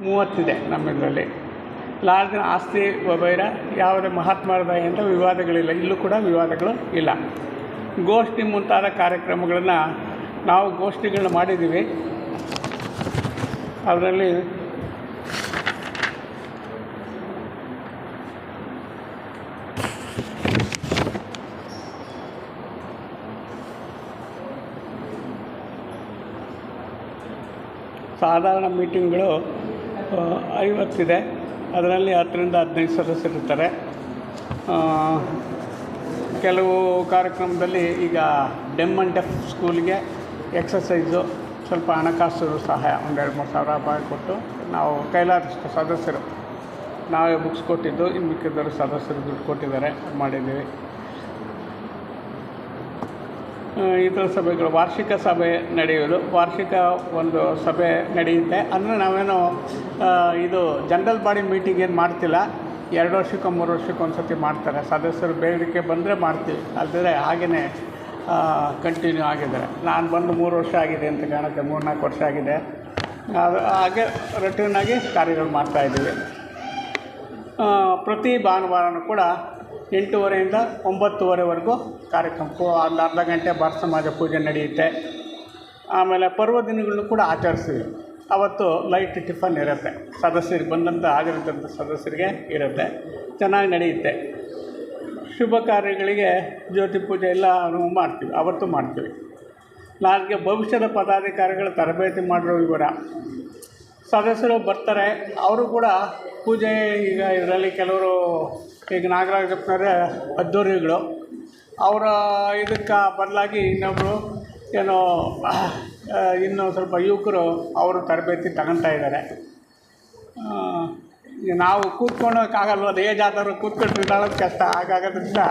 30 ನಮ್ಮ ಇದರಲ್ಲಿ. ಲಾರ್ಜಿನ ಆಸ್ತಿ ವಗೈರ ಯಾವುದೇ ಮಹಾತ್ಮರದ ಅಂತ ವಿವಾದಗಳಿಲ್ಲ, ಇಲ್ಲೂ ಕೂಡ ವಿವಾದಗಳು ಇಲ್ಲ. ಗೋಷ್ಠಿ ಮುಂತಾದ ಕಾರ್ಯಕ್ರಮಗಳನ್ನು ನಾವು ಗೋಷ್ಠಿಗಳನ್ನ ಮಾಡಿದ್ದೀವಿ. ಅದರಲ್ಲಿ ಸಾಧಾರಣ ಮೀಟಿಂಗ್ಗಳು 50 ಇದೆ. ಅದರಲ್ಲಿ 10ರಿಂದ 15 ಸದಸ್ಯರಿರ್ತಾರೆ. ಕೆಲವು ಕಾರ್ಯಕ್ರಮದಲ್ಲಿ ಈಗ ಡೆಮ್ ಆ್ಯಂಡ್ ಡೆಫ್ ಸ್ಕೂಲಿಗೆ ಎಕ್ಸಸೈಸು ಸ್ವಲ್ಪ ಹಣಕಾಸು ಸಹಾಯ 1-2-3 ಸಾವಿರ ರೂಪಾಯಿ ಕೊಟ್ಟು ನಾವು ಕೈಲಾದಷ್ಟು ಸದಸ್ಯರು ನಾವೇ ಬುಕ್ಸ್ ಕೊಟ್ಟಿದ್ದು, ಇನ್ನು ಮಿಕ್ಕಿದ್ದವರು ಸದಸ್ಯರು ದುಡ್ಡು ಕೊಟ್ಟಿದ್ದಾರೆ, ಮಾಡಿದ್ದೀವಿ. ಇತರ ಸಭೆಗಳು, ವಾರ್ಷಿಕ ಸಭೆ ನಡೆಯೋದು, ವಾರ್ಷಿಕ ಒಂದು ಸಭೆ ನಡೆಯುತ್ತೆ. ಅಂದರೆ ನಾವೇನು ಇದು ಜನರಲ್ ಬಾಡಿ ಮೀಟಿಂಗ್ ಏನು ಮಾಡ್ತಿಲ್ಲ, 2 ವರ್ಷಕ್ಕೆ 3 ವರ್ಷಕ್ಕೆ ಒಂದು ಸತಿ ಮಾಡ್ತಾರೆ. ಸದಸ್ಯರು ಬೇಡಿಕೆ ಬಂದರೆ ಮಾಡ್ತೀವಿ, ಅಲ್ಲದೆ ಹಾಗೆಯೇ ಕಂಟಿನ್ಯೂ ಆಗಿದ್ದಾರೆ. ನಾನು ಬಂದು 3 ವರ್ಷ ಆಗಿದೆ ಅಂತ ಕಾಣುತ್ತೆ, 3-4 ವರ್ಷ ಆಗಿದೆ. ಅದು ಹಾಗೆ ರೊಟೀನಾಗಿ ಕಾರ್ಯಗಳು ಮಾಡ್ತಾಯಿದ್ದೀವಿ. ಪ್ರತಿ ಭಾನುವಾರನೂ ಕೂಡ 8:30ಯಿಂದ 9:30ವರೆಗೂ ಕಾರ್ಯಕ್ರಮಕ್ಕೂ ಒಂದು ಅರ್ಧ ಗಂಟೆ ಭಾರತ ಸಮಾಜ ಪೂಜೆ ನಡೆಯುತ್ತೆ. ಆಮೇಲೆ ಪರ್ವದಿನಗಳನ್ನು ಕೂಡ ಆಚರಿಸ್ತೀವಿ. ಅವತ್ತು ಲೈಟ್ ಟಿಫನ್ ಇರುತ್ತೆ, ಸದಸ್ಯರಿಗೆ ಬಂದಂಥ ಹಾಜರಿದ್ದಂಥ ಸದಸ್ಯರಿಗೆ ಇರುತ್ತೆ, ಚೆನ್ನಾಗಿ ನಡೆಯುತ್ತೆ. ಶುಭ ಕಾರ್ಯಗಳಿಗೆ ಜ್ಯೋತಿ ಪೂಜೆ ಎಲ್ಲ ಮಾಡ್ತೀವಿ, ಅವತ್ತು ಮಾಡ್ತೀವಿ. ನನಗೆ ಭವಿಷ್ಯದ ಪದಾಧಿಕಾರಿಗಳ ತರಬೇತಿ ಮಾಡಿರೋ ವಿವರ, ಸದಸ್ಯರು ಬರ್ತಾರೆ, ಅವರು ಕೂಡ ಪೂಜೆ. ಈಗ ಇದರಲ್ಲಿ ಕೆಲವರು ಈಗ ನಾಗರಾಜಪ್ಪನವರೇ ಅದ್ದೂರಿಗಳು, ಅವರ ಇದಕ್ಕೆ ಬದಲಾಗಿ ಇನ್ನೊಬ್ಬರು ಏನೋ ಇನ್ನೂ ಸ್ವಲ್ಪ ಯುವಕರು ಅವರು ತರಬೇತಿ ತಗೊಳ್ತಾ ಇದ್ದಾರೆ. ನಾವು ಕೂತ್ಕೊಳ್ಳೋಕ್ಕಾಗಲ್ವ, ಅದು ಏಜ್ ಆದವರು ಕೂತ್ಕೊಂಡ್ರೆ ಎದ್ದಾಳೋದು ಕಷ್ಟ. ಹಾಗಾಗೋದ್ರಿಂದ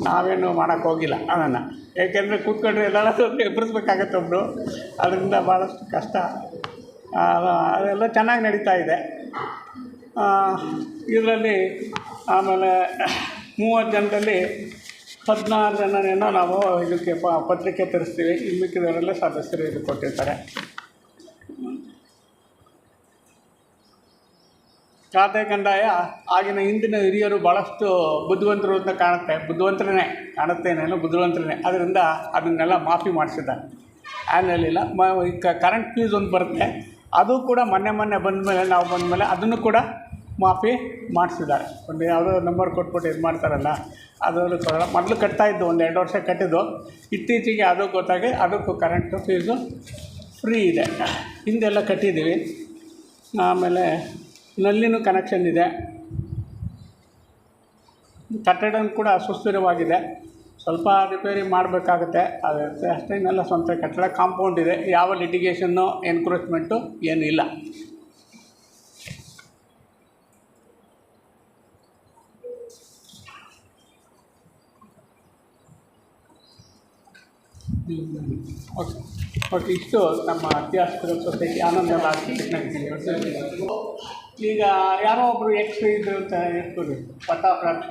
ನಾವೇನು ಮಾಡೋಕ್ಕೋಗಿಲ್ಲ ಅದನ್ನು, ಏಕೆಂದರೆ ಕೂತ್ಕೊಂಡ್ರೆ ಎದ್ದಾಳೋದು ಎಬ್ಬರಿಸ್ಬೇಕಾಗತ್ತೆ ಒಬ್ಬರು, ಅದರಿಂದ ಭಾಳಷ್ಟು ಕಷ್ಟ. ಅದೆಲ್ಲ ಚೆನ್ನಾಗಿ ನಡೀತಾ ಇದೆ ಇದರಲ್ಲಿ. ಆಮೇಲೆ 30 ಜನರಲ್ಲಿ 16 ಜನನೇನೋ ನಾವು ಇದಕ್ಕೆ ಪತ್ರಿಕೆ ತರಿಸ್ತೀವಿ, ಇನ್ನು ಮಿಕ್ಕಿದವರೆಲ್ಲ ಸದಸ್ಯರು ಇದು ಕೊಟ್ಟಿರ್ತಾರೆ. ಖಾತೆ ಕಂದಾಯ ಆಗಿನ ಹಿಂದಿನ ಹಿರಿಯರು ಭಾಳಷ್ಟು ಬುದ್ಧಿವಂತರು ಅಂತ ಬುದ್ಧಿವಂತರೇ ಕಾಣುತ್ತೆ. ಅದರಿಂದ ಅದನ್ನೆಲ್ಲ ಮಾಫಿ ಮಾಡಿಸಿದ್ದಾರೆ. ಆ್ಯನ್ಯಲ್ ಇಲ್ಲ, ಕರೆಂಟ್ ಫೀಸ್ ಒಂದು ಬರುತ್ತೆ, ಅದು ಕೂಡ ಮೊನ್ನೆ ಬಂದಮೇಲೆ ನಾವು ಬಂದಮೇಲೆ ಅದನ್ನು ಕೂಡ ಮಾಫಿ ಮಾಡಿಸಿದ್ದಾರೆ. ಒಂದು ಯಾವುದೋ ನಂಬರ್ ಕೊಟ್ಬಿಟ್ಟು ಇದು ಮಾಡ್ತಾರಲ್ಲ, ಅದನ್ನು ಕೊಡೋಲ್ಲ. ಮೊದಲು ಕಟ್ತಾಯಿದ್ದು 1-2 ವರ್ಷ ಕಟ್ಟಿದ್ದು, ಇತ್ತೀಚೆಗೆ ಅದು ಗೊತ್ತಾಗಿ ಅದಕ್ಕೂ ಕರೆಂಟು ಫೀಸು ಫ್ರೀ ಇದೆ. ಹಿಂದೆಲ್ಲ ಕಟ್ಟಿದ್ದೀವಿ. ಆಮೇಲೆ ನಲ್ಲಿನೂ ಕನೆಕ್ಷನ್ ಇದೆ. ಕಟ್ಟಡ ಕೂಡ ಸುಸ್ಥಿರವಾಗಿದೆ, ಸ್ವಲ್ಪ ರಿಪೇರಿ ಮಾಡಬೇಕಾಗುತ್ತೆ, ಅದು ಅಷ್ಟೇನೆಲ್ಲ ಸ್ವಂತ ಕಟ್ಟಡ. ಕಾಂಪೌಂಡ್ ಇದೆ, ಯಾವ ಲಿಟಿಗೇಷನ್ನು ಎನ್ಕ್ರೋಚ್ಮೆಂಟು ಏನೂ ಇಲ್ಲ. ಓಕೆ, ಇಷ್ಟು ನಮ್ಮ ಇತಿಹಾಸದ ಸೊಸೈಟಿ ಆನಂದ ಲಾಡ್ಜ್ ಟೆಕ್ನಾಲಜಿ. ಈಗ ಯಾರೋ ಒಬ್ಬರು ಇದು ಅಂತ ಇಟ್ಕೊಳ್ಳಿ, ಪಟ್ಟಾಪ್ರಾಪ್ತ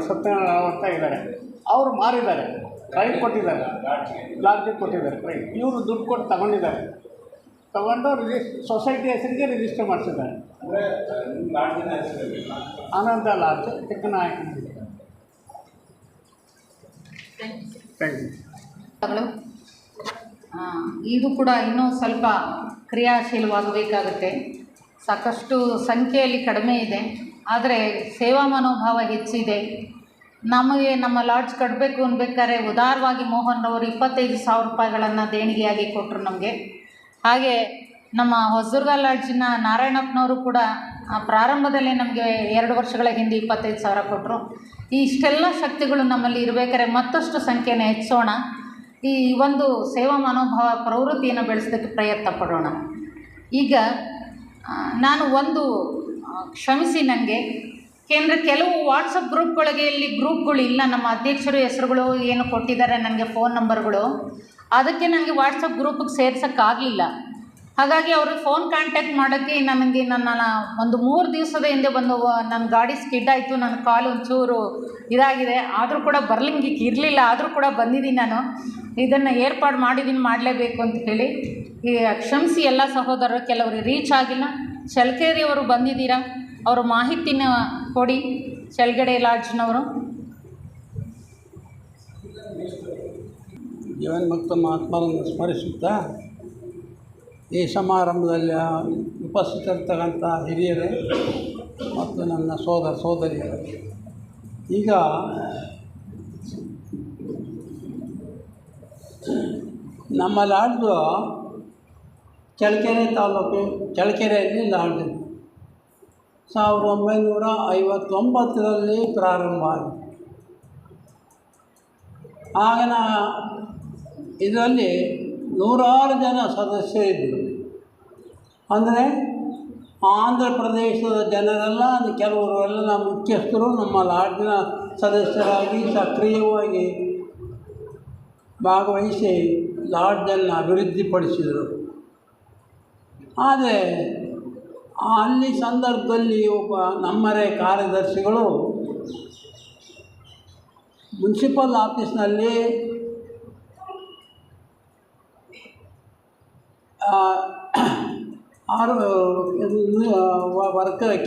ಸತ್ಯನಾರಾಯಣ ಅಂತ ಇದ್ದಾರೆ, ಅವರು ಮಾರಿದ್ದಾರೆ, ಕ್ರೈಮ್ ಕೊಟ್ಟಿದ್ದಾರೆ, ಲಾಡ್ಜಿಗೆ ಕೊಟ್ಟಿದ್ದಾರೆ ಕ್ರೈಮ್. ಇವರು ದುಡ್ಡು ಕೊಟ್ಟು ತಗೊಂಡು ಸೊಸೈಟಿ ಹೆಸರಿಗೆ ರಿಜಿಸ್ಟರ್ ಮಾಡಿಸಿದ್ದಾರೆ. Ananda lodge technology. Thank you. ಇದು ಕೂಡ ಇನ್ನೂ ಸ್ವಲ್ಪ ಕ್ರಿಯಾಶೀಲವಾಗಬೇಕಾಗುತ್ತೆ. ಸಾಕಷ್ಟು ಸಂಖ್ಯೆಯಲ್ಲಿ ಕಡಿಮೆ ಇದೆ, ಆದರೆ ಸೇವಾ ಮನೋಭಾವ ಹೆಚ್ಚಿದೆ. ನಮಗೆ ನಮ್ಮ ಲಾಡ್ಜ್ ಕಟ್ಟಬೇಕು ಅನ್ಬೇಕಾದ್ರೆ ಉದಾರವಾಗಿ ಮೋಹನ್ ಅವರು 25,000 ರೂಪಾಯಿಗಳನ್ನು ದೇಣಿಗೆಯಾಗಿ ಕೊಟ್ಟರು ನಮಗೆ. ಹಾಗೆ ನಮ್ಮ ಹೊಸದುರ್ಗ ಲಾಡ್ಜಿನ ನಾರಾಯಣಪ್ಪನವರು ಕೂಡ ಪ್ರಾರಂಭದಲ್ಲೇ ನಮಗೆ 2 ವರ್ಷಗಳ ಹಿಂದೆ 25,000 ಕೊಟ್ಟರು. ಇಷ್ಟೆಲ್ಲ ಶಕ್ತಿಗಳು ನಮ್ಮಲ್ಲಿ ಇರಬೇಕಾದ್ರೆ ಮತ್ತಷ್ಟು ಸಂಖ್ಯೆನ ಹೆಚ್ಚೋಣ. ಈ ಒಂದು ಸೇವಾ ಮನೋಭಾವ ಪ್ರವೃತ್ತಿಯನ್ನು ಬೆಳೆಸೋದಕ್ಕೆ ಪ್ರಯತ್ನ ಪಡೋಣ. ಈಗ ನಾನು ಒಂದು ಕ್ಷಮಿಸಿ ನನಗೆ, ಏಕೆಂದರೆ ಕೆಲವು ವಾಟ್ಸಪ್ ಗ್ರೂಪ್ಗಳಿಗೆ ಇಲ್ಲಿ ಗ್ರೂಪ್ಗಳು ಇಲ್ಲ, ನಮ್ಮ ಅಧ್ಯಕ್ಷರು ಹೆಸರುಗಳು ಏನು ಕೊಟ್ಟಿದ್ದಾರೆ ನನಗೆ ಫೋನ್ ನಂಬರ್ಗಳು, ಅದಕ್ಕೆ ನನಗೆ ವಾಟ್ಸಪ್ ಗ್ರೂಪಿಗೆ ಸೇರ್ಸೋಕ್ಕಾಗಲಿಲ್ಲ. ಹಾಗಾಗಿ ಅವರು ಫೋನ್ ಕಾಂಟ್ಯಾಕ್ಟ್ ಮಾಡೋಕ್ಕೆ ನನಗೆ ನನ್ನ ಒಂದು 3 ದಿವಸದ ಹಿಂದೆ ಬಂದು ನನ್ನ ಗಾಡಿ ಸ್ಕಿಡ್ ಆಯಿತು, ನನ್ನ ಕಾಲು ಒಂಚೂರು ಇದಾಗಿದೆ, ಆದರೂ ಕೂಡ ಬರ್ಲಿಂಗಿಕ್ಕೆ ಇರಲಿಲ್ಲ, ಆದರೂ ಕೂಡ ಬಂದಿದ್ದೀನಿ. ನಾನು ಇದನ್ನು ಏರ್ಪಾಡು ಮಾಡಿದ್ದೀನಿ, ಮಾಡಲೇಬೇಕು ಅಂತ ಹೇಳಿ. ಕ್ಷಮಿಸಿ ಎಲ್ಲ ಸಹೋದರರು, ಕೆಲವರು ರೀಚ್ ಆಗಿಲ್ಲ, ಚಳ್ಳಕೆರೆಯವರು ಬಂದಿದ್ದೀರಾ? ಅವರ ಮಾಹಿತಿನ ಕೊಡಿ. ಚಳ್ಳಕೆರೆ ಲಾಡ್ಜ್ನವರು. ಜೀವನ್ಮುಕ್ತ ಮಹಾತ್ಮರನ್ನು ಸ್ಮರಿಸುತ್ತಾ ಈ ಸಮಾರಂಭದಲ್ಲಿ ಉಪಸ್ಥಿತರಿರ್ತಕ್ಕಂಥ ಹಿರಿಯರೇ ಮತ್ತು ನನ್ನ ಸೋದರಿಯರು, ಈಗ ನಮ್ಮ ಲಾಡ್ಜು ಚಳ್ಳಕೆರೆ ತಾಲೂಕು ಚಳ್ಳಕೆರೆಯಲ್ಲಿ ಲಾಡ್ಜ್ 1959ರಲ್ಲಿ ಪ್ರಾರಂಭ ಆಗಿದೆ. ಆಗಿನ ಇದರಲ್ಲಿ ನೂರಾರು ಜನ ಸದಸ್ಯರಿದ್ದರು. ಅಂದರೆ ಆಂಧ್ರ ಪ್ರದೇಶದ ಜನರೆಲ್ಲ, ಕೆಲವರು ಎಲ್ಲ ಮುಖ್ಯಸ್ಥರು ನಮ್ಮ ಲಾಡ್ಜಿನ ಸದಸ್ಯರಾಗಿ ಸಕ್ರಿಯವಾಗಿ ಭಾಗವಹಿಸಿ ಲಾಡ್ಜನ್ನು ಅಭಿವೃದ್ಧಿಪಡಿಸಿದರು. ಆದರೆ ಅಲ್ಲಿ ಸಂದರ್ಭದಲ್ಲಿ ಒಬ್ಬ ನಮ್ಮರೆ ಕಾರ್ಯದರ್ಶಿಗಳು ಮುನ್ಸಿಪಲ್ ಆಫೀಸ್ನಲ್ಲಿ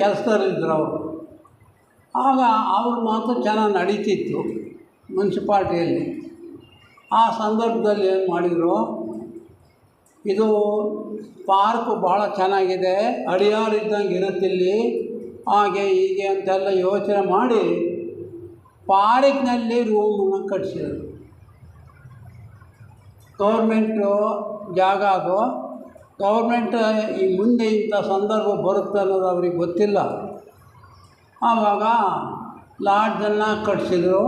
ಕೆಲಸದಲ್ಲಿದ್ದರು ಅವರು. ಆಗ ಅವ್ರ ಮಾತು ಚೆನ್ನಾಗಿ ನಡೀತಿತ್ತು ಮುನ್ಸಿಪಾಲ್ಟಿಯಲ್ಲಿ. ಆ ಸಂದರ್ಭದಲ್ಲಿ ಏನು ಮಾಡಿದರು, ಇದು ಪಾರ್ಕು ಭಾಳ ಚೆನ್ನಾಗಿದೆ, ಅಡಿಯಾರಿದ್ದಂಗೆ ಇರುತ್ತಿಲ್ಲಿ, ಹಾಗೆ ಹೀಗೆ ಅಂತೆಲ್ಲ ಯೋಚನೆ ಮಾಡಿ ಪಾರ್ಕ್ನಲ್ಲಿ ರೂಮನ್ನು ಕಟ್ಟಿಸಿದರು. ಗೌರ್ಮೆಂಟು ಜಾಗ ಅದು. ಗೌರ್ಮೆಂಟ್ ಈ ಮುಂದೆ ಇಂಥ ಸಂದರ್ಭ ಬರುತ್ತೆ ಅನ್ನೋದು ಅವ್ರಿಗೆ ಗೊತ್ತಿಲ್ಲ. ಆವಾಗ ಲಾಡ್ಜನ್ನು ಕಟ್ಟಿಸಿದರು.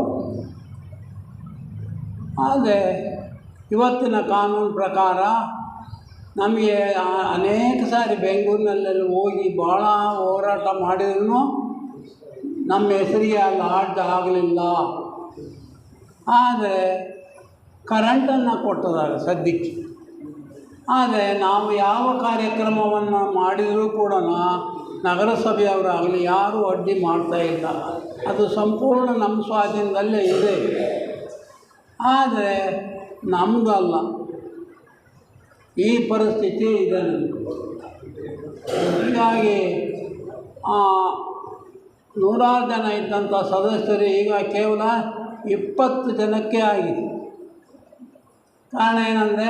ಆದರೆ ಇವತ್ತಿನ ಕಾನೂನು ಪ್ರಕಾರ ನಮಗೆ ಅನೇಕ ಸಾರಿ ಬೆಂಗಳೂರಿನಲ್ಲೆಲ್ಲ ಹೋಗಿ ಭಾಳ ಹೋರಾಟ ಮಾಡಿದ್ರೂ ನಮ್ಮ ಹೆಸರಿಗೆ ಆ ಲಾಡ್ಜ್ ಆಗಲಿಲ್ಲ. ಆದರೆ ಕರೆಂಟನ್ನು ಕೊಟ್ಟದಾಗ ಸದ್ಯಕ್ಕೆ. ಆದರೆ ನಾವು ಯಾವ ಕಾರ್ಯಕ್ರಮವನ್ನು ಮಾಡಿದರೂ ಕೂಡ ನಗರಸಭೆಯವರಾಗಲಿ ಯಾರೂ ಅಡ್ಡಿ ಮಾಡ್ತಾಯಿಲ್ಲ. ಅದು ಸಂಪೂರ್ಣ ನಮ್ಮ ಸ್ವಾಧೀನದಲ್ಲೇ ಇದೆ. ಆದರೆ ನಮ್ಮದಲ್ಲ. ಈ ಪರಿಸ್ಥಿತಿ ಇದೆ. ಹೀಗಾಗಿ ನೂರಾರು ಜನ ಇದ್ದಂಥ ಸದಸ್ಯರು ಈಗ ಕೇವಲ 20 ಜನಕ್ಕೆ ಆಗಿದೆ. ಕಾರಣ ಏನಂದರೆ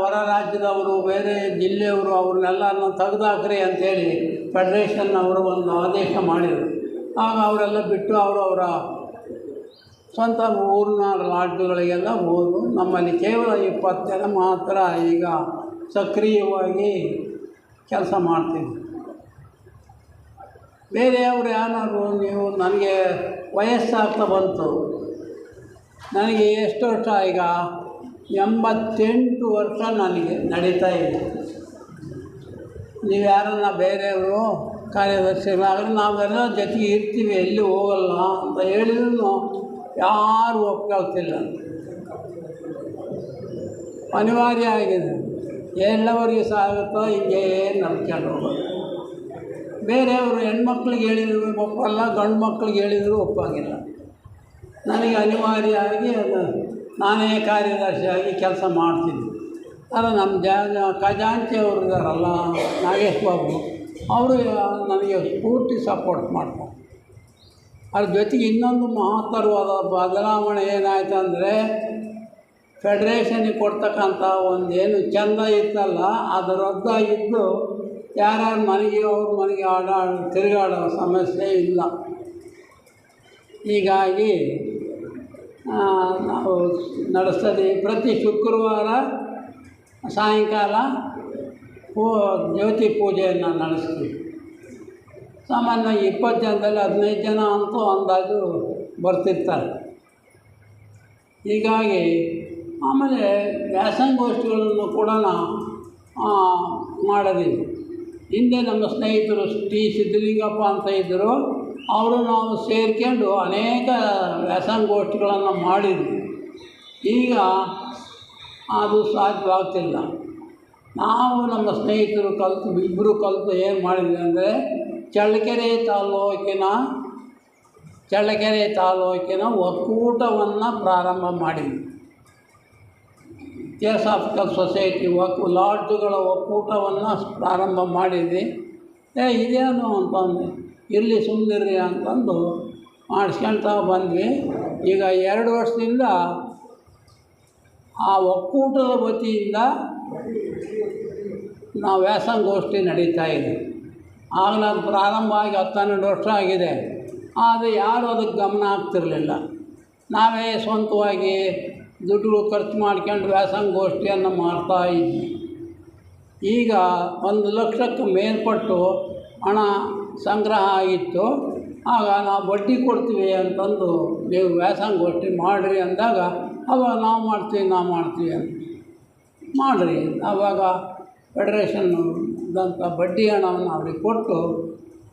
ಹೊರ ರಾಜ್ಯದವರು, ಬೇರೆ ಜಿಲ್ಲೆಯವರು ಅವ್ರನ್ನೆಲ್ಲ ತೆಗೆದಾಕ್ರಿ ಅಂಥೇಳಿ ಫೆಡ್ರೇಷನ್ ಅವರು ಒಂದು ಆದೇಶ ಮಾಡಿದರು. ಆಗ ಅವರೆಲ್ಲ ಬಿಟ್ಟು ಅವರ ಸ್ವಂತ ಊರಿನ ಲಾಡ್ಜುಗಳಿಗೆಲ್ಲ ಹೋದರು. ನಮ್ಮಲ್ಲಿ ಕೇವಲ 20 ಜನ ಮಾತ್ರ ಈಗ ಸಕ್ರಿಯವಾಗಿ ಕೆಲಸ ಮಾಡ್ತೀವಿ. ಬೇರೆಯವರು ಯಾರು, ನೀವು ನನಗೆ ವಯಸ್ಸಾಗ್ತಾ ಬಂತು, ನನಗೆ ಎಷ್ಟು ವರ್ಷ ಈಗ 88 ವರ್ಷ ನನಗೆ ನಡೀತಾ ಇದೆ. ನೀವು ಯಾರನ್ನ ಬೇರೆಯವರು ಕಾರ್ಯದರ್ಶಿಗಳಾದರೆ ನಾವೆಲ್ಲ ಜೊತೆಗೆ ಇರ್ತೀವಿ, ಎಲ್ಲಿ ಹೋಗಲ್ಲ ಅಂತ ಹೇಳಿದ್ರು ಯಾರೂ ಒಪ್ಕೊಳ್ತಿಲ್ಲ. ಅನಿವಾರ್ಯ ಆಗಿದೆ. ಎಲ್ಲವರಿಗೆ ಸಾಗುತ್ತೋ ಹಿಂಗೆ ನಂಬ್ಕೊಂಡು ಹೋಗೋದು. ಬೇರೆಯವರು ಹೆಣ್ಮಕ್ಳಿಗೆ ಹೇಳಿದ್ರು ಒಪ್ಪಲ್ಲ, ಗಂಡು ಮಕ್ಳಿಗೆ ಹೇಳಿದರೂ ಒಪ್ಪಂಗಿಲ್ಲ. ನನಗೆ ಅನಿವಾರ್ಯ ಆಗಿ ನಾನೇ ಕಾರ್ಯದರ್ಶಿಯಾಗಿ ಕೆಲಸ ಮಾಡ್ತೀನಿ. ಅದು ನಮ್ಮ ಖಜಾಂಚಿ ಅವರು ಇದ್ದಾರಲ್ಲ, ನಾಗೇಶ್ ಬಾಬು, ಅವರು ನನಗೆ ಪೂರ್ತಿ ಸಪೋರ್ಟ್ ಮಾಡ್ತಾರೆ. ಅದ್ರ ಜೊತೆಗೆ ಇನ್ನೊಂದು ಮಹತ್ತರವಾದ ಬದಲಾವಣೆ ಏನಾಯ್ತು ಅಂದರೆ, ಫೆಡ್ರೇಷನಿಗೆ ಕೊಡ್ತಕ್ಕಂಥ ಒಂದೇನು ಚಂದ ಇತ್ತಲ್ಲ, ಅದು ರದ್ದಾಗಿದ್ದು ಯಾರ್ಯಾರ ಮನೆಗೆ ಅವ್ರ ಮನೆಗೆ ತಿರುಗಾಡೋ ಸಮಸ್ಯೆ ಇಲ್ಲ. ಹೀಗಾಗಿ ನಾವು ನಡೆಸ್ತದೆ ಪ್ರತಿ ಶುಕ್ರವಾರ ಸಾಯಂಕಾಲ ಜ್ಯೋತಿ ಪೂಜೆಯನ್ನು ನಡೆಸ್ತೀವಿ. ಸಾಮಾನ್ಯ 20 ಜನದಲ್ಲಿ 15 ಜನ ಅಂತೂ ಅಂದಾಜು ಬರ್ತಿರ್ತಾರೆ. ಹೀಗಾಗಿ ಆಮೇಲೆ ವ್ಯಾಸಂಗೋಷ್ಠಿಗಳನ್ನು ಕೂಡ ಮಾಡಿದ್ದೀವಿ. ಹಿಂದೆ ನಮ್ಮ ಸ್ನೇಹಿತರು ಟಿ ಸಿದ್ಧಲಿಂಗಪ್ಪ ಅಂತ ಇದ್ದರು, ಅವರು ನಾವು ಸೇರ್ಕೊಂಡು ಅನೇಕ ವ್ಯಾಸಂಗೋಷ್ಠಿಗಳನ್ನು ಮಾಡಿದ್ವಿ. ಈಗ ಅದು ಸಾಧ್ಯವಾಗ್ತಿಲ್ಲ. ನಾವು ನಮ್ಮ ಸ್ನೇಹಿತರು ಇಬ್ಬರು ಕಲಿತು ಏನು ಮಾಡಿದ್ವಿ ಅಂದರೆ, ಚಳ್ಳಕೆರೆ ತಾಲೂಕಿನ ಒಕ್ಕೂಟವನ್ನು ಪ್ರಾರಂಭ ಮಾಡಿದ್ವಿ. ಥಿಯೋಸಾಫಿಕಲ್ ಸೊಸೈಟಿ ಲಾಡ್ಜುಗಳ ಒಕ್ಕೂಟವನ್ನು ಪ್ರಾರಂಭ ಮಾಡಿದ್ವಿ. ಇದೇನು ಅಂತಂದು ಇರಲಿ ಸುಮ್ಮನಿರ್ರಿ ಅಂತಂದು ಮಾಡಿಸ್ಕೊಳ್ತಾ ಬಂದ್ವಿ. ಈಗ 2 ವರ್ಷದಿಂದ ಆ ಒಕ್ಕೂಟದ ವತಿಯಿಂದ ನಾವು ವ್ಯಾಸಂಗೋಷ್ಠಿ ನಡೀತಾ ಇದೆ. ಆಗಲೇ ಅದು ಪ್ರಾರಂಭ ಆಗಿ 10-12 ವರ್ಷ ಆಗಿದೆ. ಆದರೆ ಯಾರೂ ಅದಕ್ಕೆ ಗಮನ ಆಗ್ತಿರಲಿಲ್ಲ. ನಾವೇ ಸ್ವಂತವಾಗಿ ದುಡ್ಡು ಖರ್ಚು ಮಾಡ್ಕೊಂಡು ವ್ಯಾಸಂಗೋಷ್ಠಿಯನ್ನು ಮಾಡ್ತಾಯಿದ್ವಿ. ಈಗ 1 ಲಕ್ಷಕ್ಕೆ ಮೇಲ್ಪಟ್ಟು ಹಣ ಸಂಗ್ರಹ ಆಗಿತ್ತು. ಆಗ ನಾವು ಬಡ್ಡಿ ಕೊಡ್ತೀವಿ ಅಂತಂದು ನೀವು ವ್ಯಾಸಂಗೋಷ್ಠಿ ಮಾಡಿರಿ ಅಂದಾಗ ಅವಾಗ ನಾವು ಮಾಡ್ತೀವಿ ಅಂತ ಮಾಡಿರಿ. ಆವಾಗ ಫೆಡರೇಷನ್ದಂಥ ಬಡ್ಡಿ ಹಣವನ್ನು ಅವ್ರಿಗೆ ಕೊಟ್ಟು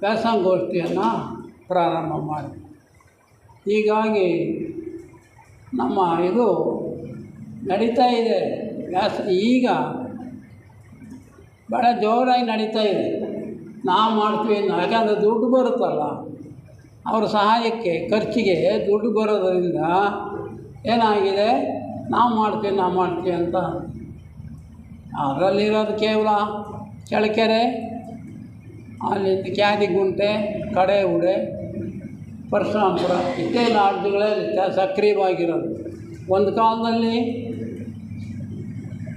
ವ್ಯಾಸಂಗೋಷ್ಠಿಯನ್ನು ಪ್ರಾರಂಭ ಮಾಡಿ. ಹೀಗಾಗಿ ನಮ್ಮ ಇದು ನಡೀತಾ ಇದೆ. ಈಗ ಭಾಳ ಜೋರಾಗಿ ನಡೀತಾ ಇದೆ. ನಾವು ಮಾಡ್ತೀವಿ, ಯಾಕಂದರೆ ದುಡ್ಡು ಬರುತ್ತಲ್ಲ, ಅವ್ರ ಸಹಾಯಕ್ಕೆ ಖರ್ಚಿಗೆ ದುಡ್ಡು ಬರೋದರಿಂದ ಏನಾಗಿದೆ, ನಾವು ಮಾಡ್ತೀವಿ ಅಂತ. ಅದರಲ್ಲಿರೋದು ಕೇವಲ ಚಳ್ಳಕೆರೆ, ಅಲ್ಲಿಂದ ಕ್ಯಾದಿಗುಂಟೆ, ಕಡೇಹುಡೆ, ಪರಶುರಾಂಪುರ ಇಷ್ಟೇ ಲಾಡ್ಜ್ಗಳೇ ಸಕ್ರಿಯವಾಗಿರೋದು. ಒಂದು ಕಾಲದಲ್ಲಿ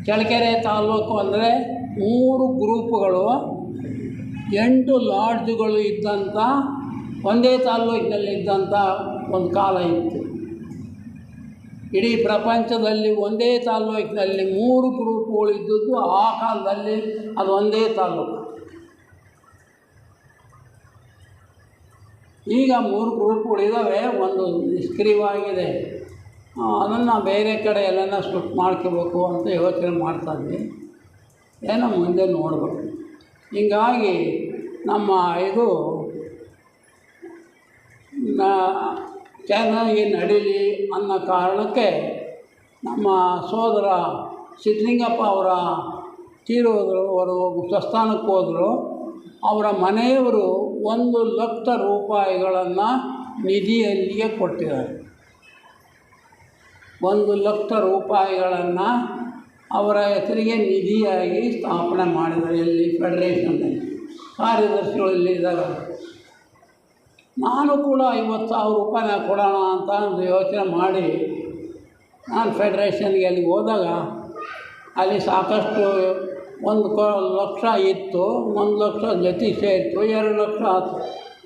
ಚಳ್ಳಕೆರೆ ತಾಲೂಕು ಅಂದರೆ 3 ಗ್ರೂಪ್ಗಳು 8 ಲಾಡ್ಜ್ಗಳು ಇದ್ದಂಥ ಒಂದೇ ತಾಲೂಕಿನಲ್ಲಿದ್ದಂಥ ಒಂದು ಕಾಲ ಇತ್ತು. ಇಡೀ ಪ್ರಪಂಚದಲ್ಲಿ ಒಂದೇ ತಾಲೂಕಿನಲ್ಲಿ 3 ಗ್ರೂಪ್ಗಳು ಇದ್ದದ್ದು ಆ ಕಾಲದಲ್ಲಿ ಅದು ಒಂದೇ ತಾಲೂಕು. ಈಗ 3 ಗ್ರೂಪ್ಗಳಿದ್ದಾವೆ, ಒಂದು ನಿಷ್ಕ್ರಿಯವಾಗಿದೆ. ಅದನ್ನು ಬೇರೆ ಕಡೆ ಎಲ್ಲನ ಶಿಫ್ಟ್ ಮಾಡ್ಕೋಬೇಕು ಅಂತ ಯೋಚನೆ ಮಾಡ್ತಾಯಿದ್ವಿ. ಏನೋ ಮುಂದೆ ನೋಡಬೇಕು. ಹೀಗಾಗಿ ನಮ್ಮ ಇದು ಚೆನ್ನಾಗಿ ನಡೀಲಿ ಅನ್ನೋ ಕಾರಣಕ್ಕೆ ನಮ್ಮ ಸೋದರ ಸಿದ್ಧಲಿಂಗಪ್ಪ ಅವರ ತೀರೋದ್ರು. ಅವರು ಸ್ವಸ್ಥಾನಕ್ಕೆ ಹೋದರು. ಅವರ ಮನೆಯವರು 1 ಲಕ್ಷ ರೂಪಾಯಿಗಳನ್ನು ನಿಧಿಯಲ್ಲಿಗೆ ಕೊಟ್ಟಿದ್ದಾರೆ. 1 ಲಕ್ಷ ರೂಪಾಯಿಗಳನ್ನು ಅವರ ಹೆಸರಿಗೆ ನಿಧಿಯಾಗಿ ಸ್ಥಾಪನೆ ಮಾಡಿದ್ದಾರೆ. ಎಲ್ಲಿ ಫೆಡರೇಷನ್ನಲ್ಲಿ ಕಾರ್ಯದರ್ಶಿಗಳಲ್ಲಿ ಇದ್ದಾರೆ. ನಾನು ಕೂಡ 50,000 ರೂಪಾಯಿನ ಕೊಡೋಣ ಅಂತ ಒಂದು ಯೋಚನೆ ಮಾಡಿ ನಾನು ಫೆಡರೇಷನ್ಗೆ ಅಲ್ಲಿ ಹೋದಾಗ ಅಲ್ಲಿ ಸಾಕಷ್ಟು 1 ಲಕ್ಷ ಇತ್ತು. 1 ಲಕ್ಷ ಜೊತೆ ಸೇರಿತು, 2 ಲಕ್ಷ ಆಯಿತು.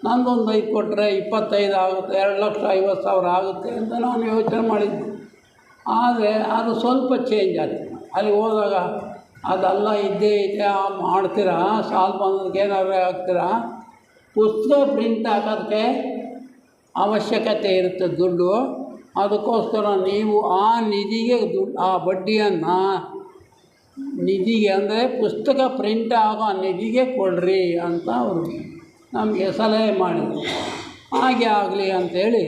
ನಂದೊಂದು 5 ಕೊಟ್ಟರೆ 25 ಆಗುತ್ತೆ, 2,50,000 ಆಗುತ್ತೆ ಅಂತ ನಾನು ಯೋಚನೆ ಮಾಡಿದ್ದೆ. ಆದರೆ ಅದು ಸ್ವಲ್ಪ ಚೇಂಜ್ ಆಯ್ತು. ಅಲ್ಲಿ ಹೋದಾಗ ಅದೆಲ್ಲ ಇದ್ದೇ ಇದೆ, ಮಾಡ್ತೀರಾ, ಸಾಲ ಬಂದಕ್ಕೆ ಏನಾದ್ರು ಆಗ್ತೀರಾ, ಪುಸ್ತಕ ಪ್ರಿಂಟ್ ಹಾಕೋದಕ್ಕೆ ಅವಶ್ಯಕತೆ ಇರುತ್ತೆ ದುಡ್ಡು. ಅದಕ್ಕೋಸ್ಕರ ನೀವು ಆ ನಿಧಿಗೆ ಆ ಬಡ್ಡಿಯನ್ನು ನಿಧಿಗೆ ಅಂದರೆ ಪುಸ್ತಕ ಪ್ರಿಂಟ್ ಆಗೋ ನಿಧಿಗೆ ಕೊಡ್ರಿ ಅಂತ ಅವರು ನಮಗೆ ಸಲಹೆ ಮಾಡಿದರು. ಹಾಗೆ ಆಗಲಿ ಅಂಥೇಳಿ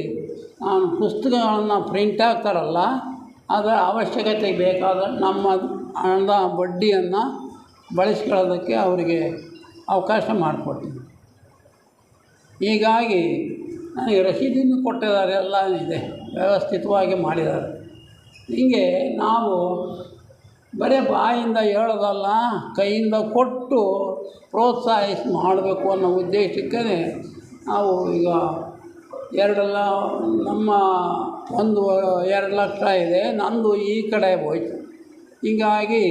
ನಾನು ಪುಸ್ತಕಗಳನ್ನು ಪ್ರಿಂಟ್ ಆಗ್ತಾರಲ್ಲ ಅದರ ಅವಶ್ಯಕತೆಗೆ ಬೇಕಾದ ನಮ್ಮ ಹಣದ ಬಡ್ಡಿಯನ್ನು ಬಳಸ್ಕೊಳ್ಳೋದಕ್ಕೆ ಅವರಿಗೆ ಅವಕಾಶ ಮಾಡಿಕೊಡ್ತೀನಿ. ಹೀಗಾಗಿ ನನಗೆ ರಸೀದಿನೂ ಕೊಟ್ಟಿದ್ದಾರೆ, ಎಲ್ಲ ಇದೆ, ವ್ಯವಸ್ಥಿತವಾಗಿ ಮಾಡಿದ್ದಾರೆ. ಹೀಗೆ ನಾವು ಬರೀ ಬಾಯಿಂದ ಹೇಳೋದಲ್ಲ, ಕೈಯಿಂದ ಕೊಟ್ಟು ಪ್ರೋತ್ಸಾಹಿಸಿ ಮಾಡಬೇಕು ಅನ್ನೋ ಉದ್ದೇಶಕ್ಕೆ ನಾವು ಈಗ ನಮ್ಮ 2 ಲಕ್ಷ ಇದೆ, ನಂದು ಈ ಕಡೆ ಹೋಯ್ತು. ಹೀಗಾಗಿ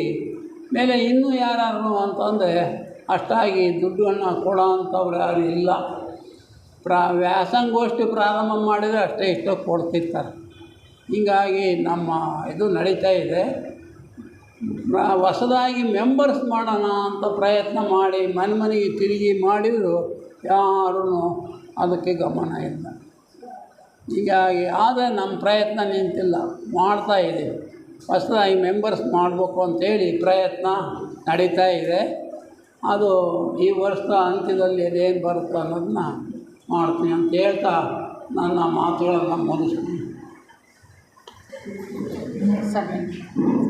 ಮೇಲೆ ಇನ್ನೂ ಯಾರು ಅಂತಂದರೆ ಅಷ್ಟಾಗಿ ದುಡ್ಡನ್ನು ಕೊಡೋ ಅಂಥವ್ರು ಯಾರು ಇಲ್ಲ. ವ್ಯಾಸಂಗೋಷ್ಠಿ ಪ್ರಾರಂಭ ಮಾಡಿದರೆ ಅಷ್ಟೇ ಇಷ್ಟೋ ಕೊಡ್ತಿರ್ತಾರೆ. ಹೀಗಾಗಿ ನಮ್ಮ ಇದು ನಡೀತಾ ಇದೆ. ಹೊಸದಾಗಿ ಮೆಂಬರ್ಸ್ ಮಾಡೋಣ ಅಂತ ಪ್ರಯತ್ನ ಮಾಡಿ ಮನೆಗೆ ತಿರುಗಿ ಮಾಡಿದರೂ ಯಾರೂ ಅದಕ್ಕೆ ಗಮನ ಇಲ್ಲ. ಹೀಗಾಗಿ ಆದರೆ ನಮ್ಮ ಪ್ರಯತ್ನ ನಿಂತಿಲ್ಲ, ಮಾಡ್ತಾಯಿದ್ದೀವಿ. ಹೊಸದಾಗಿ ಮೆಂಬರ್ಸ್ ಮಾಡಬೇಕು ಅಂಥೇಳಿ ಪ್ರಯತ್ನ ನಡೀತಾ ಇದೆ. ಅದು ಈ ವರ್ಷದ ಅಂತ್ಯದಲ್ಲಿ ಅದೇನು ಬರುತ್ತೆ ಅನ್ನೋದನ್ನ ಮಾಡ್ತೀನಿ ಅಂತ ಹೇಳ್ತಾ ನನ್ನ ಮಾತುಗಳನ್ನು ಮುಗಿಸ್ತೀನಿ. ಸರ್,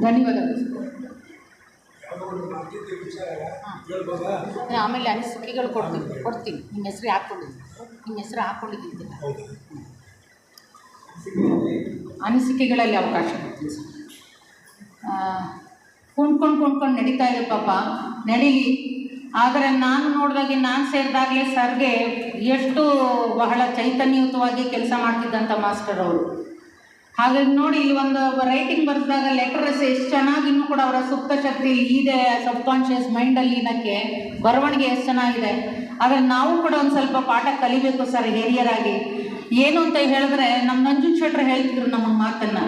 ಧನ್ಯವಾದಗಳು. ಆಮೇಲೆ ಅನಿಸಿಕೆಗಳು ಕೊಡ್ತೀನಿ. ನಿಮ್ಮ ಹೆಸರು ಹಾಕ್ಕೊಂಡಿದ್ದೀನಿ. ಅನಿಸಿಕೆಗಳಲ್ಲಿ ಅವಕಾಶ ಕೊಡ್ತೀನಿ ಸರ್. ಕೊಂಡ್ಕೊಂಡು ನಡೀತಾ ಇದೆ ಪಾಪ, ನಡೀಲಿ. ಆದರೆ ನಾನು ನೋಡಿದಾಗೆ ನಾನು ಸೇರಿದಾಗಲೇ ಸರ್ಗೆ ಎಷ್ಟು ಬಹಳ ಚೈತನ್ಯಯುತವಾಗಿ ಕೆಲಸ ಮಾಡ್ತಿದ್ದಂಥ ಮಾಸ್ಟರ್ ಅವರು. ಹಾಗಾಗಿ ನೋಡಿ, ಇಲ್ಲಿ ಒಂದು ರೈಟಿಂಗ್ ಬರೆದಾಗ ಲೆಟರ್ಸ್ ಎಷ್ಟು ಚೆನ್ನಾಗಿ ಇನ್ನೂ ಕೂಡ ಅವರ ಸುಪ್ತ ಶಕ್ತಿ ಇದೆ ಸಬ್ ಕಾನ್ಷಿಯಸ್ ಮೈಂಡಲ್ಲಿ ಇದಕ್ಕೆ ಬರವಣಿಗೆ ಎಷ್ಟು ಚೆನ್ನಾಗಿದೆ. ಆದರೆ ನಾವು ಕೂಡ ಒಂದು ಸ್ವಲ್ಪ ಪಾಠ ಕಲಿಬೇಕು ಸರ್ ಹಿರಿಯರಾಗಿ. ಏನು ಅಂತ ಹೇಳಿದ್ರೆ ನಮ್ಮ ನಂಜುಂಡ ಶೆಟ್ಟರು ಹೇಳ್ತಿದ್ರು ನಮ್ಮ ಮಾತನ್ನು,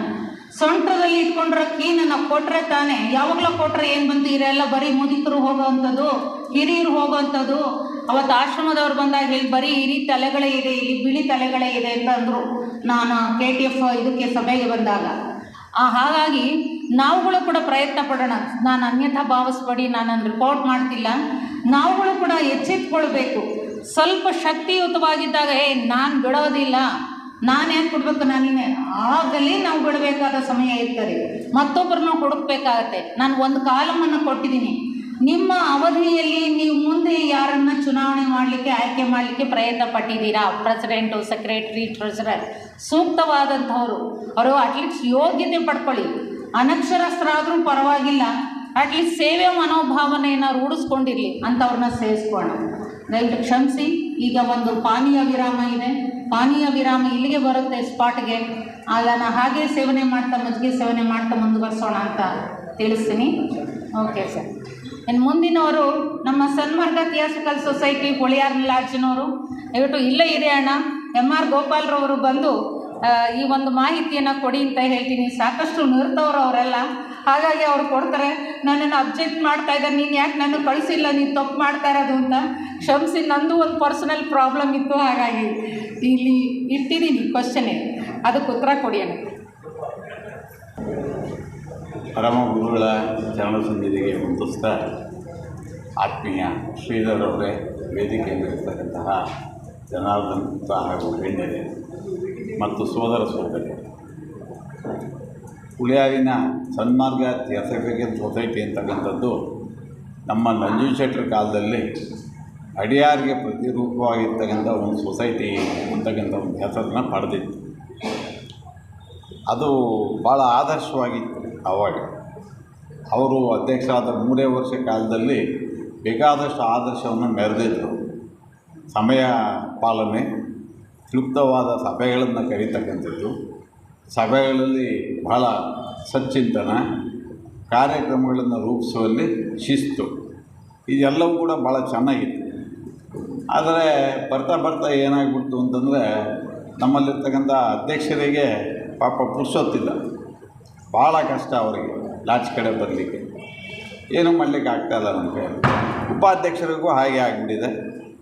ಸೊಂಟದಲ್ಲಿ ಇಟ್ಕೊಂಡ್ರೆ ಕೀನ ನಾವು ಕೊಟ್ಟರೆ ತಾನೇ, ಯಾವಾಗಲೂ ಕೊಟ್ಟರೆ ಏನು ಬಂತು, ಇವರೆಲ್ಲ ಬರೀ ಮುದುಕರು ಹೋಗೋವಂಥದ್ದು, ಹಿರಿಯರು ಹೋಗೋವಂಥದ್ದು. ಅವತ್ತು ಆಶ್ರಮದವ್ರು ಬಂದಾಗ ಇಲ್ಲಿ ಬರೀ ಹಿರಿ ತಲೆಗಳೇ ಇದೆ, ಇಲ್ಲಿ ಬಿಳಿ ತಲೆಗಳೇ ಇದೆ ಅಂತ ಅಂದರು ನಾನು KTF ಇದಕ್ಕೆ ಸಭೆಗೆ ಬಂದಾಗ. ಹಾಗಾಗಿ ನಾವುಗಳು ಕೂಡ ಪ್ರಯತ್ನ ಪಡೋಣ. ನಾನು ಅನ್ಯಥಾ ಭಾವಿಸ್ಬೇಡಿ, ನಾನು ರಿಪೋರ್ಟ್ ಮಾಡ್ತಿಲ್ಲ. ನಾವುಗಳು ಕೂಡ ಎಚ್ಚೆತ್ಕೊಳ್ಬೇಕು. ಸ್ವಲ್ಪ ಶಕ್ತಿಯುತವಾಗಿದ್ದಾಗ ನಾನು ಬಿಡೋದಿಲ್ಲ, ನಾನು ಏನು ಕೊಡಬೇಕು, ನಾನಿನ್ನೇ ಆಗಲಿ ನಾವು ಬಿಡಬೇಕಾದ ಸಮಯ ಇರ್ತದೆ. ಮತ್ತೊಬ್ಬರನ್ನ ಹುಡುಕ್ಬೇಕಾಗತ್ತೆ. ನಾನು ಒಂದು ಕಾಲಮನ್ನು ಕೊಟ್ಟಿದ್ದೀನಿ. ನಿಮ್ಮ ಅವಧಿಯಲ್ಲಿ ನೀವು ಮುಂದೆ ಯಾರನ್ನು ಚುನಾವಣೆ ಮಾಡಲಿಕ್ಕೆ ಆಯ್ಕೆ ಮಾಡಲಿಕ್ಕೆ ಪ್ರಯತ್ನ ಪಟ್ಟಿದ್ದೀರಾ, ಪ್ರೆಸಿಡೆಂಟು, ಸೆಕ್ರೆಟರಿ, ಟ್ರೆಸರರ್, ಸೂಕ್ತವಾದಂಥವರು. ಅವರು ಅಟ್ಲೀಸ್ಟ್ ಯೋಗ್ಯತೆ ಪಡ್ಕೊಳ್ಳಿ. ಅನಕ್ಷರಸ್ಥರಾದರೂ ಪರವಾಗಿಲ್ಲ, ಅಟ್ಲೀಸ್ಟ್ ಸೇವೆ ಮನೋಭಾವನೆಯನ್ನು ರೂಢಿಸ್ಕೊಂಡಿರಲಿ, ಅಂಥವ್ರನ್ನ ಸೇರಿಸ್ಕೋಣ. ದಯವಿಟ್ಟು ಕ್ಷಮಿಸಿ. ಈಗ ಒಂದು ಪಾನೀಯ ವಿರಾಮ ಇದೆ. ಪಾನೀಯ ವಿರಾಮ ಇಲ್ಲಿಗೆ ಬರುತ್ತೆ ಸ್ಪಾಟ್ಗೆ. ಅದನ್ನು ಹಾಗೆ ಸೇವನೆ ಮಾಡ್ತಾ, ಮಜ್ಜಿಗೆ ಸೇವನೆ ಮಾಡ್ತಾ ಮುಂದುವರಿಸೋಣ ಅಂತ ತಿಳಿಸ್ತೀನಿ. Okay sir. ಇನ್ನು ಮುಂದಿನವರು ನಮ್ಮ ಸನ್ಮಾರ್ಗ ಥಿಯಾಸಿಕಲ್ ಸೊಸೈಟಿ ಹೊಳಿಯಾರ್ ಲಾಡ್ಜಿನವರು. ದಯವಿಟ್ಟು ಇಲ್ಲೇ ಇದೆ ಅಣ್ಣ MR ಗೋಪಾಲ್ರವರು ಬಂದು ಈ ಒಂದು ಮಾಹಿತಿಯನ್ನು ಕೊಡಿ ಅಂತ ಹೇಳ್ತೀನಿ. ಸಾಕಷ್ಟು ನಿರ್ತವ್ರು ಅವರೆಲ್ಲ, ಹಾಗಾಗಿ ಅವ್ರು ಕೊಡ್ತಾರೆ. ನನ್ನನ್ನು ಅಬ್ಜೆಕ್ಟ್ ಮಾಡ್ತಾ ಇದ್ದಾರೆ, ನೀನು ಯಾಕೆ ನನ್ನ ಕಳಿಸಿಲ್ಲ, ನೀನು ತಪ್ಪು ಮಾಡ್ತಾ ಇರೋದು ಅಂತ. ಕ್ಷಮಿಸಿ, ನಂದು ಒಂದು ಪರ್ಸನಲ್ ಪ್ರಾಬ್ಲಮ್ ಇತ್ತು, ಹಾಗಾಗಿ ಇಲ್ಲಿ ಇಟ್ಟಿದ್ದೀನಿ ಕ್ವಶನೇ, ಅದಕ್ಕೆ ಉತ್ತರ ಕೊಡಿ ಅಣ್ಣ. ಪರಮ ಗುರುಗಳ ಚರಣ ಸನ್ನಿಧಿಗೆ ವಂದಿಸ್ತಾ, ಆತ್ಮೀಯ ಶ್ರೀಧರ್ ಅವರೇ, ವೇದಿಕೆಯಲ್ಲಿರ್ತಕ್ಕಂತಹ ಜನಾರ್ದನ್ ಹಾಗೂ ಗಣ್ಯರೇ ಮತ್ತು ಸೋದರ ಸೋದರಿ, ಹುಳಿಯಾರಿನ ಸನ್ಮಾರ್ಗ ಥಿಯಾಸಫಿಕಲ್ ಸೊಸೈಟಿ ಅಂತಕ್ಕಂಥದ್ದು ನಮ್ಮ ನಂಜುಂಡ ಶೆಟ್ಟರ ಕಾಲದಲ್ಲಿ ಅಡಿಯಾರಿಗೆ ಪ್ರತಿರೂಪವಾಗಿರ್ತಕ್ಕಂಥ ಒಂದು ಸೊಸೈಟಿ ಅಂತಕ್ಕಂಥ ಒಂದು ಹೆಸರನ್ನು ಪಡೆದಿತ್ತು. ಅದು ಭಾಳ ಆದರ್ಶವಾಗಿತ್ತು. ಆವಾಗ ಅವರು ಅಧ್ಯಕ್ಷರಾದ 3 ವರ್ಷ ಕಾಲದಲ್ಲಿ ಬೇಕಾದಷ್ಟು ಆದರ್ಶವನ್ನು ಮೆರೆದಿದ್ದರು. ಸಮಯ ಪಾಲನೆ, ಕ್ಲುಪ್ತವಾದ ಸಭೆಗಳನ್ನು ಕರೀತಕ್ಕಂಥದ್ದು, ಸಭೆಗಳಲ್ಲಿ ಬಹಳ ಸಚ್ಚಿಂತನ, ಕಾರ್ಯಕ್ರಮಗಳನ್ನು ರೂಪಿಸುವಲ್ಲಿ ಶಿಸ್ತು, ಇದೆಲ್ಲವೂ ಕೂಡ ಭಾಳ ಚೆನ್ನಾಗಿತ್ತು. ಆದರೆ ಬರ್ತಾ ಬರ್ತಾ ಏನಾಗ್ಬಿಡ್ತು ಅಂತಂದರೆ, ನಮ್ಮಲ್ಲಿರ್ತಕ್ಕಂಥ ಅಧ್ಯಕ್ಷರಿಗೆ ಪಾಪ ಪುರ್ಸೊತ್ತಿಲ್ಲ, ಭಾಳ ಕಷ್ಟ ಅವರಿಗೆ ಲಾಚ್ ಕಡೆ ಬರಲಿಕ್ಕೆ, ಏನೂ ಮಾಡಲಿಕ್ಕೆ ಆಗ್ತಾಯಿಲ್ಲ ನಮ್ಮ ಕೈ. ಉಪಾಧ್ಯಕ್ಷರಿಗೂ ಹಾಗೆ ಆಗಿಬಿಟ್ಟಿದೆ,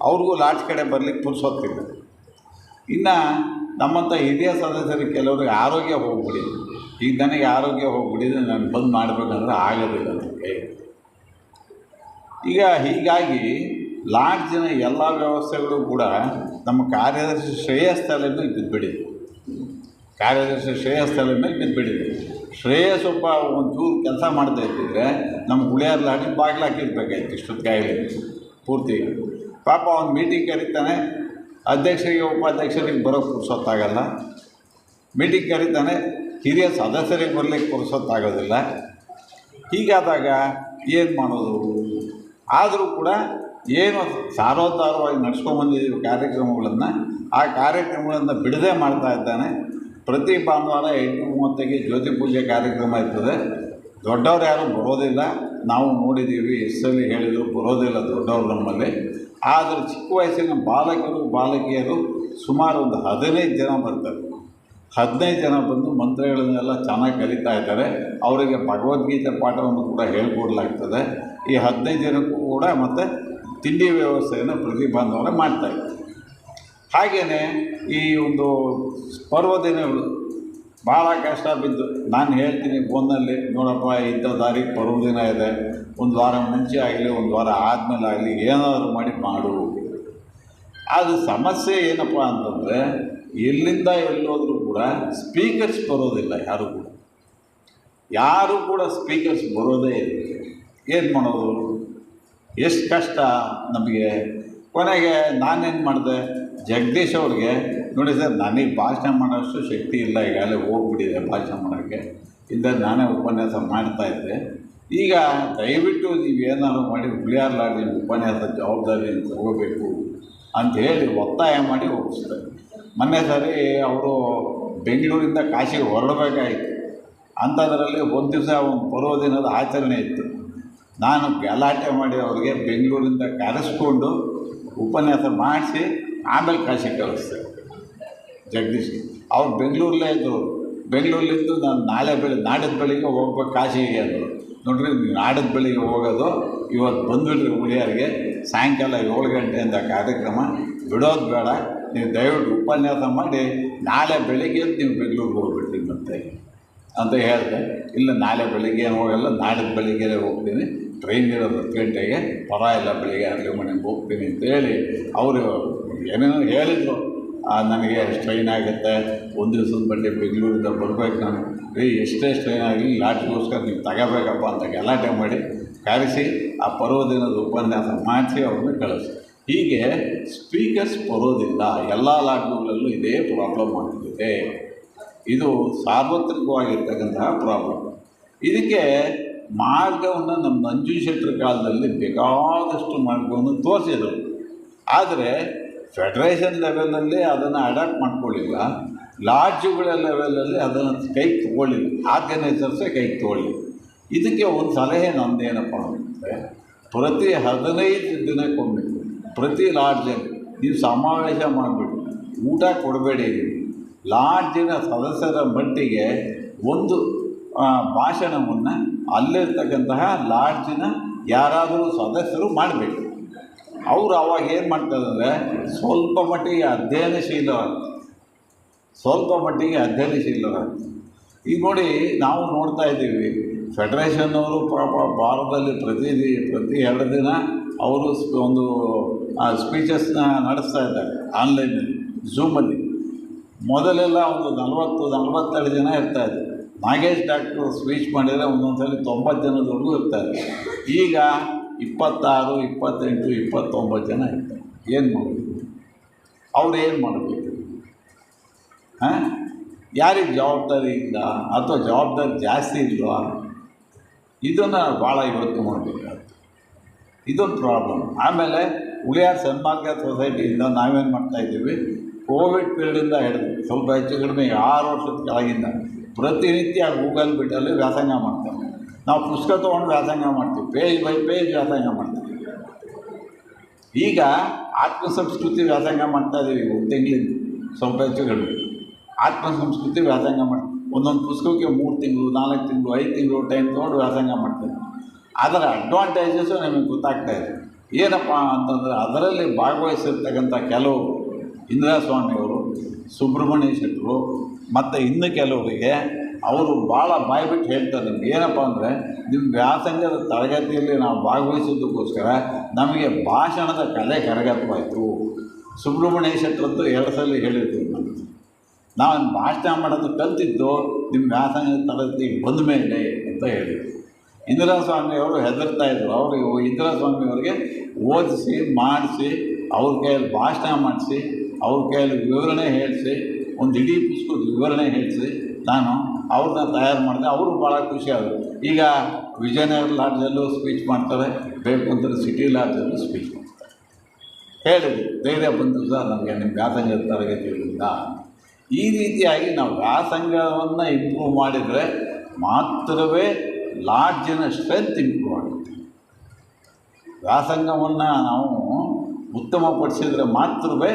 ಅವ್ರಿಗೂ ಲಾಚ್ ಕಡೆ ಬರಲಿಕ್ಕೆ ಪುರ್ಸೊತ್ತಿಲ್ಲ. ಇನ್ನು ನಮ್ಮಂಥ ಹಿರಿಯ ಸದಸ್ಯರಿಗೆ ಕೆಲವ್ರಿಗೆ ಆರೋಗ್ಯ ಹೋಗ್ಬಿಟ್ಟಿದೆ. ಈಗ ನನಗೆ ಆರೋಗ್ಯ ಹೋಗ್ಬಿಟ್ಟಿದೆ, ನಾನು ಬಂದು ಮಾಡಬೇಕಂದ್ರೆ ಆಗೋದಿಲ್ಲ ನನಗೆ. ಈಗ ಹೀಗಾಗಿ ಲಾಡ್ಜಿನ ಎಲ್ಲ ವ್ಯವಸ್ಥೆಗಳು ಕೂಡ ನಮ್ಮ ಕಾರ್ಯದರ್ಶಿ ಶ್ರೇಯಸ್ ತಲೆ ಮೇಲೆ ಬಿದ್ದುಬಿಟ್ಟಿದೆ. ಕಾರ್ಯದರ್ಶಿ ಶ್ರೇಯಸ್ ತಲೆ ಮೇಲೆ ಬಿದ್ದುಬಿಟ್ಟಿದೆ. ಶ್ರೇಯಸ್ ಒಬ್ಬ ಒಂಚೂರು ಕೆಲಸ ಮಾಡ್ತಾ ಇದ್ದಿದ್ರೆ ನಮ್ಮ ಹುಳಿಯಾರ್ ಲಾಡ್ಜಿ ಬಾಗಿಲಾಕಿರ್ಬೇಕಾಯ್ತು ಇಷ್ಟೊತ್ತಿಗಾಗಲಿ ಪೂರ್ತಿ. ಪಾಪ ಅವ್ನು ಮೀಟಿಂಗ್ ಕರೀತಾನೆ, ಅಧ್ಯಕ್ಷರಿಗೆ ಉಪಾಧ್ಯಕ್ಷರಿಗೆ ಬರೋಕ್ಕೆ ಪುರ್ಸೊತ್ತಾಗಲ್ಲ. ಮೀಟಿಂಗ್ ಕರೀತಾನೆ, ಹಿರಿಯ ಸದಸ್ಯರಿಗೆ ಬರಲಿಕ್ಕೆ ಪುರ್ಸೊತ್ತಾಗೋದಿಲ್ಲ. ಹೀಗಾದಾಗ ಏನು ಮಾಡೋದು? ಆದರೂ ಕೂಡ ಏನು ಸಾರೋದ್ಧಾರವಾಗಿ ನಡ್ಸ್ಕೊಂಬಂದಿದ್ದೀವಿ ಕಾರ್ಯಕ್ರಮಗಳನ್ನು, ಆ ಕಾರ್ಯಕ್ರಮಗಳನ್ನು ಬಿಡದೆ ಮಾಡ್ತಾ ಇದ್ದಾನೆ. ಪ್ರತಿ ಭಾನುವಾರ 8:30ಕ್ಕೆ ಜ್ಯೋತಿ ಪೂಜೆ ಕಾರ್ಯಕ್ರಮ ಇರ್ತದೆ. ದೊಡ್ಡವ್ರು ಯಾರೂ ಬರೋದಿಲ್ಲ, ನಾವು ನೋಡಿದ್ದೀವಿ, ಎಷ್ಟಲ್ಲಿ ಹೇಳಿದ್ರು ಬರೋದಿಲ್ಲ ದೊಡ್ಡವರು ನಮ್ಮಲ್ಲಿ. ಆದರೆ ಚಿಕ್ಕ ವಯಸ್ಸಿನ ಬಾಲಕಿಯರು ಸುಮಾರು ಒಂದು 15 ಜನ ಬರ್ತಾರೆ. 15 ಜನ ಬಂದು ಮಂತ್ರಗಳನ್ನೆಲ್ಲ ಚೆನ್ನಾಗಿ ಕಲಿತಾ ಇದ್ದಾರೆ. ಅವರಿಗೆ ಭಗವದ್ಗೀತೆ ಪಾಠವನ್ನು ಕೂಡ ಹೇಳ್ಕೊಡ್ಲಾಗ್ತದೆ. ಈ 15 ಜನಕ್ಕೂ ಕೂಡ ಮತ್ತು ತಿಂಡಿ ವ್ಯವಸ್ಥೆಯನ್ನು ಪ್ರತಿ ಭಾನುವಾರ ಮಾಡ್ತಾಯಿದ್ದಾರೆ. ಹಾಗೆಯೇ ಈ ಒಂದು ಪರ್ವದಿನಗಳು ಭಾಳ ಕಷ್ಟ ಬಿದ್ದು ನಾನು ಹೇಳ್ತೀನಿ ಫೋನಲ್ಲಿ, ನೋಡಪ್ಪ ಇಂಥ ತಾರೀಕು ಪರ್ವದಿನ ಇದೆ, ಒಂದು ವಾರ ಮುಂಚೆ ಆಗಲಿ ಒಂದು ವಾರ ಆದಮೇಲೆ ಆಗಲಿ ಏನಾದರೂ ಮಾಡಿ ಮಾಡು. ಅದು ಸಮಸ್ಯೆ ಏನಪ್ಪ ಅಂತಂದರೆ, ಎಲ್ಲಿಂದ ಎಲ್ಲೋದ್ರೂ ಕೂಡ ಸ್ಪೀಕರ್ಸ್ ಬರೋದಿಲ್ಲ. ಯಾರೂ ಕೂಡ ಸ್ಪೀಕರ್ಸ್ ಬರೋದೇ ಇಲ್ಲ. ಏನು ಮಾಡೋದು? ಎಷ್ಟು ಕಷ್ಟ ನಮಗೆ. ಕೊನೆಗೆ ನಾನೇನು ಮಾಡಿದೆ, ಜಗದೀಶ್ ಅವ್ರಿಗೆ, ನೋಡಿ ಸರ್, ನನಗೆ ಭಾಷಣ ಮಾಡೋಷ್ಟು ಶಕ್ತಿ ಇಲ್ಲ, ಈಗಾಗಲೇ ಹೋಗ್ಬಿಟ್ಟಿದೆ ಭಾಷಣ ಮಾಡೋಕ್ಕೆ. ಇಂದ ನಾನೇ ಉಪನ್ಯಾಸ ಮಾಡ್ತಾಯಿದ್ದೆ. ಈಗ ದಯವಿಟ್ಟು ನೀವೇನಾದ್ರು ಮಾಡಿ ಹುಳಿಯಾರ್ ಲಾಡ್ಜಿನ ಉಪನ್ಯಾಸ ಜವಾಬ್ದಾರಿಯನ್ನು ತಗೋಬೇಕು ಅಂತ ಹೇಳಿ ಒತ್ತಾಯ ಮಾಡಿ ಒಪ್ಪಿಸ್ತಾರೆ. ಮೊನ್ನೆ ಸಾರಿ ಅವರು ಬೆಂಗಳೂರಿಂದ ಕಾಶಿಗೆ ಹೊರಡಬೇಕಾಯಿತು. ಅಂಥದ್ರಲ್ಲಿ ಒಂದು ದಿವಸ ಒಂದು ಪರ್ವದಿನದ ಆಚರಣೆ ಇತ್ತು. ನಾನು ಗಲಾಟೆ ಮಾಡಿ ಅವ್ರಿಗೆ ಬೆಂಗಳೂರಿಂದ ಕರೆಸ್ಕೊಂಡು ಉಪನ್ಯಾಸ ಮಾಡಿಸಿ ಆಮೇಲೆ ಕಾಶಿಗೆ ಕಳಿಸ್ದೆ. ಜಗದೀಶ್ ಅವ್ರು ಬೆಂಗಳೂರಲ್ಲೇ ಇದ್ದರು. ಬೆಂಗಳೂರಲ್ಲಿದ್ದು ನಾನು ನಾಡಿದ್ದು ಬೆಳಿಗ್ಗೆ ಹೋಗ್ಬೇಕು ಕಾಶಿಗೆ ಅಂದರು. ನೋಡ್ರಿ, ನಾಡಿದ್ದು ಬೆಳಿಗ್ಗೆ ಹೋಗೋದು, ಇವತ್ತು ಬಂದುಬಿಡ್ರಿ ಹುಳಿಯಾರಿಗೆ, ಸಾಯಂಕಾಲ 7 ಗಂಟೆಯಿಂದ ಕಾರ್ಯಕ್ರಮ ಬಿಡೋದು ಬೇಡ, ನೀವು ದಯವಿಟ್ಟು ಉಪನ್ಯಾಸ ಮಾಡಿ ನಾಳೆ ಬೆಳಿಗ್ಗೆ ನೀವು ಬೆಂಗಳೂರಿಗೆ ಹೋಗ್ಬಿಡ್ತೀನಿ ಅಂತ ಹೇಳಿದೆ. ಇಲ್ಲ, ನಾಳೆ ಬೆಳಿಗ್ಗೆ ಏನು ಹೋಗಲ್ಲ, ನಾಡಿದ್ದು ಬೆಳಿಗ್ಗೆ ಹೋಗ್ತೀನಿ, ಟ್ರೈನ್ ಇರೋದು 10 ಗಂಟೆಗೆ, ಪರವಾಗಿಲ್ಲ ಬೆಳಿಗ್ಗೆ ಅರ್ಲಿ ಮನೆಗೆ ಹೋಗ್ತೀನಿ ಅಂತೇಳಿ ಅವರು ಏನೇನೋ ಹೇಳಿದರು. ನನಗೆ ಟ್ರೈನ್ ಆಗುತ್ತೆ, ಒಂದು ದಿವಸದ ಬಂದು ಬೆಂಗಳೂರಿಂದ ಬರ್ಬೇಕು ನಾನು, ಎಷ್ಟೇ ಟ್ರೈನ್ ಆಗಲಿ ಲಾಡ್ಜ್ಗೋಸ್ಕರ ನೀವು ತಗೋಬೇಕಪ್ಪ ಅಂತ ಗಲಾಟೆ ಮಾಡಿ ಕರೆಸಿ ಆ ಪರ್ವದಿನದ ಉಪನ್ಯಾಸ ಮಾಡಿಸಿ ಅವ್ರನ್ನ ಕಳಿಸಿ. ಹೀಗೆ ಸ್ಪೀಕರ್ಸ್ ಬರೋದಿಲ್ಲ. ಎಲ್ಲ ಲಾಡ್ಜ್ಗಳಲ್ಲೂ ಇದೇ ಪ್ರಾಬ್ಲಮ್ ಆಗ್ತಿದೆ. ಇದು ಸಾರ್ವತ್ರಿಕವಾಗಿರ್ತಕ್ಕಂತಹ ಪ್ರಾಬ್ಲಮ್. ಇದಕ್ಕೆ ಮಾರ್ಗವನ್ನು ನಮ್ಮ ನಂಜುಂಡ ಶೆಟ್ಟರ ಕಾಲದಲ್ಲಿ ಬೇಕಾದಷ್ಟು ಮಾರ್ಗವನ್ನು ತೋರಿಸಿದರು. ಆದರೆ ಫೆಡರೇಷನ್ ಲೆವೆಲಲ್ಲಿ ಅದನ್ನು ಅಡಾಪ್ಟ್ ಮಾಡ್ಕೊಳ್ಳಿಲ್ಲ, ಲಾಡ್ಜುಗಳ ಲೆವೆಲಲ್ಲಿ ಅದನ್ನು ಕೈಗೆ ತೊಗೊಳ್ಳಿಲ್ಲ, ಆರ್ಗನೈಸರ್ಸೇ ಕೈಗೆ ತೊಗೊಳ್ಳಿಲ್ಲ. ಇದಕ್ಕೆ ಒಂದು ಸಲಹೆ ನಮ್ಮದೇನಪ್ಪ ಅಂದರೆ, ಪ್ರತಿ 15 ದಿನಕ್ಕೊಮ್ಮೆ ಪ್ರತಿ ಲಾಡ್ಜಲ್ಲಿ ನೀವು ಸಮಾವೇಶ ಮಾಡಿಬಿಟ್ಟು ಊಟ ಕೊಡಬೇಡಿ. ಲಾಡ್ಜಿನ ಸದಸ್ಯರ ಮಟ್ಟಿಗೆ ಒಂದು ಭಾಷಣವನ್ನು ಅಲ್ಲಿರ್ತಕ್ಕಂತಹ ಲಾಡ್ಜಿನ ಯಾರಾದರೂ ಸದಸ್ಯರು ಮಾಡಬೇಕು. ಅವರು ಅವಾಗ ಏನು ಮಾಡ್ತಾರಂದರೆ ಸ್ವಲ್ಪ ಮಟ್ಟಿಗೆ ಅಧ್ಯಯನಶೀಲರಾಗ್ತಾರೆ. ಈಗ ನೋಡಿ, ನಾವು ನೋಡ್ತಾ ಇದ್ದೀವಿ, ಫೆಡರೇಷನ್ನವರು ಪಾಪ ಭಾರತದಲ್ಲಿ ಪ್ರತಿ 2 ದಿನ ಅವರು ಒಂದು ಸ್ಪೀಚಸ್ನ ನಡೆಸ್ತಾ ಇದ್ದಾರೆ ಆನ್ಲೈನಲ್ಲಿ, ಝೂಮಲ್ಲಿ. ಮೊದಲೆಲ್ಲ ಒಂದು 40-42 ಜನ ಇರ್ತಾಯಿದ್ರು. ನಾಗೇಶ್ ಡಾಕ್ಟ್ರು ಸ್ಪೀಚ್ ಮಾಡಿದರೆ ಒಂದೊಂದು ಸಲ 90 ಜನದವರೆಗೂ ಇರ್ತಾರೆ. ಈಗ 26, 28, 29 ಜನ ಇರ್ತಾರೆ. ಏನು ಮಾಡಬೇಕು? ಅವ್ರು ಏನು ಮಾಡಬೇಕು? ಯಾರಿಗೆ ಜವಾಬ್ದಾರಿ ಇಲ್ಲ ಅಥವಾ ಜವಾಬ್ದಾರಿ ಜಾಸ್ತಿ ಇಲ್ವಾ? ಇದನ್ನು ಭಾಳ ಯೋಚನೆ ಮಾಡಬೇಕಾಗುತ್ತೆ. ಇದೊಂದು ಪ್ರಾಬ್ಲಮ್. ಆಮೇಲೆ ಹುಳಿಯಾರ್ ಸನ್ಮಾರ್ಗ ಸೊಸೈಟಿಯಿಂದ ನಾವೇನು ಮಾಡ್ತಾಯಿದ್ದೀವಿ, ಕೋವಿಡ್ ಪೀರಿಯಡಿಂದ ಹಿಡಿದು ಸ್ವಲ್ಪ ಹೆಚ್ಚು ಕಡಿಮೆ 6 ವರ್ಷದ ಕೆಳಗಿಂದ ಪ್ರತಿನಿತ್ಯ ಗೂಗಲ್ ಬಿಟ್ಟಲ್ಲಿ ವ್ಯಾಸಂಗ ಮಾಡ್ತೇವೆ. ನಾವು ಪುಸ್ತಕ ತೊಗೊಂಡು ವ್ಯಾಸಂಗ ಮಾಡ್ತೀವಿ, ಪೇಜ್ ಬೈ ಪೇಜ್ ವ್ಯಾಸಂಗ ಮಾಡ್ತೀವಿ. ಈಗ ಆತ್ಮಸಂಸ್ಕೃತಿ ವ್ಯಾಸಂಗ ಮಾಡ್ತಾಯಿದ್ದೀವಿ. 1 ತಿಂಗಳಿಂದ ಸ್ವಲ್ಪ ಹೆಚ್ಚು ಕಡಿಮೆ ಆತ್ಮಸಂಸ್ಕೃತಿ ವ್ಯಾಸಂಗ ಮಾಡ್ತೀವಿ. ಒಂದೊಂದು ಪುಸ್ತಕಕ್ಕೆ 3 ತಿಂಗಳು, 4 ತಿಂಗಳು, 5 ತಿಂಗಳು ಟೈಮ್ ತೊಗೊಂಡು ವ್ಯಾಸಂಗ ಮಾಡ್ತೀವಿ. ಅದರ ಅಡ್ವಾಂಟೇಜಸ್ಸು ನಮಗೆ ಗೊತ್ತಾಗ್ತಾಯಿದೆ. ಏನಪ್ಪ ಅಂತಂದರೆ, ಅದರಲ್ಲಿ ಭಾಗವಹಿಸಿರ್ತಕ್ಕಂಥ ಕೆಲವು ಇಂದಿರಾಸ್ವಾಮಿಯವರು, ಸುಬ್ರಹ್ಮಣ್ಯ ಶೆಟ್ಟರು ಮತ್ತು ಇನ್ನು ಕೆಲವರಿಗೆ ಅವರು ಭಾಳ ಬಾಯ್ಬಿಟ್ಟು ಹೇಳ್ತಾರೆ ನಮ್ಗೆ. ಏನಪ್ಪ ಅಂದರೆ, ನಿಮ್ಮ ವ್ಯಾಸಂಗದ ತರಗತಿಯಲ್ಲಿ ನಾವು ಭಾಗವಹಿಸೋದಕ್ಕೋಸ್ಕರ ನಮಗೆ ಭಾಷಣದ ಕಲೆ ಕರಗತವಾಯಿತು. ಸುಬ್ರಹ್ಮಣ್ಯ ಶೆಟ್ಟರಂತೂ 2 ಸಲ ಹೇಳಿದ್ರು ನನಗೆ, ನಾನು ಭಾಷಣ ಮಾಡೋದು ಕಲ್ತಿದ್ದು ನಿಮ್ಮ ವ್ಯಾಸಂಗದ ತರಗತಿಗೆ ಬಂದ ಮೇಲೆ ಅಂತ ಹೇಳಿದರು. ಇಂದಿರಾಸ್ವಾಮಿಯವರು ಹೆದರ್ತಾಯಿದ್ರು. ಅವರು ಇಂದಿರಾಸ್ವಾಮಿಯವರಿಗೆ ಓದಿಸಿ ಮಾಡಿಸಿ, ಅವ್ರ ಕೈಯಲ್ಲಿ ಭಾಷಣ ಮಾಡಿಸಿ, ಅವ್ರ ಕೈಯಲ್ಲಿ ವಿವರಣೆ ಹೇಳಿಸಿ, ಒಂದು ಇಡೀ ಪುಸ್ತಕದ ವಿವರಣೆ ಹೇಳಿಸಿ ನಾನು ಅವ್ರನ್ನ ತಯಾರು ಮಾಡಿದೆ. ಅವರು ಭಾಳ ಖುಷಿಯಾದರು. ಈಗ ವಿಜಯನಗರ ಲಾಡ್ಜಲ್ಲೂ ಸ್ಪೀಚ್ ಮಾಡ್ತಾರೆ, ಬೇಕು ಅಂತಂದರೆ ಸಿಟಿ ಲಾಡ್ಜಲ್ಲೂ ಸ್ಪೀಚ್ ಮಾಡ್ತಾರೆ. ಹೇಳಿದ್ರು, ಧೈರ್ಯ ಬಂತು ಸರ್ ನಮಗೆ ನಿಮ್ಮ ವ್ಯಾಸಂಗದ ತರಗತಿಗಳಿಂದ. ಈ ರೀತಿಯಾಗಿ ನಾವು ವ್ಯಾಸಂಗವನ್ನು ಇಂಪ್ರೂವ್ ಮಾಡಿದರೆ ಮಾತ್ರವೇ ಲಾಡ್ಜಿನ ಸ್ಟ್ರೆಂತ್ ಇಂಪ್ರೂವ್ ಆಗುತ್ತೆ. ವ್ಯಾಸಂಗವನ್ನು ನಾವು ಉತ್ತಮಪಡಿಸಿದರೆ ಮಾತ್ರವೇ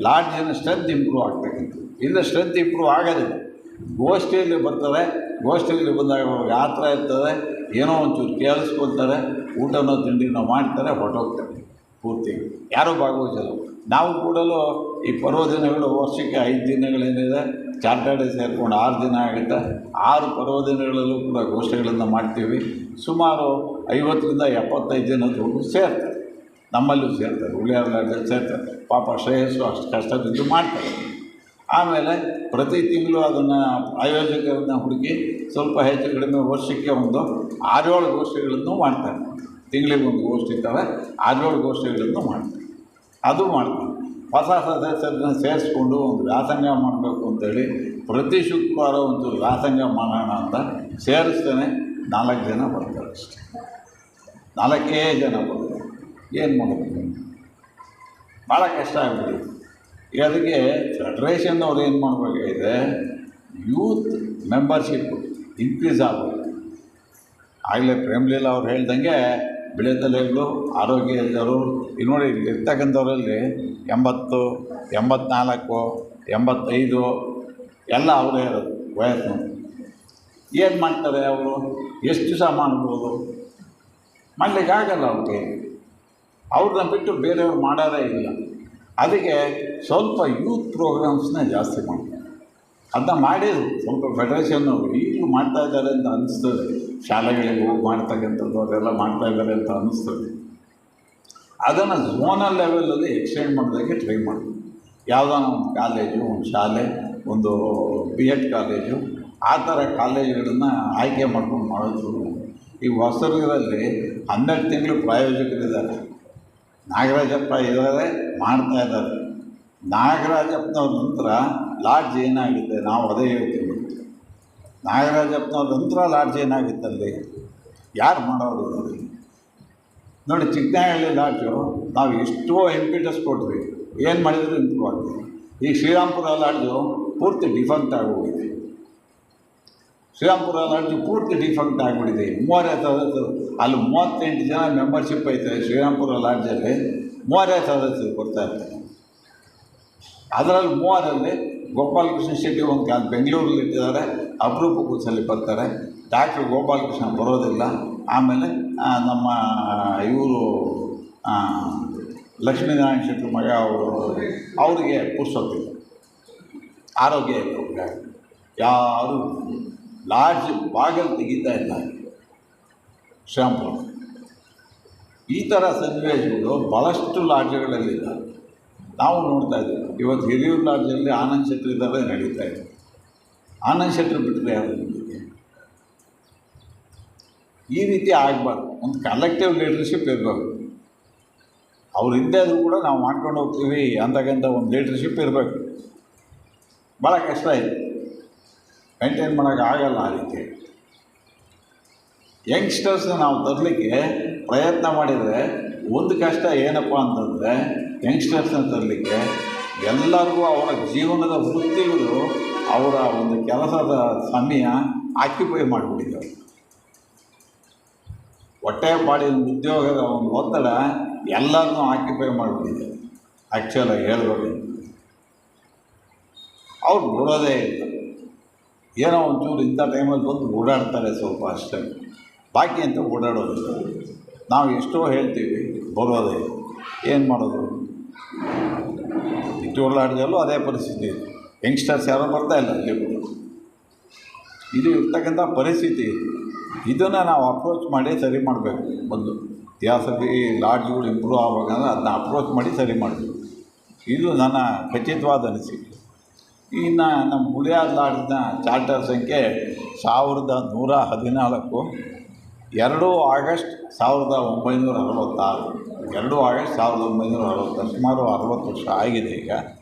ಲಾಡ್ಜಿನ ಸ್ಟ್ರೆಂತ್ ಇಂಪ್ರೂವ್ ಆಗ್ತಕ್ಕಂಥದ್ದು. ಇಲ್ಲ ಸ್ಟ್ರೆಂತ್ ಇಂಪ್ರೂವ್ ಆಗೋದಿಲ್ಲ. ಗೋಷ್ಠಿಯಲ್ಲಿ ಬರ್ತಾರೆ, ಗೋಷ್ಠಿಯಲ್ಲಿ ಬಂದಾಗ ಅವ್ರಿಗೆ ಆತರ ಇರ್ತದೆ, ಏನೋ ಒಂಚೂರು ಕೇಳಿಸ್ಕೊಳ್ತಾರೆ, ಊಟನೋ ತಿಂಡಿನೋ ಮಾಡ್ತಾರೆ, ಹೊರಟೋಗ್ತಾರೆ. ಪೂರ್ತಿ ಯಾರೂ ಭಾಗವಹಿಸಲ್ಲ. ನಾವು ಕೂಡಲೂ ಈ ಪರ್ವದಿನಗಳು ವರ್ಷಕ್ಕೆ 5 ದಿನಗಳೇನಿದೆ, ಚಾರ್ಟರ್ಡೇ ಸೇರಿಕೊಂಡು 6 ದಿನ ಆಗುತ್ತೆ. 6 ಪರ್ವದಿನಗಳಲ್ಲೂ ಕೂಡ ಗೋಷ್ಠಿಗಳನ್ನು ಮಾಡ್ತೀವಿ. ಸುಮಾರು 50ರಿಂದ 75 ಜನದವರೆಗೂ ಸೇರ್ತಾರೆ. ನಮ್ಮಲ್ಲೂ ಸೇರ್ತಾರೆ, ಹುಳಿಯಾರ್ ಲಾಡ್ಜಲ್ಲಿ ಸೇರ್ತಾರೆ. ಪಾಪ ಶ್ರೇಯಸ್ಸು ಅಷ್ಟು ಕಷ್ಟಬಿದ್ದು ಮಾಡ್ತಾರೆ. ಆಮೇಲೆ ಪ್ರತಿ ತಿಂಗಳು ಅದನ್ನು ಆಯೋಜಕರನ್ನು ಹುಡುಕಿ ಸ್ವಲ್ಪ ಹೆಚ್ಚು ಕಡಿಮೆ ವರ್ಷಕ್ಕೆ ಒಂದು 6-7 ಗೋಷ್ಠಿಗಳನ್ನು ಮಾಡ್ತಾರೆ. ತಿಂಗಳಿಗೊಂದು ಗೋಷ್ಠಿ ಇರ್ತವೆ, 6-7 ಗೋಷ್ಠಿಗಳನ್ನು ಮಾಡ್ತಾರೆ. ಅದು ಮಾಡ್ತಾರೆ. ಹೊಸ ಸದಸ್ಯರನ್ನ ಸೇರಿಸ್ಕೊಂಡು ಒಂದು ವ್ಯಾಸಂಗ ಮಾಡಬೇಕು ಅಂತೇಳಿ ಪ್ರತಿ ಶುಕ್ರವಾರ ಒಂದು ವ್ಯಾಸಂಗ ಮಾಡೋಣ ಅಂತ ಸೇರಿಸ್ತೇನೆ. 4 ಜನ ಬರ್ತಾರೆ. ಅಷ್ಟೇ. 4 ಜನ ಬರೋದು, ಏನು ಮಾಡೋದು? ಭಾಳ ಕಷ್ಟ ಆಗ್ಬಿಟ್ಟಿದೆ. ಈಗ ಅದಕ್ಕೆ ಫೆಡ್ರೇಷನ್ನವ್ರು ಏನು ಮಾಡಬೇಕಾಗಿದೆ, ಯೂತ್ ಮೆಂಬರ್ಶಿಪ್ ಇನ್ಕ್ರೀಸ್ ಆಗಬೇಕು. ಆಗಲೇ ಪ್ರೇಮ್ಲೀಲಾ ಅವ್ರು ಹೇಳ್ದಂಗೆ ಬೆಳೆ ತಲೆಗಳು ಆರೋಗ್ಯ ಇದ್ದವರು ಈಗ ನೋಡಿ ಇರ್ತಕ್ಕಂಥವ್ರಲ್ಲಿ 80, 84, 85 ಎಲ್ಲ ಅವರೇ ಇರೋದು ವಯಸ್ಸು. ಏನು ಮಾಡ್ತಾರೆ ಅವರು? ಎಷ್ಟು ದಿವಸ ಮಾಡ್ಬೋದು? ಮಾಡಲಿಕ್ಕಾಗಲ್ಲ ಅವ್ರ ಕೈ. ಅವ್ರನ್ನ ಬಿಟ್ಟು ಬೇರೆಯವ್ರು ಮಾಡೋದೇ ಇಲ್ಲ. ಅದಕ್ಕೆ ಸ್ವಲ್ಪ ಯೂತ್ ಪ್ರೋಗ್ರಾಮ್ಸ್ನ ಜಾಸ್ತಿ ಮಾಡ್ತಾರೆ. ಅದನ್ನ ಮಾಡಿದ್ರು ಸ್ವಲ್ಪ ಫೆಡರೇಷನ್ನು ಈಗಲೂ ಮಾಡ್ತಾಯಿದ್ದಾರೆ ಅಂತ ಅನ್ನಿಸ್ತದೆ. ಶಾಲೆಗಳಿಗೆ ಹೋಗಿ ಮಾಡ್ತಕ್ಕಂಥದ್ದು ಅವರೆಲ್ಲ ಮಾಡ್ತಾಯಿದ್ದಾರೆ ಅಂತ ಅನ್ನಿಸ್ತದೆ. ಅದನ್ನು ಝೋನಲ್ ಲೆವೆಲಲ್ಲಿ ಎಕ್ಸ್ಟೆಂಡ್ ಮಾಡೋದಕ್ಕೆ ಟ್ರೈ ಮಾಡ್ತೀವಿ. ಯಾವುದಾನ ಒಂದು ಕಾಲೇಜು, ಒಂದು ಶಾಲೆ, ಒಂದು B.Ed ಕಾಲೇಜು, ಆ ಥರ ಕಾಲೇಜುಗಳನ್ನು ಆಯ್ಕೆ ಮಾಡ್ಕೊಂಡು ಮಾಡೋದು. ಈ ಹೊಸದುರ್ಗದಲ್ಲಿ 12 ತಿಂಗಳು ಪ್ರಾಯೋಜಕರಿದ್ದಾರೆ. ನಾಗರಾಜಪ್ಪ ಇದ್ದಾರೆ, ಮಾಡ್ತಾಯಿದ್ದಾರೆ. ನಾಗರಾಜಪ್ಪನವ್ರ ನಂತರ ಲಾಡ್ಜ್ ಏನಾಗುತ್ತೆ, ನಾವು ಅದೇ ಹೇಳ್ತೀವಿ. ನಾಗರಾಜಪ್ಪನವ್ರ ನಂತರ ಲಾಡ್ಜ್ ಏನಾಗುತ್ತಲ್ಲಿ, ಯಾರು ಮಾಡೋರು ನೋಡಿ. ಚಿಕ್ಕನಹಳ್ಳಿ ಲಾಡ್ಜು ನಾವು ಎಷ್ಟೋ ಇಂಪಿಟಸ್ ಕೊಟ್ವಿ, ಏನು ಮಾಡಿದ್ರು ಇಂಪ್ರೂವ್ ಆಗ್ತದೆ. ಈಗ ಶ್ರೀರಾಮ್ಪುರ ಲಾಡ್ಜು ಪೂರ್ತಿ ಡಿಫಂಕ್ಟ್ ಆಗೋಗಿದೆ. ಶ್ರೀರಾಮ್ಪುರ ಲಾಡ್ಜು ಪೂರ್ತಿ ಡಿಫಂಕ್ಟ್ ಆಗಿಬಿಟ್ಟಿದೆ. 35 ಅಲ್ಲಿ 38 ಜನ ಮೆಂಬರ್ಶಿಪ್ ಐತೆ ಶ್ರೀರಾಮ್ಪುರ ಲಾಡ್ಜಲ್ಲಿ. 35 ಸದಸ್ಯರು ಬರ್ತಾಯಿರ್ತಾರೆ. ಅದರಲ್ಲಿ 3ರಲ್ಲಿ ಗೋಪಾಲಕೃಷ್ಣ ಶೆಟ್ಟಿ ಒಂದು ಕಾಲ ಬೆಂಗಳೂರಲ್ಲಿ ಇಟ್ಟಿದ್ದಾರೆ, ಅಪರೂಪಕ್ಕೆ ಒಂದ್ಸಲಿ ಬರ್ತಾರೆ. ಡಾಕ್ಟ್ರ್ ಗೋಪಾಲಕೃಷ್ಣ ಬರೋದಿಲ್ಲ. ಆಮೇಲೆ ನಮ್ಮ ಇವರು ಲಕ್ಷ್ಮೀನಾರಾಯಣ ಶೆಟ್ಟಿ ಮಗ ಅವರಿಗೆ ಪುರ್ಸೊತ್ತಿಲ್ಲ, ಆರೋಗ್ಯ ಇಲ್ಲ. ಯಾರು ಲಾಡ್ಜ್ ಬಾಗಿಲು ತೆಗಿತಾ ಇಲ್ಲ ಶ್ರೀರಾಮ್ಪುರ. ಈ ಥರ ಸನ್ನಿವೇಶಗಳು ಭಾಳಷ್ಟು ಲಾಡ್ಜ್ಗಳಲ್ಲಿಲ್ಲ. ನಾವು ನೋಡ್ತಾ ಇದ್ದೀವಿ. ಇವತ್ತು ಹಿರಿಯೂರು ಲಾಡ್ಜಲ್ಲಿ ಆನಂದ್ ಶೆಟ್ಟಿ ಇದ್ದಾರೆ, ನಡೀತಾ ಇದೆ. ಆನಂದ್ ಶೆಟ್ಟಿ ಬಿಟ್ಟರೆ ಯಾರು ನಿಮಗೆ? ಈ ರೀತಿ ಆಗಬಾರ್ದು. ಒಂದು ಕಲೆಕ್ಟಿವ್ ಲೀಡರ್ಶಿಪ್ ಇರಬೇಕು. ಅವ್ರ ಹಿಂದೆ ಆದರೂ ಕೂಡ ನಾವು ಮಾಡ್ಕೊಂಡು ಹೋಗ್ತೀವಿ ಅಂತಕ್ಕಂಥ ಒಂದು ಲೀಡರ್ಶಿಪ್ ಇರಬೇಕು. ಭಾಳ ಕಷ್ಟ ಇದೆ, ಮೇಂಟೈನ್ ಮಾಡೋಕ್ಕಾಗಲ್ಲ ಆ ರೀತಿ. ಯಂಗ್ಸ್ಟರ್ಸ್ನ ನಾವು ತರಲಿಕ್ಕೆ ಪ್ರಯತ್ನ ಮಾಡಿದರೆ ಒಂದು ಕಷ್ಟ ಏನಪ್ಪ ಅಂತಂದರೆ, ಯಂಗ್ಸ್ಟರ್ಸ್ನ ತರಲಿಕ್ಕೆ ಎಲ್ಲರಿಗೂ ಅವರ ಜೀವನದ ವೃತ್ತಿಗಳು, ಅವರ ಒಂದು ಕೆಲಸದ ಸಮಯ ಆಕ್ಯುಪೈ ಮಾಡಿಬಿಟ್ಟಿದ್ದಾರೆ. ಹೊಟ್ಟೆಪಾಡಿನ ಉದ್ಯೋಗದ ಒಂದು ಒತ್ತಡ ಎಲ್ಲರನ್ನೂ ಆಕ್ಯುಪೈ ಮಾಡಿಬಿಟ್ಟಿದೆ. ಆ್ಯಕ್ಚುಲಾಗಿ ಹೇಳ್ಬೇಕು, ಅವ್ರು ಬಿಡೋದೇ ಇಲ್ಲ. ಏನೋ ಒಂಚೂರು ಇಂಥ ಟೈಮಲ್ಲಿ ಬಂದು ಓಡಾಡ್ತಾರೆ ಸ್ವಲ್ಪ ಅಷ್ಟೇ, ಬಾಕಿ ಅಂತ ಓಡಾಡೋದಿಲ್ಲ. ನಾವು ಎಷ್ಟೋ ಹೇಳ್ತೀವಿ, ಬರೋದೇ. ಏನು ಮಾಡೋದು? ಇಟ್ಟು ಲಾಡ್ಜಲ್ಲೂ ಅದೇ ಪರಿಸ್ಥಿತಿ ಇದೆ. ಯಂಗ್ಸ್ಟರ್ಸ್ ಯಾರೋ ಬರ್ತಾಯಿಲ್ಲ ಅಲ್ಲಿ. ಇದು ಇರ್ತಕ್ಕಂಥ ಪರಿಸ್ಥಿತಿ. ಇದನ್ನು ನಾವು ಅಪ್ರೋಚ್ ಮಾಡಿ ಸರಿ ಮಾಡಬೇಕು. ಮೊದಲು ಇತಿಹಾಸದಲ್ಲಿ ಲಾಡ್ಜ್ಗಳು ಇಂಪ್ರೂವ್ ಆಗಬೇಕಂದ್ರೆ ಅದನ್ನ ಅಪ್ರೋಚ್ ಮಾಡಿ ಸರಿ ಮಾಡಬೇಕು. ಇದು ನನ್ನ ಖಚಿತವಾದ ಅನಿಸಿಕೆ. ಇನ್ನು ನಮ್ಮ ಹುಳಿಯಾರ್ ಲಾಡ್ಜ್ನ ಚಾರ್ಟರ್ ಸಂಖ್ಯೆ 1114, 2 ಆಗಸ್ಟ್ 1966. 2 ಆಗಸ್ಟ್ 1966, ಸುಮಾರು 60 ವರ್ಷ ಆಗಿದೆ. ಈಗ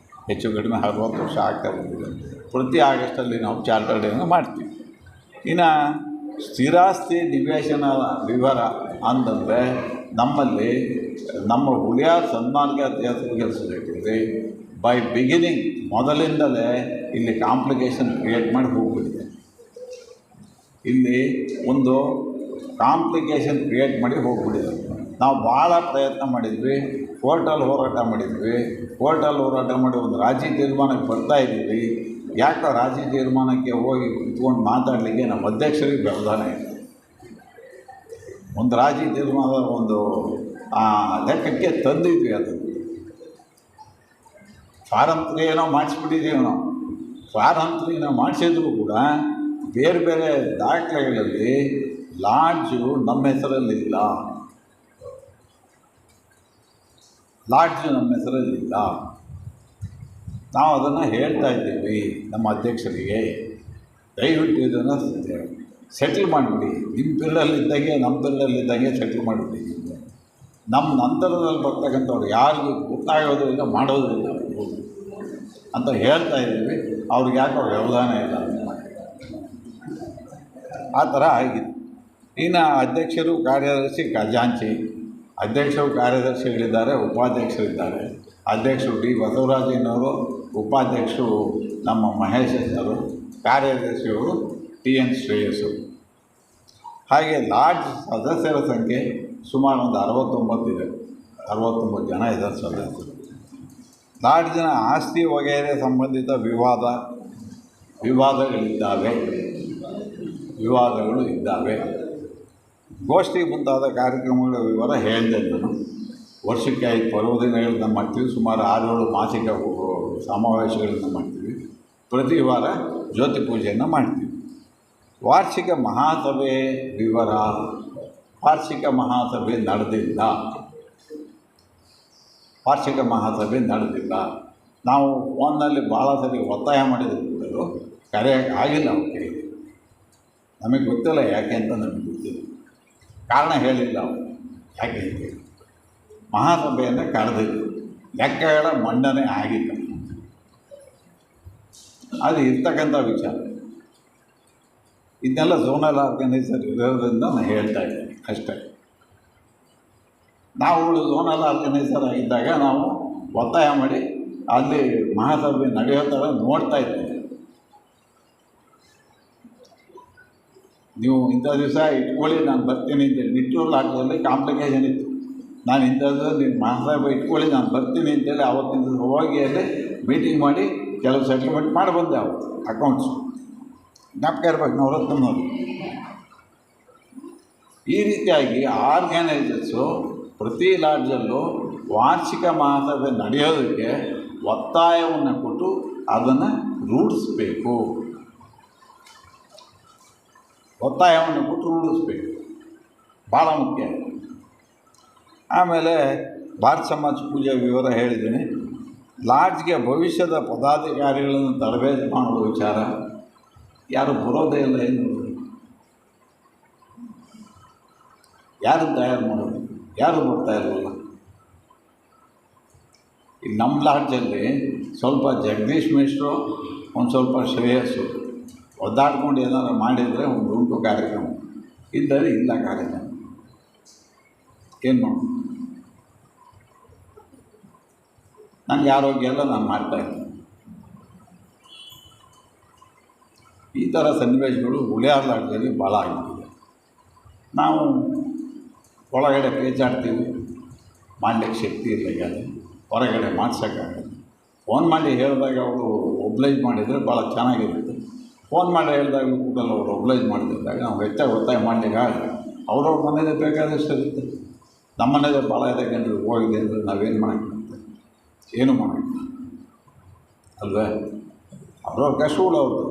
ಹೆಚ್ಚು ಕಡಿಮೆ 60 ವರ್ಷ ಆಗ್ತಾ ಬಂದಿದೆ. ಪ್ರತಿ ಆಗಸ್ಟಲ್ಲಿ ನಾವು ಚಾರ್ಟರ್ ಡೇನ ಮಾಡ್ತೀವಿ. ಇನ್ನು ಸ್ಥಿರಾಸ್ತಿ ನಿವೇಶನ ವಿವರ ಅಂತಂದರೆ ನಮ್ಮಲ್ಲಿ ನಮ್ಮ ಹುಳಿಯಾರ್ ಸನ್ಮಾರ್ಗ ಇತಿಹಾಸ ಸೊಸೈಟಿಯಲ್ಲಿ ಬೈ ಬಿಗಿನಿಂಗ್ ಮೊದಲಿಂದಲೇ ಇಲ್ಲಿ ಕಾಂಪ್ಲಿಕೇಶನ್ ಕ್ರಿಯೇಟ್ ಮಾಡಿ ಹೋಗ್ಬಿಟ್ಟಿದೆ. ಇಲ್ಲಿ ಒಂದು ಕಾಂಪ್ಲಿಕೇಶನ್ ಕ್ರಿಯೇಟ್ ಮಾಡಿ ಹೋಗ್ಬಿಟ್ಟಿದೆ. ನಾವು ಭಾಳ ಪ್ರಯತ್ನ ಮಾಡಿದ್ವಿ, ಕೋರ್ಟಲ್ಲಿ ಹೋರಾಟ ಮಾಡಿದ್ವಿ. ಕೋರ್ಟಲ್ಲಿ ಹೋರಾಟ ಮಾಡಿ ಒಂದು ರಾಜಿ ತೀರ್ಮಾನಕ್ಕೆ ಬರ್ತಾಯಿದ್ದೀವಿ. ಯಾಕೆ ರಾಜಿ ತೀರ್ಮಾನಕ್ಕೆ ಹೋಗಿ ಕುತ್ಕೊಂಡು ಮಾತಾಡಲಿಕ್ಕೆ ನಮ್ಮ ಅಧ್ಯಕ್ಷರಿಗೆ ಬೆಂಬಲ ಇದೆ. ಒಂದು ರಾಜಿ ತೀರ್ಮಾನದ ಒಂದು ಲೆಕ್ಕಕ್ಕೆ ತಂದಿದ್ವಿ. ಅದನ್ನು ಫಾರಂ 3 ಏನೋ ಮಾಡಿಸ್ಬಿಟ್ಟಿದ್ದೀವಿ ನಾವು. ಫಾರಂ 3 ಏನೋ ಮಾಡಿಸಿದ್ರು ಕೂಡ ಬೇರೆ ಬೇರೆ ದಾಖಲೆಗಳಲ್ಲಿ ಲಾಡ್ಜು ನಮ್ಮ ಹೆಸರಲ್ಲಿಲ್ಲ. ಲಾಡ್ಜು ನಮ್ಮ ಹೆಸರಲ್ಲಿಲ್ಲ. ನಾವು ಅದನ್ನು ಹೇಳ್ತಾ ಇದ್ದೀವಿ ನಮ್ಮ ಅಧ್ಯಕ್ಷರಿಗೆ, ದಯವಿಟ್ಟು ಇದನ್ನು ಸೆಟ್ಲ್ ಮಾಡಿಬಿಡಿ. ನಿಮ್ಮ ಪಿಲ್ಲಲ್ಲಿದ್ದಂಗೆ ನಮ್ಮ ಪಿಲ್ಲಲ್ಲಿದ್ದಂಗೆ ಸೆಟ್ಲ್ ಮಾಡಿಬಿಡಿ. ನಮ್ಮ ನಂತರದಲ್ಲಿ ಬರ್ತಕ್ಕಂಥವ್ರು ಯಾರಿಗೂ ಗೊತ್ತಾಗೋದು ಇಲ್ಲ, ಮಾಡೋದು ಇಲ್ಲ ಅಂತ ಹೇಳ್ತಾ ಇದ್ದೀವಿ. ಅವ್ರಿಗೆ ಯಾಕೋ ವ್ಯವಧಾನ ಇಲ್ಲ. ಆ ಥರ ಆಗಿದೆ. ಇನ್ನು ಅಧ್ಯಕ್ಷರು, ಕಾರ್ಯದರ್ಶಿ, ಖಜಾಂಚಿ. ಅಧ್ಯಕ್ಷರು, ಕಾರ್ಯದರ್ಶಿಗಳಿದ್ದಾರೆ, ಉಪಾಧ್ಯಕ್ಷರಿದ್ದಾರೆ. ಅಧ್ಯಕ್ಷರು ಡಿ ಬಸವರಾಜಯ್ಯನವರು, ಉಪಾಧ್ಯಕ್ಷರು ನಮ್ಮ ಮಹೇಶ್ ಅವರು, ಕಾರ್ಯದರ್ಶಿಗಳು ಟಿ ಎನ್ ಶ್ರೇಯಸ್ಸು. ಹಾಗೆ ಲಾಡ್ಜ್ ಸದಸ್ಯರ ಸಂಖ್ಯೆ ಸುಮಾರು ಒಂದು 69 ಇದೆ. 69 ಜನ ಇದ್ದಾರೆ ಸದಸ್ಯರು. ಲಾಡ್ಜಿನ ಆಸ್ತಿ ವಗೈರೆ ಸಂಬಂಧಿತ ವಿವಾದಗಳು ಇದ್ದಾವೆ. ಗೋಷ್ಠಿ ಮುಂತಾದ ಕಾರ್ಯಕ್ರಮಗಳ ವಿವರ ಹೇಳಿದೆ ನಾನು. ವರ್ಷಕ್ಕೆ 5 ಪರ್ವದಿನಗಳನ್ನ ಮಾಡ್ತೀವಿ. ಸುಮಾರು 6-7 ಮಾಸಿಕ ಸಮಾವೇಶಗಳನ್ನು ಮಾಡ್ತೀವಿ. ಪ್ರತಿ ವಾರ ಜ್ಯೋತಿ ಪೂಜೆಯನ್ನು ಮಾಡ್ತೀವಿ. ವಾರ್ಷಿಕ ಮಹಾಸಭೆ ವಿವರ. ವಾರ್ಷಿಕ ಮಹಾಸಭೆ ನಡೆದಿಲ್ಲ. ನಾವು ಫೋನ್ನಲ್ಲಿ ಭಾಳ ಸರಿ ಒತ್ತಾಯ ಮಾಡಿದ್ರು ಕೂಡ ಕರೆಯೋಕ್ಕೆ ಆಗಿಲ್ಲ. ಅವ್ರಿಗೆ ನಮಗೆ ಗೊತ್ತಿಲ್ಲ ಯಾಕೆ ಅಂತ. ನಮಗೆ ಗೊತ್ತಿಲ್ಲ, ಕಾರಣ ಹೇಳಿಲ್ಲ ಅವರು ಯಾಕೆ ಅಂತ. ಮಹಾಸಭೆಯನ್ನು ಕರೆದಿದ್ದು, ಲೆಕ್ಕಗಳ ಮಂಡನೆ ಆಗಿಲ್ಲ. ಅದು ಇರ್ತಕ್ಕಂಥ ವಿಚಾರ. ಇದನ್ನೆಲ್ಲ ಝೋನಲ್ ಆರ್ಗನೈಸರ್ ಇರೋದ್ರಿಂದ ನಾನು ಹೇಳ್ತಾ ಇದ್ದೀನಿ ಅಷ್ಟೇ. ನಾವು ಝೋನಲ್ ಆರ್ಗನೈಸರ್ ಆಗಿದ್ದಾಗ ನಾವು ಒತ್ತಾಯ ಮಾಡಿ ಅಲ್ಲಿ ಮಹಾಸಭೆ ನಡೆಯೋ ಥರ ನೋಡ್ತಾ ಇದ್ದೀವಿ. ನೀವು ಇಂಥ ದಿವಸ ಇಟ್ಕೊಳ್ಳಿ, ನಾನು ಬರ್ತೀನಿ ಅಂತೇಳಿ. ನಿಟ್ಟೂರು ಲಾಡ್ಜಲ್ಲಿ ಕಾಂಪ್ಲಿಕೇಶನ್ ಇತ್ತು. ನಾನು ಇಂಥದ್ದು ನಿಮ್ಮ ಮಹಾಸಭೆ ಇಟ್ಕೊಳ್ಳಿ, ನಾನು ಬರ್ತೀನಿ ಅಂತೇಳಿ ಆವತ್ತಿನ ದಿವಸ ಹೋಗಿ ಅಲ್ಲಿ ಮೀಟಿಂಗ್ ಮಾಡಿ ಕೆಲವು ಸೆಟ್ಲ್ಮೆಂಟ್ ಮಾಡಿ ಬಂದೆ. ಅವತ್ತು ಅಕೌಂಟ್ಸು ಜ್ಞಾಪಕ ಇರ್ಬೇಕು ನವರತ್ನವರು. ಈ ರೀತಿಯಾಗಿ ಆರ್ಗನೈಸರ್ಸು ಪ್ರತಿ ಲಾಡ್ಜಲ್ಲೂ ವಾರ್ಷಿಕ ಮಹಾಸಭೆ ನಡೆಯೋದಕ್ಕೆ ಒತ್ತಾಯವನ್ನು ಕೊಟ್ಟು ಅದನ್ನು ರೂಢಿಸ್ಬೇಕು. ಭಾಳ ಮುಖ್ಯ. ಆಮೇಲೆ ಭಾರತ ಸಮಾಜ ಪೂಜೆ ವಿವರ ಹೇಳಿದ್ದೀನಿ. ಲಾಡ್ಜ್ಗೆ ಭವಿಷ್ಯದ ಪದಾಧಿಕಾರಿಗಳನ್ನು ತರಬೇತಿ ಮಾಡುವ ವಿಚಾರ. ಯಾರು ಬರೋದೇ ಇಲ್ಲ. ಏನು ಯಾರು ತಯಾರು ಮಾಡೋದು? ಯಾರು ಬರ್ತಾ ಇರಲಿಲ್ಲ. ಈಗ ನಮ್ಮ ಲಾಡ್ಜಲ್ಲಿ ಸ್ವಲ್ಪ ಜಗದೀಶ್ ಮಿಶ್ರು, ಒಂದು ಸ್ವಲ್ಪ ಶ್ರೇಯಸ್ಸು ಒದ್ದಾಡ್ಕೊಂಡು ಏನಾದ್ರು ಮಾಡಿದರೆ ಒಂದು ಉಂಟು ಕಾರ್ಯಕ್ರಮ. ಇದ್ದರೆ ಇಲ್ಲ ಕಾರ್ಯಕ್ರಮ. ಏನು ಮಾಡೋದು? ನನಗೆ ಆರೋಗ್ಯ ಎಲ್ಲ ನಾನು ಮಾಡ್ತಾಯಿದ್ದೀನಿ. ಈ ಥರ ಸನ್ನಿವೇಶಗಳು ಉಳಿಯಾರ ಲಾಡ್ಜಲ್ಲಿ ಭಾಳ ಆಗಿಬಿಟ್ಟಿದೆ. ನಾವು ಒಳಗಡೆ ಪೇಚಾಡ್ತೀವಿ, ಮಾಡಲಿಕ್ಕೆ ಶಕ್ತಿ ಇಲ್ಲ. ಹೊರಗಡೆ ಮಾಡ್ಸೋಕ್ಕಾಗಲ್ಲ. ಫೋನ್ ಮಾಡಿ ಹೇಳಿದಾಗ ಅವರು ಒಬ್ಲೈಜ್ ಮಾಡಿದರೆ ಭಾಳ ಚೆನ್ನಾಗಿರುತ್ತೆ. ಫೋನ್ ಮಾಡಿ ಹೇಳಿದಾಗ ಕೂಡ ಅವರು ಒಬ್ಲೈಜ್ ಮಾಡಿದಾಗ ನಾವು ಹೆಚ್ಚಾಗಿ ಒತ್ತಾಯ ಮಾಡಲಿಕ್ಕೆ ಆಗಲ್ಲ. ಅವ್ರವ್ರ ಮನೇದೇ ಬೇಕಾದಷ್ಟು ಇರುತ್ತೆ. ನಮ್ಮ ಮನೇದೇ ಭಾಳ ಇದೆ ಕಂಡ್ರೆ ಹೋಗಿದೆ ಅಂದರೆ ನಾವೇನು ಮಾಡೋಕ್ಕಾಗುತ್ತೆ? ಏನು ಮಾಡೋಕ್ಕೆ ಅಲ್ವೇ? ಅವ್ರವ್ರ ಕಷ್ಟಗಳು ಅವ್ರದ್ದು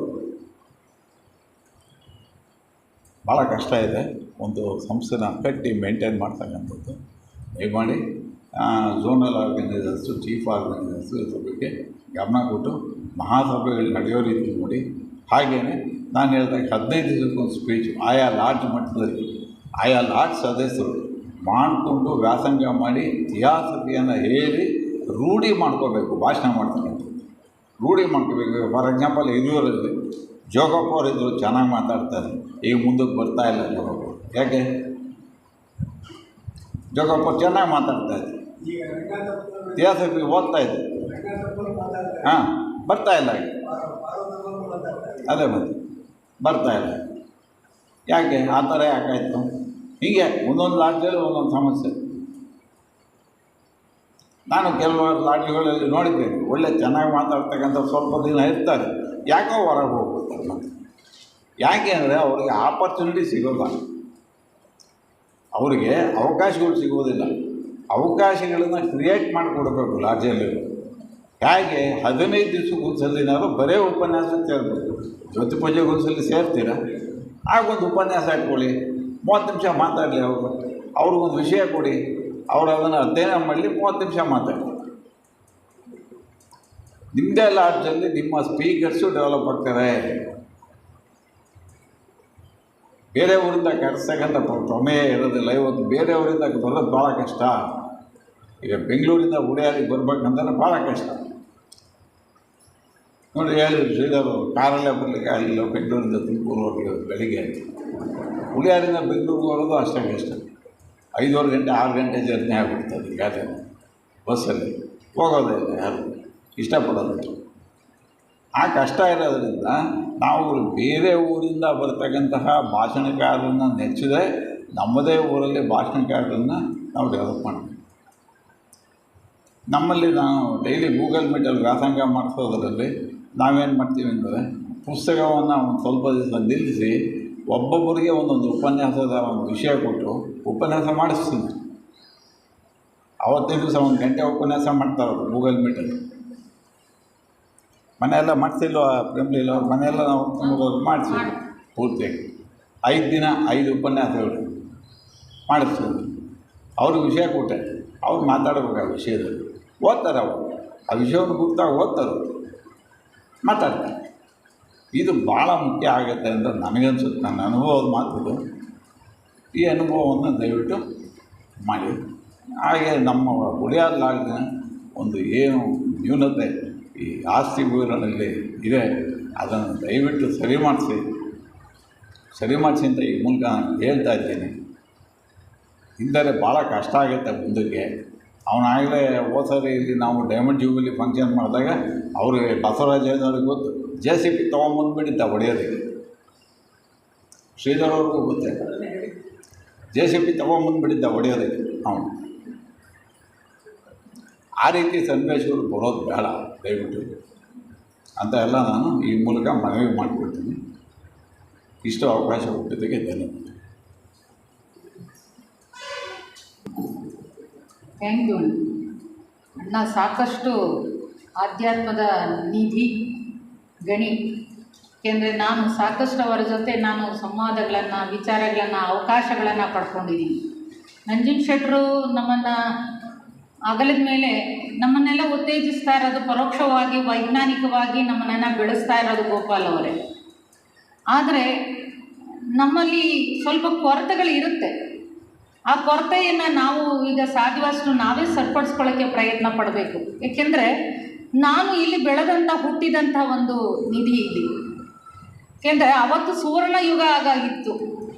ಭಾಳ ಕಷ್ಟ ಇದೆ. ಒಂದು ಸಂಸ್ಥೆನ ಕಟ್ಟಿ ಮೇಂಟೈನ್ ಮಾಡ್ತಕ್ಕಂಥದ್ದು. ದಯಮಾಡಿ ಝೋನಲ್ ಆರ್ಗನೈಸರ್ಸು, ಚೀಫ್ ಆರ್ಗನೈಸರ್ಸು ಇದ್ರ ಬಗ್ಗೆ ಗಮನ ಕೊಟ್ಟು ಮಹಾಸಭೆಗಳು ನಡೆಯೋ ರೀತಿ ನೋಡಿ. ಹಾಗೆಯೇ ನಾನು ಹೇಳಿದಾಗ 15 ದಿವಸಕ್ಕೊಂದು ಸ್ಪೀಚ್ ಆಯಾ ಲಾಡ್ಜ್ ಮಟ್ಟದಲ್ಲಿ ಆಯಾ ಲಾಡ್ಜ್ ಸದಸ್ಯರು ಮಾಡಿಕೊಂಡು ವ್ಯಾಸಂಗ ಮಾಡಿ ಥಿಯಾಸಫಿಯನ್ನು ಹೇಳಿ ರೂಢಿ ಮಾಡ್ಕೋಬೇಕು. ಭಾಷಣ ಮಾಡ್ತಕ್ಕಂಥದ್ದು ರೂಢಿ ಮಾಡ್ಕೋಬೇಕು. ಫಾರ್ ಎಕ್ಸಾಂಪಲ್ ಹಿರಿಯೂರಲ್ಲಿ ಜೋಗಪ್ಪ ಅವರು ಇದ್ದರು, ಚೆನ್ನಾಗಿ ಮಾತಾಡ್ತಾರೆ. ಈಗ ಮುಂದಕ್ಕೆ ಬರ್ತಾಯಿಲ್ಲ ಜೋಗಪ್ಪ. ಯಾಕೆ? ಜೋಗಪ್ಪ ಚೆನ್ನಾಗಿ ಮಾತಾಡ್ತಾಯಿದ್ರು, ಥಿಯಾಸಫಿ ಓದ್ತಾಯಿದ್ರು. ಹಾಂ, ಬರ್ತಾಯಿಲ್ಲ. ಅದೇ ಮತ್ತೆ ಬರ್ತಾಯಿಲ್ಲ. ಯಾಕೆ ಆ ಥರ ಯಾಕಾಯಿತು? ಹೀಗೆ ಒಂದೊಂದು ಲಾಡ್ಜಲ್ಲಿ ಒಂದೊಂದು ಸಮಸ್ಯೆ. ನಾನು ಕೆಲವು ಲಾಡ್ಜ್ಗಳಲ್ಲಿ ನೋಡಿದ್ದೇನೆ, ಒಳ್ಳೆ ಚೆನ್ನಾಗಿ ಮಾತಾಡ್ತಕ್ಕಂಥ ಸ್ವಲ್ಪ ದಿನ ಇರ್ತಾರೆ, ಯಾಕೋ ಹೊರಗೆ ಹೋಗ್ಬಿಡ್ತಾರೆ. ಮತ್ತೆ ಯಾಕೆ ಅಂದರೆ ಅವ್ರಿಗೆ ಆಪರ್ಚುನಿಟಿ ಸಿಗೋಲ್ಲ, ಅವರಿಗೆ ಅವಕಾಶಗಳು ಸಿಗೋದಿಲ್ಲ. ಅವಕಾಶಗಳನ್ನು ಕ್ರಿಯೇಟ್ ಮಾಡಿಕೊಡ್ಬೇಕು ಲಾಡ್ಜಲ್ಲಿ. ಹೇಗೆ 15 ದಿವ್ಸಕ್ಕೆ ಒಂದ್ಸಲಿನಾದ್ರು ಬರೇ ಉಪನ್ಯಾಸ ಸೇರ್ಬೇಕು. ಜ್ಯೋತಿ ಪೂಜೆಗೆ ಒಂದ್ಸಲಿ ಸೇರ್ತೀರ, ಆಗೊಂದು ಉಪನ್ಯಾಸ ಇಟ್ಕೊಳ್ಳಿ, 30 ನಿಮಿಷ ಮಾತಾಡಲಿ. ಅವ್ರಿಗೊಂದು ವಿಷಯ ಕೊಡಿ, ಅವ್ರು ಅದನ್ನು ಅಧ್ಯಯನ ಮಾಡಲಿ, 30 ನಿಮಿಷ ಮಾತಾಡಿ. ನಿಮ್ಮದೇ ಲಾಡ್ಜಲ್ಲಿ ನಿಮ್ಮ ಸ್ಪೀಕರ್ಸು ಡೆವಲಪ್ ಆಗ್ತಾರೆ. ಬೇರೆ ಊರಿಂದ ಕರೆಸ್ತಕ್ಕಂಥ ಪ್ರಮೇಯ ಇರೋದಿಲ್ಲ. ಇವತ್ತು ಬೇರೆಯವರಿಂದ ಬರೋದು ಭಾಳ ಕಷ್ಟ. ಈಗ ಬೆಂಗಳೂರಿಂದ ಉಳಿಯಾರಿಗೆ ಬರ್ಬೇಕಂದ್ರೆ ಭಾಳ ಕಷ್ಟ. ನೋಡಿ ಹೇಳಿದ್ರು ಶ್ರೀಧರು ಕಾರಲ್ಲೇ ಬರಲಿಕ್ಕೆ ಆಗಲಿಲ್ಲ, ಬೆಂಗಳೂರಿಂದ ತುಮಕೂರು ಹೋಗಿ ಬೆಳಿಗ್ಗೆ ಹುಳಿಯಾರಿಂದ ಬೆಂಗಳೂರಿಗೆ ಬರೋದು ಅಷ್ಟೇ ಕಷ್ಟ. 5:15 ಗಂಟೆ 6 ಗಂಟೆ ಜರ್ನಿ ಆಗಿಬಿಡ್ತದೆ ಗಾಡಿ ಬಸ್ಸಲ್ಲಿ ಹೋಗೋದೇ ಇಲ್ಲ, ಯಾರು ಇಷ್ಟಪಡೋದು. ಆ ಕಷ್ಟ ಇರೋದ್ರಿಂದ ನಾವು ಬೇರೆ ಊರಿಂದ ಬರ್ತಕ್ಕಂತಹ ಭಾಷಣಕಾರರನ್ನು ನೆಚ್ಚದೆ ನಮ್ಮದೇ ಊರಲ್ಲಿ ಭಾಷಣಕಾರರನ್ನು ನಾವು ಡೆವಲಪ್ ಮಾಡ್ತೀವಿ. ನಮ್ಮಲ್ಲಿ ನಾವು ಡೈಲಿ ಗೂಗಲ್ ಮೀಟಲ್ಲಿ ವ್ಯಾಸಂಗ ಮಾಡಿಸೋದ್ರಲ್ಲಿ ನಾವೇನು ಮಾಡ್ತೀವಿ ಅಂದರೆ ಪುಸ್ತಕವನ್ನು ಒಂದು ಸ್ವಲ್ಪ ದಿವಸ ನಿಲ್ಲಿಸಿ ಒಬ್ಬೊಬ್ಬರಿಗೆ ಒಂದೊಂದು ಉಪನ್ಯಾಸದ ಒಂದು ವಿಷಯ ಕೊಟ್ಟು ಉಪನ್ಯಾಸ ಮಾಡಿಸ್ತೀನಿ. ಆವತ್ತಿನ ದಿವಸ 1 ಗಂಟೆ ಉಪನ್ಯಾಸ ಮಾಡ್ತಾರೆ ಗೂಗಲ್ ಮೀಟಲ್ಲಿ. ಮನೆಯೆಲ್ಲ ಮಾಡಿಸಿಲ್ವ ಪ್ರೇಮ್ಲಿಲ್ಲ ಅವ್ರ ಮನೆಯೆಲ್ಲ ನಾವು ಮಾಡಿಸಿದ್ವಿ ಪೂರ್ತಿಯಾಗಿ 5 ದಿನ 5 ಉಪನ್ಯಾಸಗಳು ಮಾಡಿಸ್ತೀವಿ. ಅವ್ರಿಗೆ ವಿಷಯ ಕೊಟ್ಟೆ, ಅವ್ರು ಮಾತಾಡಬೇಕು ಆ ವಿಷಯದಲ್ಲಿ. ಓದ್ತಾರೆ ಅವರು ಆ ವಿಷಯವನ್ನು ಗುರ್ತಾಗಿ ಓದ್ತಾರೆ, ಮಾತಾಡ್ತಾರೆ. ಇದು ಭಾಳ ಮುಖ್ಯ ಆಗುತ್ತೆ ಅಂತ ನನಗನ್ಸುತ್ತೆ. ನನ್ನ ಅನುಭವದ ಮಾತಿದು. ಈ ಅನುಭವವನ್ನು ದಯವಿಟ್ಟು ಮಾಡಿ. ಹಾಗೆ ನಮ್ಮ ಉಳಿಯಾದಲಾಗಿನ ಒಂದು ಏನು ನ್ಯೂನತೆ ಈ ಆಸ್ತಿ ವಿವರಣೆಯಲ್ಲಿ ಇದೆ ಅದನ್ನು ದಯವಿಟ್ಟು ಸರಿ ಮಾಡಿಸಿ ಅಂತ ಈ ಮೂಲಕ ನಾನು ಹೇಳ್ತಾ ಇದ್ದೇನೆ. ಇಲ್ಲದೆ ಭಾಳ ಕಷ್ಟ ಆಗುತ್ತೆ ಮುಂದಕ್ಕೆ. ಅವನಾಗಲೇ ಹೋದ್ಸರಿ ಇಲ್ಲಿ ನಾವು ಡೈಮಂಡ್ ಜೂಬಿಲಿ ಫಂಕ್ಷನ್ ಮಾಡಿದಾಗ ಅವ್ರಿಗೆ ಬಸವರಾಜಯ್ಯನವ್ರಿಗೆ ಗೊತ್ತು, JCB ತೊಗೊಂಬಂದ್ಬಿಟ್ಟಿದ್ದ ಹೊಡೆಯೋದಕ್ಕೆ. ಶ್ರೀಧರ್ ಅವ್ರಿಗೂ ಗೊತ್ತೇ, JCB ತೊಗೊಂಬಂದ್ಬಿಟ್ಟಿದ್ದ ಹೊಡೆಯೋದಕ್ಕೆ ಅವನು. ಆ ರೀತಿ ಸನ್ನಿವೇಶಗಳು ಬರೋದು ಬೇಡ ದಯವಿಟ್ಟು ಅಂತ ಎಲ್ಲ ನಾನು ಈ ಮೂಲಕ ಮನವಿ ಮಾಡಿಕೊಡ್ತೀನಿ. ಇಷ್ಟು ಅವಕಾಶ ಕೊಟ್ಟಿದ್ದಕ್ಕೆ ಧನ್ಯವಾದ. ಥ್ಯಾಂಕ್ ಯು ಅಣ್ಣ. ಸಾಕಷ್ಟು ಆಧ್ಯಾತ್ಮದ ನಿಧಿ ಗಣಿ. ಏಕೆಂದರೆ ನಾನು ಸಾಕಷ್ಟು ಅವರ ಜೊತೆ ನಾನು ಸಂವಾದಗಳನ್ನು, ವಿಚಾರಗಳನ್ನು, ಅವಕಾಶಗಳನ್ನು ಪಡ್ಕೊಂಡಿದ್ದೀನಿ. ನಂಜುಂಡ ಶೆಟ್ಟರು ನಮ್ಮನ್ನು ಅಗಲಿದ ಮೇಲೆ ನಮ್ಮನ್ನೆಲ್ಲ ಉತ್ತೇಜಿಸ್ತಾ ಇರೋದು ಪರೋಕ್ಷವಾಗಿ, ವೈಜ್ಞಾನಿಕವಾಗಿ ನಮ್ಮನ್ನೆಲ್ಲ ಬೆಳೆಸ್ತಾ ಇರೋದು ಗೋಪಾಲ್ ಅವರೇ. ಆದರೆ ನಮ್ಮಲ್ಲಿ ಸ್ವಲ್ಪ ಕೊರತೆಗಳು ಇರುತ್ತೆ. ಆ ಕೊರತೆಯನ್ನು ನಾವು ಈಗ ಸಾಧ್ಯವಾದಷ್ಟು ನಾವೇ ಸರಿಪಡಿಸ್ಕೊಳ್ಳೋಕ್ಕೆ ಪ್ರಯತ್ನ ಪಡಬೇಕು. ಏಕೆಂದರೆ ನಾನು ಇಲ್ಲಿ ಬೆಳೆದಂಥ ಹುಟ್ಟಿದಂಥ ಒಂದು ನಿಧಿ ಇಲ್ಲಿ. ಏಕೆಂದರೆ ಅವತ್ತು ಸುವರ್ಣ ಯುಗ ಆಗಾಗಿತ್ತು.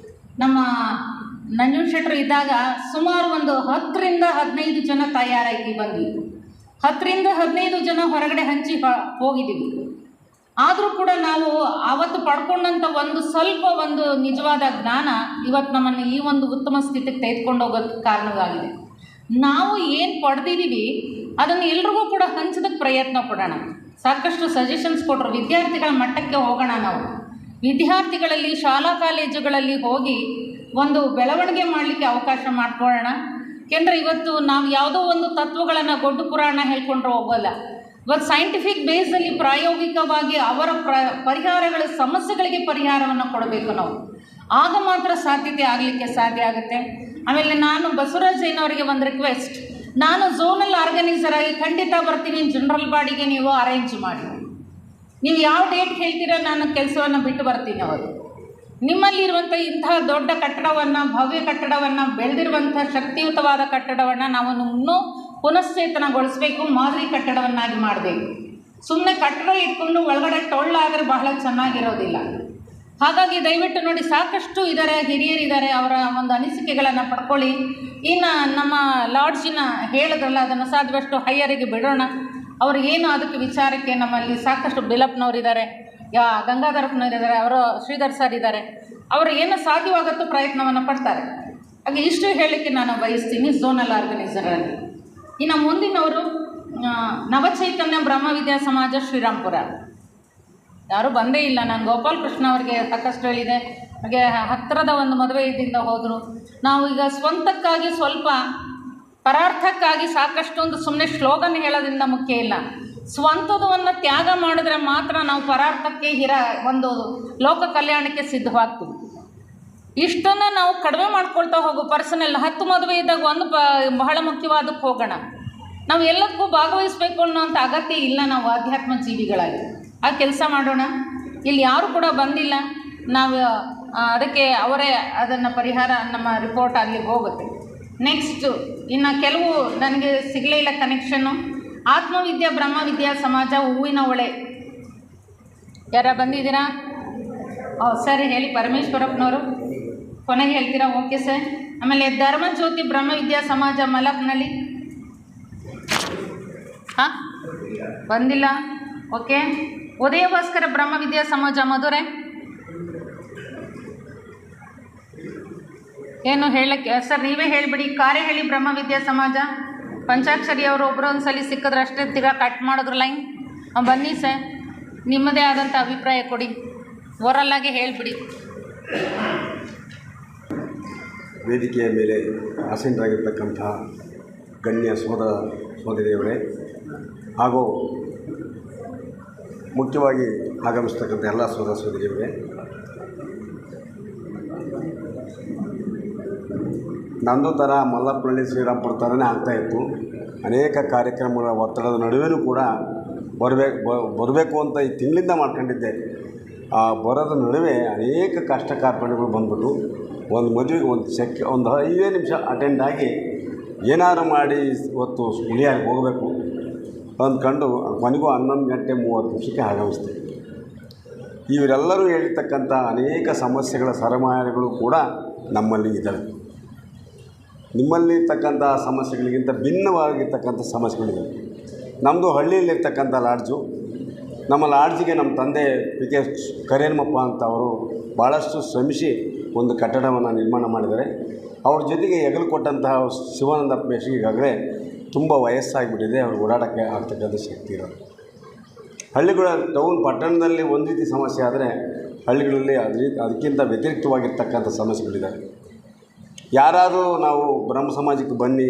ನಮ್ಮ ನಂಜುಂಡ ಶೆಟ್ಟರು ಇದ್ದಾಗ ಸುಮಾರು ಒಂದು 10ರಿಂದ 15 ಜನ ತಯಾರಾಗಿ ಬಂದಿದ್ದು. 10ರಿಂದ 15 ಜನ ಹೊರಗಡೆ ಹಂಚಿ ಹೋಗಿದ್ದೀವಿ. ಆದರೂ ಕೂಡ ನಾವು ಆವತ್ತು ಪಡ್ಕೊಂಡಂಥ ಒಂದು ನಿಜವಾದ ಜ್ಞಾನ ಇವತ್ತು ನಮ್ಮನ್ನು ಈ ಒಂದು ಉತ್ತಮ ಸ್ಥಿತಿಗೆ ತೆಗೆದುಕೊಂಡು ಹೋಗೋದಕ್ಕೆ ಕಾರಣವಾಗಿದೆ. ನಾವು ಏನು ಪಡೆದಿದ್ದೀವಿ ಅದನ್ನು ಎಲ್ರಿಗೂ ಕೂಡ ಹಂಚೋದಕ್ಕೆ ಪ್ರಯತ್ನ ಪಡೋಣ. ಸಾಕಷ್ಟು ಸಜೆಷನ್ಸ್ ಕೊಟ್ಟರು. ವಿದ್ಯಾರ್ಥಿಗಳ ಮಟ್ಟಕ್ಕೆ ಹೋಗೋಣ. ನಾವು ವಿದ್ಯಾರ್ಥಿಗಳಲ್ಲಿ ಶಾಲಾ ಕಾಲೇಜುಗಳಲ್ಲಿ ಹೋಗಿ ಒಂದು ಬೆಳವಣಿಗೆ ಮಾಡಲಿಕ್ಕೆ ಅವಕಾಶ ಮಾಡಿಕೊಳ್ಳೋಣ. ಏಕೆಂದರೆ ಇವತ್ತು ನಾವು ಯಾವುದೋ ಒಂದು ತತ್ವಗಳನ್ನು ಗೊಡ್ಡು ಪುರಾಣ ಹೇಳ್ಕೊಂಡ್ರೆ ಹೋಗೋಲ್ಲ. ಇವತ್ತು ಸೈಂಟಿಫಿಕ್ ಬೇಸಲ್ಲಿ ಪ್ರಾಯೋಗಿಕವಾಗಿ ಅವರ ಪರಿಹಾರಗಳ ಸಮಸ್ಯೆಗಳಿಗೆ ಪರಿಹಾರವನ್ನು ಕೊಡಬೇಕು ನಾವು. ಆಗ ಮಾತ್ರ ಸಾಧ್ಯತೆ ಸಾಧ್ಯ ಆಗುತ್ತೆ. ಆಮೇಲೆ ನಾನು ಬಸವರಾಜಯ್ಯನವರಿಗೆ ಒಂದು ರಿಕ್ವೆಸ್ಟ್, ನಾನು ಝೋನಲ್ ಆರ್ಗನೈಸರ್ ಆಗಿ ಖಂಡಿತ ಬರ್ತೀನಿ. ಜನರಲ್ ಬಾಡಿಗೆ ನೀವು ಅರೇಂಜ್ ಮಾಡಿ. ನೀವು ಯಾವ ಡೇಟ್ ಹೇಳ್ತೀರೋ ನಾನು ಕೆಲಸವನ್ನು ಬಿಟ್ಟು ಬರ್ತೀನಿ. ಅವರು ನಿಮ್ಮಲ್ಲಿರುವಂಥ ಇಂತಹ ದೊಡ್ಡ ಕಟ್ಟಡವನ್ನು, ಭವ್ಯ ಕಟ್ಟಡವನ್ನು, ಬೆಳೆದಿರುವಂಥ ಶಕ್ತಿಯುತವಾದ ಕಟ್ಟಡವನ್ನು ನಾವು ಇನ್ನೂ ಪುನಶ್ಚೇತನಗೊಳಿಸಬೇಕು, ಮಾದರಿ ಕಟ್ಟಡವನ್ನಾಗಿ ಮಾಡಬೇಕು. ಸುಮ್ಮನೆ ಕಟ್ಟಡ ಇಟ್ಕೊಂಡು ಒಳಗಡೆ ಟೊಳ್ಳಾದರೆ ಬಹಳ ಚೆನ್ನಾಗಿರೋದಿಲ್ಲ. ಹಾಗಾಗಿ ದಯವಿಟ್ಟು ನೋಡಿ, ಸಾಕಷ್ಟು ಇದ್ದಾರೆ, ಹಿರಿಯರಿದ್ದಾರೆ, ಅವರ ಒಂದು ಅನಿಸಿಕೆಗಳನ್ನು ಪಡ್ಕೊಳ್ಳಿ. ಇನ್ನು ನಮ್ಮ ಲಾಡ್ಜಿನ ಹೇಳಿದ್ರಲ್ಲ, ಅದನ್ನು ಸಾಧ್ಯವಷ್ಟು ಹೈಯರಿಗೆ ಬಿಡೋಣ. ಅವ್ರಿಗೇನು ಅದಕ್ಕೆ ವಿಚಾರಕ್ಕೆ ನಮ್ಮಲ್ಲಿ ಸಾಕಷ್ಟು ಬಿಲಪ್ನವರಿದ್ದಾರೆ, ಗಂಗಾಧರಪ್ಪನವರಿದ್ದಾರೆ, ಅವರು ಶ್ರೀಧರ್ ಸರ್ ಇದ್ದಾರೆ. ಅವರು ಏನು ಸಾಧ್ಯವಾಗುತ್ತೋ ಪ್ರಯತ್ನವನ್ನು ಪಡ್ತಾರೆ. ಹಾಗೆ ಇಷ್ಟು ಹೇಳಲಿಕ್ಕೆ ನಾನು ಬಯಸ್ತೀನಿ ಝೋನಲ್ ಆರ್ಗನೈಸರಲ್ಲಿ. ಇನ್ನು ಮುಂದಿನವರು ನವಚೈತನ್ಯ ಬ್ರಹ್ಮ ವಿದ್ಯಾ ಸಮಾಜ ಶ್ರೀರಾಮ್ಪುರ. ಯಾರೂ ಬಂದೇ ಇಲ್ಲ. ನಾನು ಗೋಪಾಲ್ ಕೃಷ್ಣ ಅವ್ರಿಗೆ ಸಾಕಷ್ಟು ಹೇಳಿದೆ. ಹಾಗೆ ಹತ್ತಿರದ ಒಂದು ಮದುವೆ ಇದರಿಂದ ಹೋದರು. ನಾವು ಈಗ ಸ್ವಂತಕ್ಕಾಗಿ ಸ್ವಲ್ಪ ಪರಾರ್ಥಕ್ಕಾಗಿ ಸಾಕಷ್ಟೊಂದು ಸುಮ್ಮನೆ ಶ್ಲೋಗನ್ ಹೇಳೋದ್ರಿಂದ ಮುಖ್ಯ ಇಲ್ಲ. ಸ್ವಂತದವನ್ನು ತ್ಯಾಗ ಮಾಡಿದ್ರೆ ಮಾತ್ರ ನಾವು ಪರಾರ್ಥಕ್ಕೆ ಒಂದು ಲೋಕ ಕಲ್ಯಾಣಕ್ಕೆ ಸಿದ್ಧವಾಗ್ತೀವಿ. ಇಷ್ಟನ್ನು ನಾವು ಕಡಿಮೆ ಮಾಡ್ಕೊಳ್ತಾ ಹೋಗೋ ಪರ್ಸನಲ್ 10 ಮದುವೆ ಇದ್ದಾಗ ಒಂದು ಬಹಳ ಮುಖ್ಯವಾದಕ್ಕೆ ಹೋಗೋಣ. ನಾವು ಎಲ್ಲದಕ್ಕೂ ಭಾಗವಹಿಸಬೇಕು ಅನ್ನೋಂಥ ಅಗತ್ಯ ಇಲ್ಲ. ನಾವು ಆಧ್ಯಾತ್ಮ ಜೀವಿಗಳಾಗಿ ಆ ಕೆಲಸ ಮಾಡೋಣ. ಇಲ್ಲಿ ಯಾರೂ ಕೂಡ ಬಂದಿಲ್ಲ. ನಾವು ಅದಕ್ಕೆ ಅವರೇ ಅದನ್ನು ಪರಿಹಾರ ನಮ್ಮ ರಿಪೋರ್ಟ್ ಆಗಲಿ ಹೋಗುತ್ತೆ. ನೆಕ್ಸ್ಟು ಇನ್ನು ಕೆಲವು ನನಗೆ ಸಿಗಲೇ ಇಲ್ಲ ಕನೆಕ್ಷನ್ನು. ಆತ್ಮವಿದ್ಯಾ ಬ್ರಹ್ಮ ವಿದ್ಯಾ ಸಮಾಜ ಹೂವಿನ ಹೊಳೆ. ಯಾರ ಬಂದಿದ್ದೀರಾ? ಸರಿ ಹೇಳಿ, ಪರಮೇಶ್ವರಪ್ಪನವರು ಕೊನೆಗೆ ಹೇಳ್ತೀರಾ? Okay sir. ಆಮೇಲೆ ಧರ್ಮಜ್ಯೋತಿ ಬ್ರಹ್ಮವಿದ್ಯಾ ಸಮಾಜ ಮಲಪ್ನಲ್ಲಿ ಹಾಂ ಬಂದಿಲ್ಲ. ಓಕೆ. ಉದಯ ಭಾಸ್ಕರ ಬ್ರಹ್ಮವಿದ್ಯಾ ಸಮಾಜ ಮಧುರೆ ಏನು ಹೇಳಕ್ಕೆ ಸರ್? ನೀವೇ ಹೇಳಿಬಿಡಿ. ಕಾರೆಹಳ್ಳಿ ಬ್ರಹ್ಮವಿದ್ಯಾ ಸಮಾಜ ಪಂಚಾಕ್ಷರಿ ಅವರು ಒಬ್ಬರೊಂದು ಸಲ ಸಿಕ್ಕಿದ್ರೆ ಅಷ್ಟೇ ತಿರ್ಗಾ ಕಟ್ ಮಾಡಿದ್ರು ಲೈನ್. ಬನ್ನಿ ಸರ್, ನಿಮ್ಮದೇ ಆದಂಥ ಅಭಿಪ್ರಾಯ ಕೊಡಿ, ಓರಲ್ಲಾಗಿ ಹೇಳಿಬಿಡಿ. ವೇದಿಕೆಯ ಮೇಲೆ ಆಸೀನರಾಗಿರ್ತಕ್ಕಂಥ ಗಣ್ಯ ಸೋದರಿಯವರೇ ಹಾಗೂ ಮುಖ್ಯವಾಗಿ ಆಗಮಿಸ್ತಕ್ಕಂಥ ಎಲ್ಲ ಸೋದರಿಯವರೇ, ನಂದು ಥರ ಮಲ್ಲಪ್ಪನಹಳ್ಳಿ ಶ್ರೀರಾಮ್ಪುರ ಥರನೇ ಆಗ್ತಾಯಿತ್ತು. ಅನೇಕ ಕಾರ್ಯಕ್ರಮಗಳ ಒತ್ತಡದ ನಡುವೆಯೂ ಕೂಡ ಬರಬೇಕು ಅಂತ ಈ ತಿಂಗಳಿಂದ ಮಾಡ್ಕೊಂಡಿದ್ದೆ. ಆ ಬರೋದ ನಡುವೆ ಅನೇಕ ಕಷ್ಟ ಕಾರ್ಪಣ್ಯಗಳು ಬಂದ್ಬಿಟ್ಟು ಒಂದು ಮದುವೆಗೆ ಒಂದು 5 ನಿಮಿಷ ಅಟೆಂಡ್ ಆಗಿ ಏನಾರು ಮಾಡಿ ಇವತ್ತು ಹುಳಿಯಾಗಿ ಹೋಗಬೇಕು ಅಂದ್ಕೊಂಡು ಕೊನೆಗೂ 11 ಗಂಟೆ 30 ನಿಮಿಷಕ್ಕೆ ಆಗಮಿಸ್ತೆ. ಇವರೆಲ್ಲರೂ ಹೇಳಿರ್ತಕ್ಕಂಥ ಅನೇಕ ಸಮಸ್ಯೆಗಳ ಸರಮಾಲೆಗಳು ಕೂಡ ನಮ್ಮಲ್ಲಿ ಇದ್ದಾವೆ. ನಿಮ್ಮಲ್ಲಿ ಇರ್ತಕ್ಕಂಥ ಸಮಸ್ಯೆಗಳಿಗಿಂತ ಭಿನ್ನವಾಗಿರ್ತಕ್ಕಂಥ ಸಮಸ್ಯೆಗಳಿವೆ. ನಮ್ಮದು ಹಳ್ಳಿಯಲ್ಲಿರ್ತಕ್ಕಂಥ ಲಾಡ್ಜು. ನಮ್ಮ ಲಾಡ್ಜಿಗೆ ನಮ್ಮ ತಂದೆ ಕೆ ಕರೇನಮ್ಮಪ್ಪ ಅಂತ ಅವರು ಭಾಳಷ್ಟು ಶ್ರಮಿಸಿ ಒಂದು ಕಟ್ಟಡವನ್ನು ನಿರ್ಮಾಣ ಮಾಡಿದ್ದಾರೆ. ಅವ್ರ ಜೊತೆಗೆ ಹೆಗಲು ಕೊಟ್ಟಂತಹ ಶಿವಾನಂದಪ್ಪ ಮೇಷ್ಟ್ರಿಗೆ ಈಗಾಗಲೇ ತುಂಬ ವಯಸ್ಸಾಗಿಬಿಟ್ಟಿದೆ. ಅವ್ರು ಓಡಾಡೋಕ್ಕೆ ಆಗ್ತಕ್ಕಂಥ ಶಕ್ತಿ ಇರೋದು. ಹಳ್ಳಿಗಳ ಪಟ್ಟಣದಲ್ಲಿ ಒಂದು ರೀತಿ ಸಮಸ್ಯೆ ಆದರೆ ಹಳ್ಳಿಗಳಲ್ಲಿ ಅದಕ್ಕಿಂತ ವ್ಯತಿರಿಕ್ತವಾಗಿರ್ತಕ್ಕಂಥ ಸಮಸ್ಯೆಗಳಿದ್ದಾವೆ. ಯಾರಾದರೂ ನಾವು ಬ್ರಹ್ಮ ಸಮಾಜಕ್ಕೆ ಬನ್ನಿ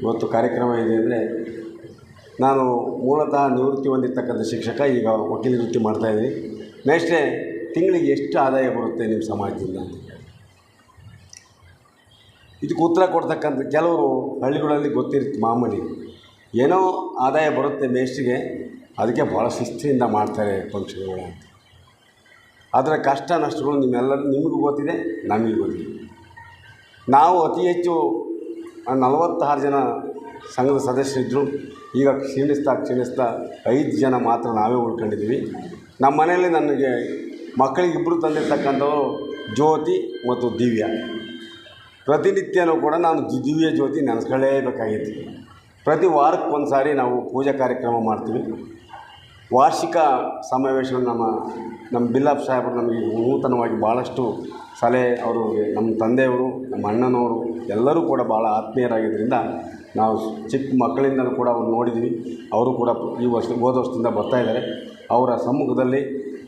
ಇವತ್ತು ಕಾರ್ಯಕ್ರಮ ಇದೆ ಅಂದರೆ, ನಾನು ಮೂಲತಃ ನಿವೃತ್ತಿ ಹೊಂದಿರ್ತಕ್ಕಂಥ ಶಿಕ್ಷಕ, ಈಗ ವಕೀಲ ವೃತ್ತಿ ಮಾಡ್ತಾಯಿದ್ದೀನಿ. ಮೇಷ್ಟ್ರೆ, ತಿಂಗಳಿಗೆ ಎಷ್ಟು ಆದಾಯ ಬರುತ್ತೆ ನಿಮ್ಮ ಸಮಾಜದಿಂದ ಅಂತ ಇದಕ್ಕೆ ಉತ್ತರ ಕೊಡ್ತಕ್ಕಂಥ ಕೆಲವರು ಹಳ್ಳಿಗಳಲ್ಲಿ ಗೊತ್ತಿರುತ್ತೆ, ಮಾಮೂಲಿ ಏನೋ ಆದಾಯ ಬರುತ್ತೆ ಮೇಷ್ಟ್ರಿಗೆ, ಅದಕ್ಕೆ ಭಾಳ ಶಿಸ್ತಿನಿಂದ ಮಾಡ್ತಾರೆ ಫಂಕ್ಷನ್ಗಳು ಅಂತ. ಅದರ ಕಷ್ಟ ನಷ್ಟಗಳು ನಿಮಗೂ ಗೊತ್ತಿದೆ, ನಮಗೂ ಗೊತ್ತಿದೆ. ನಾವು ಅತಿ ಹೆಚ್ಚು 46 ಜನ ಸಂಘದ ಸದಸ್ಯರಿದ್ದರು. ಈಗ ಕ್ಷೀಣಿಸ್ತಾ 5 ಜನ ಮಾತ್ರ ನಾವೇ ಉಳ್ಕೊಂಡಿದ್ದೀವಿ. ನಮ್ಮ ಮನೆಯಲ್ಲಿ ನನಗೆ ಮಕ್ಕಳಿಗೆ 2 ತಂದಿರ್ತಕ್ಕಂಥವರು ಜ್ಯೋತಿ ಮತ್ತು ದಿವ್ಯ. ಪ್ರತಿನಿತ್ಯನೂ ಕೂಡ ನಾನು ದಿವ್ಯ ಜ್ಯೋತಿ ನೆನೆಸ್ಕೊಳ್ಳೇಬೇಕಾಗಿತ್ತು. ಪ್ರತಿ ವಾರಕ್ಕೆ ಒಂದು ಸಾರಿ ನಾವು ಪೂಜಾ ಕಾರ್ಯಕ್ರಮ ಮಾಡ್ತೀವಿ. ವಾರ್ಷಿಕ ಸಮಾವೇಶವನ್ನು ನಮ್ಮ ಬಿಲ್ಲಪ್ಪ ಸಾಹೇಬರು ನಮಗೆ ನೂತನವಾಗಿ ಭಾಳಷ್ಟು ಸಲಹೆ, ಅವರು ನಮ್ಮ ತಂದೆಯವರು, ನಮ್ಮ ಅಣ್ಣನವರು ಎಲ್ಲರೂ ಕೂಡ ಭಾಳ ಆತ್ಮೀಯರಾಗಿದ್ದರಿಂದ ನಾವು ಚಿಕ್ಕ ಮಕ್ಕಳಿಂದಲೂ ಕೂಡ ಅವ್ರು ನೋಡಿದ್ವಿ. ಅವರು ಕೂಡ ಹೋದ ವರ್ಷದಿಂದ ಬರ್ತಾಯಿದ್ದಾರೆ. ಅವರ ಸಮ್ಮುಖದಲ್ಲಿ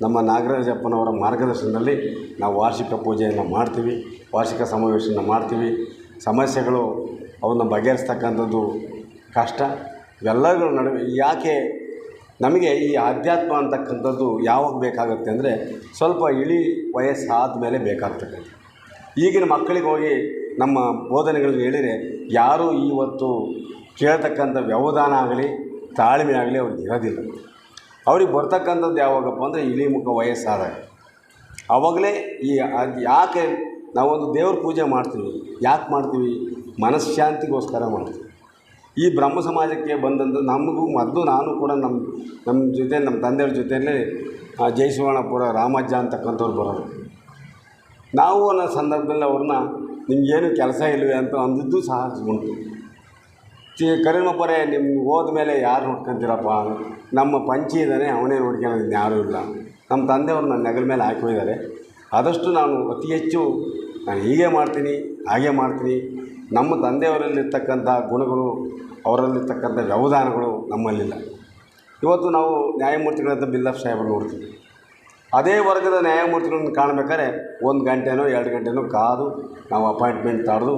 ನಮ್ಮ ನಾಗರಾಜಪ್ಪನವರ ಮಾರ್ಗದರ್ಶನದಲ್ಲಿ ನಾವು ವಾರ್ಷಿಕ ಪೂಜೆಯನ್ನು ಮಾಡ್ತೀವಿ, ವಾರ್ಷಿಕ ಸಮಾವೇಶನ ಮಾಡ್ತೀವಿ. ಸಮಸ್ಯೆಗಳು ಅವನ್ನ ಬಗೆಹರಿಸ್ತಕ್ಕಂಥದ್ದು ಕಷ್ಟ. ಇವೆಲ್ಲಗಳ ನಡುವೆ ಯಾಕೆ ನಮಗೆ ಈ ಆಧ್ಯಾತ್ಮ ಅಂತಕ್ಕಂಥದ್ದು ಯಾವಾಗ ಬೇಕಾಗುತ್ತೆ ಅಂದರೆ, ಸ್ವಲ್ಪ ಇಳಿ ವಯಸ್ಸಾದ ಮೇಲೆ ಬೇಕಾಗ್ತಕ್ಕಂಥ. ಈಗಿನ ಮಕ್ಕಳಿಗೆ ಹೋಗಿ ನಮ್ಮ ಬೋಧನೆಗಳನ್ನ ಹೇಳಿದರೆ ಯಾರೂ ಇವತ್ತು ಕೇಳ್ತಕ್ಕಂಥ ವ್ಯವಧಾನ ಆಗಲಿ ತಾಳ್ಮೆ ಆಗಲಿ ಅವ್ರಿಗೆ ಇರೋದಿಲ್ಲ. ಅವ್ರಿಗೆ ಬರ್ತಕ್ಕಂಥದ್ದು ಯಾವಾಗಪ್ಪ ಅಂದರೆ ಇಳಿಮುಖ ವಯಸ್ಸಾದಾಗ. ಆವಾಗಲೇ ಯಾಕೆ ನಾವೊಂದು ದೇವ್ರ ಪೂಜೆ ಮಾಡ್ತೀವಿ, ಯಾಕೆ ಮಾಡ್ತೀವಿ? ಮನಃಶಾಂತಿಗೋಸ್ಕರ ಮಾಡ್ತೀವಿ. ಈ ಬ್ರಹ್ಮ ಸಮಾಜಕ್ಕೆ ಬಂದಂಥ ನಮಗೂ ಮೊದಲು ನಾನು ಕೂಡ ನಮ್ಮ ಜೊತೆ ನಮ್ಮ ತಂದೆಯವ್ರ ಜೊತೆಯಲ್ಲೇ ಜಯಸುವರ್ಣಪುರ ರಾಮಜ್ಜ ಅಂತಕ್ಕಂಥವ್ರು ಬರೋರು. ನಾವು ಅನ್ನೋ ಸಂದರ್ಭದಲ್ಲಿ ಅವ್ರನ್ನ ನಿಮಗೇನು ಕೆಲಸ ಇಲ್ಲವೇ ಅಂತ ಅಂದಿದ್ದು ಸಹ ಉಂಟು. ಕರೀಮಪ್ಪರೇ, ನಿಮ್ಗೆ ಹೋದ ಮೇಲೆ ಯಾರು ನೋಡ್ಕೊತೀರಪ್ಪ? ನಮ್ಮ ಪಂಚಿ ಇದ್ದಾನೆ, ಅವನೇ ನೋಡ್ಕೊಳ್ಳೋದು ಯಾರೂ ಇಲ್ಲ. ನಮ್ಮ ತಂದೆಯವರು ನನ್ನ ನೆಗಲ ಮೇಲೆ ಹಾಕಿದ್ದಾರೆ. ಆದಷ್ಟು ನಾನು ಅತಿ ಹೆಚ್ಚು ನಾನು ಹೀಗೆ ಮಾಡ್ತೀನಿ, ಹಾಗೆ ಮಾಡ್ತೀನಿ. ನಮ್ಮ ತಂದೆಯವರಲ್ಲಿರ್ತಕ್ಕಂಥ ಗುಣಗಳು, ಅವರಲ್ಲಿರ್ತಕ್ಕಂಥ ವ್ಯವಧಾನಗಳು ನಮ್ಮಲ್ಲಿಲ್ಲ. ಇವತ್ತು ನಾವು ನ್ಯಾಯಮೂರ್ತಿಗಳಂತ ಬಿಲ್ಲಪ್ಪ ಸಾಹೇಬರು ನೋಡ್ತೀವಿ. ಅದೇ ವರ್ಗದ ನ್ಯಾಯಮೂರ್ತಿಗಳನ್ನು ಕಾಣಬೇಕಾದ್ರೆ 1 ಗಂಟೆನೋ 2 ಗಂಟೆನೋ ಕಾದು ನಾವು ಅಪಾಯಿಂಟ್ಮೆಂಟ್ ತಾಡ್ದು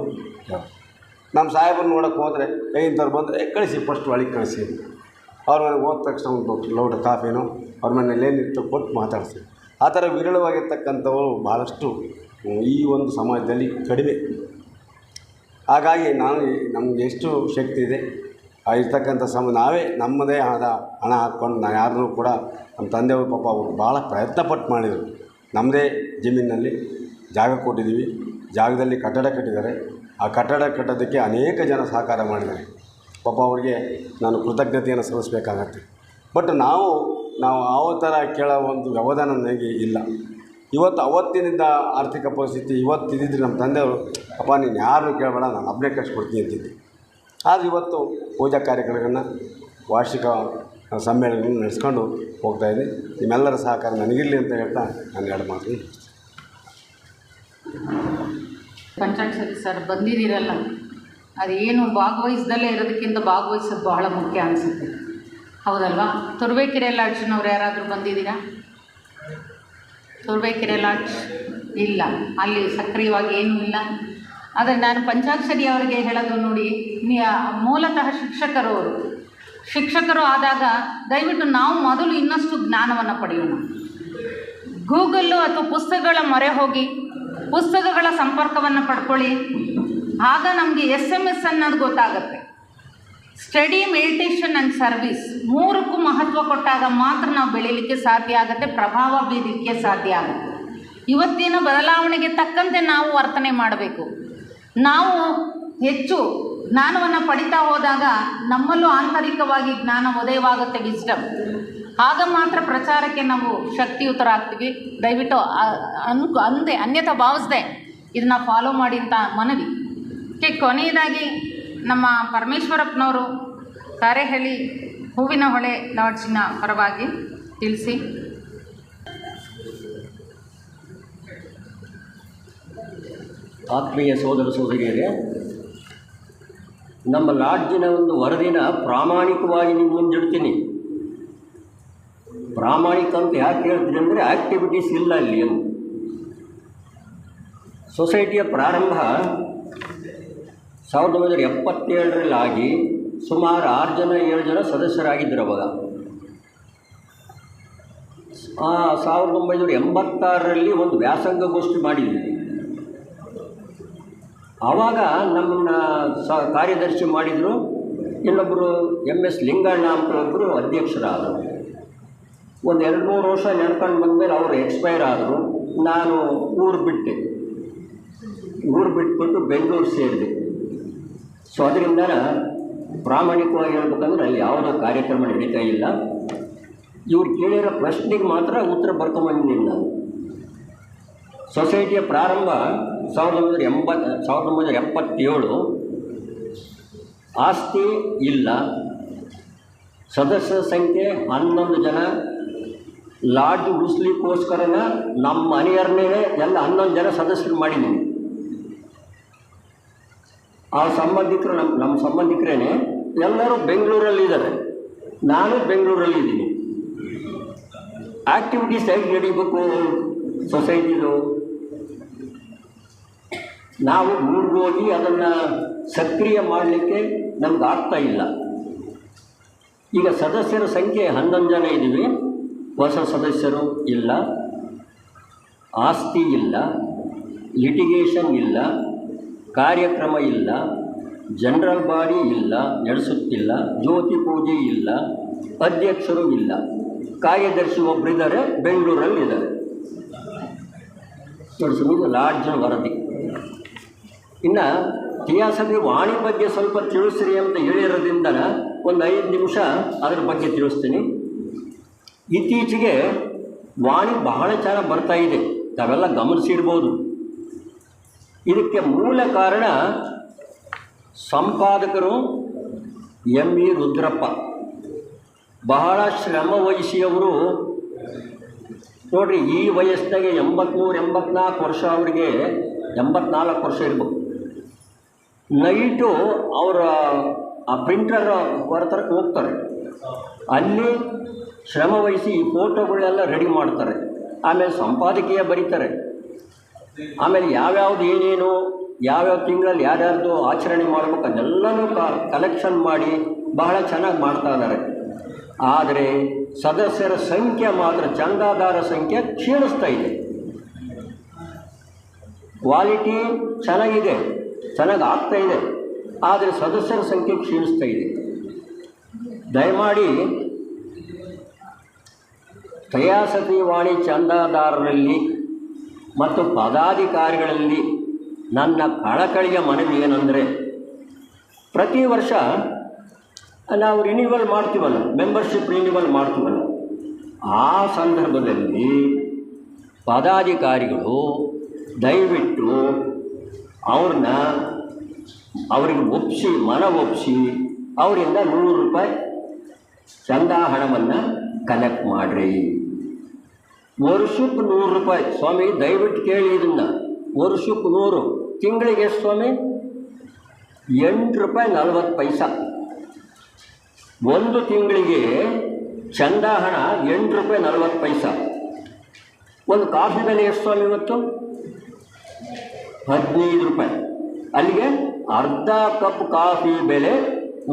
ನಮ್ಮ ಸಾಹೇಬರು ನೋಡೋಕ್ಕೆ ಹೋದರೆ ಇಂಥವ್ರು ಬಂದರೆ ಕಳಿಸಿ, ಫಸ್ಟ್ ಒಳಗೆ ಕಳಿಸಿ. ಅವ್ರ ಮನೆಗೆ ಹೋದ ತಕ್ಷಣ ಒಂದು ಲೋಟ ಕಾಫಿನೋ ಅವ್ರ ಮನೇಲಿ ಏನಿರ್ತೋ ಕೊಟ್ಟು ಮಾತಾಡ್ತೀವಿ. ಆ ಥರ ವಿರಳವಾಗಿರ್ತಕ್ಕಂಥವರು ಭಾಳಷ್ಟು ಈ ಒಂದು ಸಮಾಜದಲ್ಲಿ ಕಡಿಮೆ. ಹಾಗಾಗಿ ನಮ್ಗೆ ಎಷ್ಟು ಶಕ್ತಿ ಇದೆ ಇರ್ತಕ್ಕಂಥ ನಾವೇ ನಮ್ಮದೇ ಆದ ಹಣ ಹಾಕ್ಕೊಂಡು ನಾವು ಯಾರನ್ನೂ ಕೂಡ ನಮ್ಮ ತಂದೆಯವರು ಪಾಪ ಅವರು ಭಾಳ ಪ್ರಯತ್ನಪಟ್ಟು ಮಾಡಿದರು. ನಮ್ಮದೇ ಜಮೀನಿನಲ್ಲಿ ಜಾಗ ಕೊಟ್ಟಿದ್ದೀವಿ, ಜಾಗದಲ್ಲಿ ಕಟ್ಟಡ ಕಟ್ಟಿದ್ದಾರೆ. ಆ ಕಟ್ಟಡ ಕಟ್ಟೋದಕ್ಕೆ ಅನೇಕ ಜನ ಸಹಕಾರ ಮಾಡಿದ್ದಾರೆ. ಪಾಪ ಅವರಿಗೆ ನಾನು ಕೃತಜ್ಞತೆಯನ್ನು ಸಲ್ಲಿಸಬೇಕಾಗತ್ತೆ. ಬಟ್ ನಾವು ನಾವು ಆ ಥರ ಕೇಳೋ ಒಂದು ವ್ಯವಧಾನ ನನಗೆ ಇಲ್ಲ. ಇವತ್ತು ಅವತ್ತಿನಿಂದ ಆರ್ಥಿಕ ಪರಿಸ್ಥಿತಿ ಇವತ್ತು ಇದ್ದಿದ್ರೆ ನಮ್ಮ ತಂದೆಯವರು ಅಪ್ಪ ನೀನು ಯಾರನ್ನೂ ಕೇಳಬೇಡ, ನಾನು ಒಬ್ಬನೇ ಕಳಿಸ್ಕೊಡ್ತೀನಿ ಅಂತಿದ್ದೆ. ಆದರೆ ಇವತ್ತು ಪೂಜಾ ಕಾರ್ಯಕ್ರಮಗಳನ್ನು ವಾರ್ಷಿಕ ಸಮ್ಮೇಳನಗಳನ್ನು ನಡೆಸ್ಕೊಂಡು ಹೋಗ್ತಾಯಿದೆ. ನಿಮ್ಮೆಲ್ಲರ ಸಹಕಾರ ನನಗಿರಲಿ ಅಂತ ಹೇಳ್ತಾ ನಾನು ಎರಡು ಮಾತು. ಪಂಚಾಕ್ಷರಿ ಸರ್ ಬಂದಿದ್ದೀರಲ್ಲ, ಅದೇನು ಭಾಗವಹಿಸ್ದಲ್ಲೇ ಇರೋದಕ್ಕಿಂತ ಭಾಗವಹಿಸೋದು ಬಹಳ ಮುಖ್ಯ ಅನಿಸುತ್ತೆ, ಹೌದಲ್ವಾ? ತುರುವೇಕೆರೆ ಲಾಡ್ಜ್ನವ್ರು ಯಾರಾದರೂ ಬಂದಿದ್ದೀರಾ? ತುರುವೇಕೆರೆ ಲಾಡ್ಜ್ ಇಲ್ಲ, ಅಲ್ಲಿ ಸಕ್ರಿಯವಾಗಿ ಏನೂ ಇಲ್ಲ. ಆದರೆ ನಾನು ಪಂಚಾಕ್ಷರಿ ಅವರಿಗೆ ಹೇಳೋದು ನೋಡಿ, ಮೂಲತಃ ಶಿಕ್ಷಕರು ಆದಾಗ ದಯವಿಟ್ಟು ನಾವು ಮೊದಲು ಇನ್ನಷ್ಟು ಜ್ಞಾನವನ್ನು ಪಡೆಯೋಣ. ಗೂಗಲ್ಲು ಅಥವಾ ಪುಸ್ತಕಗಳ ಮೊರೆ ಹೋಗಿ ಪುಸ್ತಕಗಳ ಸಂಪರ್ಕವನ್ನು ಪಡ್ಕೊಳ್ಳಿ. ಆಗ ನಮಗೆ SMS ಅನ್ನೋದು ಗೊತ್ತಾಗುತ್ತೆ. ಸ್ಟಡಿ, ಮೆಡಿಟೇಷನ್ ಆ್ಯಂಡ್ ಸರ್ವಿಸ್ ಮೂರಕ್ಕೂ ಮಹತ್ವ ಕೊಟ್ಟಾಗ ಮಾತ್ರ ನಾವು ಬೆಳೀಲಿಕ್ಕೆ ಸಾಧ್ಯ ಆಗುತ್ತೆ, ಪ್ರಭಾವ ಬೀರಲಿಕ್ಕೆ ಸಾಧ್ಯ ಆಗುತ್ತೆ. ಇವತ್ತಿನ ಬದಲಾವಣೆಗೆ ತಕ್ಕಂತೆ ನಾವು ವರ್ತನೆ ಮಾಡಬೇಕು. ನಾವು ಹೆಚ್ಚು ಜ್ಞಾನವನ್ನು ಪಡಿತಾ ಹೋದಾಗ ನಮ್ಮಲ್ಲೂ ಆಂತರಿಕವಾಗಿ ಜ್ಞಾನ ಉದಯವಾಗುತ್ತೆ, ವಿಸ್ಡಮ್. ಆಗ ಮಾತ್ರ ಪ್ರಚಾರಕ್ಕೆ ನಾವು ಶಕ್ತಿಯುತರಾಗ್ತೀವಿ. ದಯವಿಟ್ಟು ಅನ್ಯತಾ ಭಾವಿಸ್ದೆ ಇದನ್ನು ಫಾಲೋ ಮಾಡಿ ಅಂತ ಮನವಿ. ಕೊನೆಯದಾಗಿ ನಮ್ಮ ಪರಮೇಶ್ವರಪ್ಪನವರು ಕಾರೆಹಳ್ಳಿ ಹೂವಿನ ಹೊಳೆ ಲಾಡ್ಜಿನ ಪರವಾಗಿ ತಿಳಿಸಿ. ಆತ್ಮೀಯ ಸೋದರ ಸೋದರಿಯರೇ, ನಮ್ಮ ಲಾಡ್ಜಿನ ಒಂದು ವರದಿನ ಪ್ರಾಮಾಣಿಕವಾಗಿ ನಿಮ್ಮ ಮುಂದಿಡ್ತೀನಿ. ಪ್ರಾಮಾಣಿಕ ಅಂತ ಯಾಕೆ ಹೇಳ್ತೀನಿ ಅಂದರೆ ಆ್ಯಕ್ಟಿವಿಟೀಸ್ ಇಲ್ಲ ಅಲ್ಲಿ ಅಂತ. ಸೊಸೈಟಿಯ ಪ್ರಾರಂಭ 1977ರಲ್ಲಿ ಆಗಿ ಸುಮಾರು 7 ಜನ ಸದಸ್ಯರಾಗಿದ್ದರು ಅವಾಗ. 1986ರಲ್ಲಿ ಒಂದು ವ್ಯಾಸಂಗಗೋಷ್ಠಿ ಮಾಡಿದ್ವಿ. ಆವಾಗ ನಮ್ಮನ್ನು ಕಾರ್ಯದರ್ಶಿ ಮಾಡಿದರು. ಇನ್ನೊಬ್ಬರು MS ಲಿಂಗಣ್ಣ ಅಂತ ಒಬ್ಬರು ಅಧ್ಯಕ್ಷರಾದರು. ಒಂದು 2-3 ವರ್ಷ ನಡ್ಕೊಂಡು ಬಂದಮೇಲೆ ಅವರು ಎಕ್ಸ್ಪೈರ್ ಆದರು. ನಾನು ಊರು ಬಿಟ್ಬಿಟ್ಟು ಬೆಂಗಳೂರು ಸೇರಿದೆ. ಸೊ ಅದರಿಂದ ಪ್ರಾಮಾಣಿಕವಾಗಿ ಹೇಳ್ಬೇಕಂದ್ರೆ ಅಲ್ಲಿ ಯಾವುದೋ ಕಾರ್ಯಕ್ರಮ ನಡೀತಾ ಇಲ್ಲ. ಇವ್ರು ಕೇಳಿರೋ ಪ್ರಶ್ನೆಗೆ ಮಾತ್ರ ಉತ್ತರ ಬರ್ಕೊಂಬಂದಿದ್ದೀನಿ ನಾನು. ಸೊಸೈಟಿಯ ಪ್ರಾರಂಭ 1977. ಆಸ್ತಿ ಇಲ್ಲ, ಸದಸ್ಯರ ಸಂಖ್ಯೆ 11 ಜನ. ಲಾಡ್ಜ್ ಉಳಿಸ್ಲಿಕ್ಕೋಸ್ಕರನ ನಮ್ಮ ಮನೆಯವ್ರನ್ನೇ ಎಲ್ಲ 11 ಜನ ಸದಸ್ಯರು ಮಾಡಿದ್ದೀನಿ. ಆ ಸಂಬಂಧಿಕರು ನಮ್ಮ ಸಂಬಂಧಿಕರೇನೆ ಎಲ್ಲರೂ ಬೆಂಗಳೂರಲ್ಲಿದ್ದಾರೆ, ನಾನು ಬೆಂಗಳೂರಲ್ಲಿದ್ದೀನಿ. ಆ್ಯಕ್ಟಿವಿಟೀಸ್ ಹೇಗೆ ನಡೀಬೇಕು ಸೊಸೈಟಿದು? ನಾವು ಊರಿಗೆ ಹೋಗಿ ಅದನ್ನು ಸಕ್ರಿಯ ಮಾಡಲಿಕ್ಕೆ ನಮ್ಗೆ ಆಗ್ತಾ ಇಲ್ಲ. ಈಗ ಸದಸ್ಯರ ಸಂಖ್ಯೆ 11 ಜನ ಇದ್ದೀವಿ, ಹೊಸ ಸದಸ್ಯರು ಇಲ್ಲ, ಆಸ್ತಿ ಇಲ್ಲ, ಲಿಟಿಗೇಷನ್ ಇಲ್ಲ, ಕಾರ್ಯಕ್ರಮ ಇಲ್ಲ, ಜನರಲ್ ಬಾಡಿ ಇಲ್ಲ, ನಡೆಸುತ್ತಿಲ್ಲ, ಜ್ಯೋತಿ ಪೂಜೆ ಇಲ್ಲ, ಅಧ್ಯಕ್ಷರು ಇಲ್ಲ, ಕಾರ್ಯದರ್ಶಿ ಒಬ್ಬರಿದ್ದಾರೆ, ಬೆಂಗಳೂರಲ್ಲಿದ್ದಾರೆ. ಇದು ಲಾಡ್ಜ್ನ ವರದಿ. ಇನ್ನು ಥಿಯಾಸಫಿ ವಾಣಿ ಬಗ್ಗೆ ಸ್ವಲ್ಪ ತಿಳಿಸ್ರಿ ಅಂತ ಹೇಳಿರೋದ್ರಿಂದ ಒಂದು 5 ನಿಮಿಷ ಅದರ ಬಗ್ಗೆ ತಿಳಿಸ್ತೀನಿ. ಇತ್ತೀಚೆಗೆ ವಾಣಿ ಬಹಳ ಚೆನ್ನಾಗಿ ಬರ್ತಾ ಇದೆ, ತಾವೆಲ್ಲ ಗಮನಿಸಿರ್ಬೋದು. ಇದಕ್ಕೆ ಮೂಲ ಕಾರಣ ಸಂಪಾದಕರು ME ರುದ್ರಪ್ಪ. ಬಹಳ ಶ್ರಮ ವಹಿಸಿಯವರು ನೋಡ್ರಿ, ಈ ವಯಸ್ಸಿನಾಗೆ 83-84 ವರ್ಷ, ಅವರಿಗೆ 84 ವರ್ಷ ಇರ್ಬೇಕು. ನೈಟು ಅವರ ಆ ಪ್ರಿಂಟರ್ ಹೊರತರಕ್ಕೆ ಹೋಗ್ತಾರೆ, ಅಲ್ಲಿ ಶ್ರಮ ವಹಿಸಿ ಈ ಫೋಟೋಗಳೆಲ್ಲ ರೆಡಿ ಮಾಡ್ತಾರೆ. ಆಮೇಲೆ ಸಂಪಾದಕೀಯ ಬರೀತಾರೆ. ಆಮೇಲೆ ಯಾವ್ಯಾವ್ದು ಏನೇನು ಯಾವ್ಯಾವ ತಿಂಗಳಲ್ಲಿ ಯಾರ್ಯಾರ್ದು ಆಚರಣೆ ಮಾಡಬೇಕು ಅದೆಲ್ಲನೂ ಕಲೆಕ್ಷನ್ ಮಾಡಿ ಬಹಳ ಚೆನ್ನಾಗಿ ಮಾಡ್ತಾ ಇದ್ದಾರೆ. ಆದರೆ ಸದಸ್ಯರ ಸಂಖ್ಯೆ ಮಾತ್ರ, ಚಂದಾದಾರ ಸಂಖ್ಯೆ ಕ್ಷೀಣಿಸ್ತಾ ಇದೆ. ಕ್ವಾಲಿಟಿ ಚೆನ್ನಾಗಿದೆ, ಚೆನ್ನಾಗಿ ಆಗ್ತಾ ಇದೆ, ಆದರೆ ಸದಸ್ಯರ ಸಂಖ್ಯೆ ಕ್ಷೀಣಿಸ್ತಾ ಇದೆ. ದಯಮಾಡಿ ಥಿಯಾಸಫಿ ವಾಣಿ ಚಂದಾದಾರರಲ್ಲಿ ಮತ್ತು ಪದಾಧಿಕಾರಿಗಳಲ್ಲಿ ನನ್ನ ಕಳಕಳಿಯ ಮನವಿ ಏನಂದರೆ, ಪ್ರತಿ ವರ್ಷ ನಾವು ರಿನ್ಯೂವಲ್ ಮಾಡ್ತೀವಲ್ಲ, ಮೆಂಬರ್ಶಿಪ್ ರಿನ್ಯೂವಲ್ ಮಾಡ್ತೀವಲ್ಲ, ಆ ಸಂದರ್ಭದಲ್ಲಿ ಪದಾಧಿಕಾರಿಗಳು ದಯವಿಟ್ಟು ಅವರಿಗೆ ಒಪ್ಪಿಸಿ ಅವರಿಂದ 100 ರೂಪಾಯಿ ಚಂದಾ ಹಣವನ್ನು ಕಲೆಕ್ಟ್ ಮಾಡಿರಿ. ವರ್ಷಕ್ಕೆ 100 ರೂಪಾಯಿ. ಸ್ವಾಮಿ ದಯವಿಟ್ಟು ಕೇಳಿ ಇದನ್ನು. ವರ್ಷಕ್ಕೆ 100, ತಿಂಗಳಿಗೆ ಎಷ್ಟು ಸ್ವಾಮಿ? 8 ರೂಪಾಯಿ 40 ಪೈಸಾ. ಒಂದು ತಿಂಗಳಿಗೆ ಚಂದಾ ಹಣ 8 ರೂಪಾಯಿ 40 ಪೈಸಾ. ಒಂದು ಕಾಫಿ ಬೆಲೆ ಎಷ್ಟು ಸ್ವಾಮಿ ಇವತ್ತು? 15 ರೂಪಾಯಿ. ಅಲ್ಲಿಗೆ ಅರ್ಧ ಕಪ್ ಕಾಫಿ ಬೆಲೆ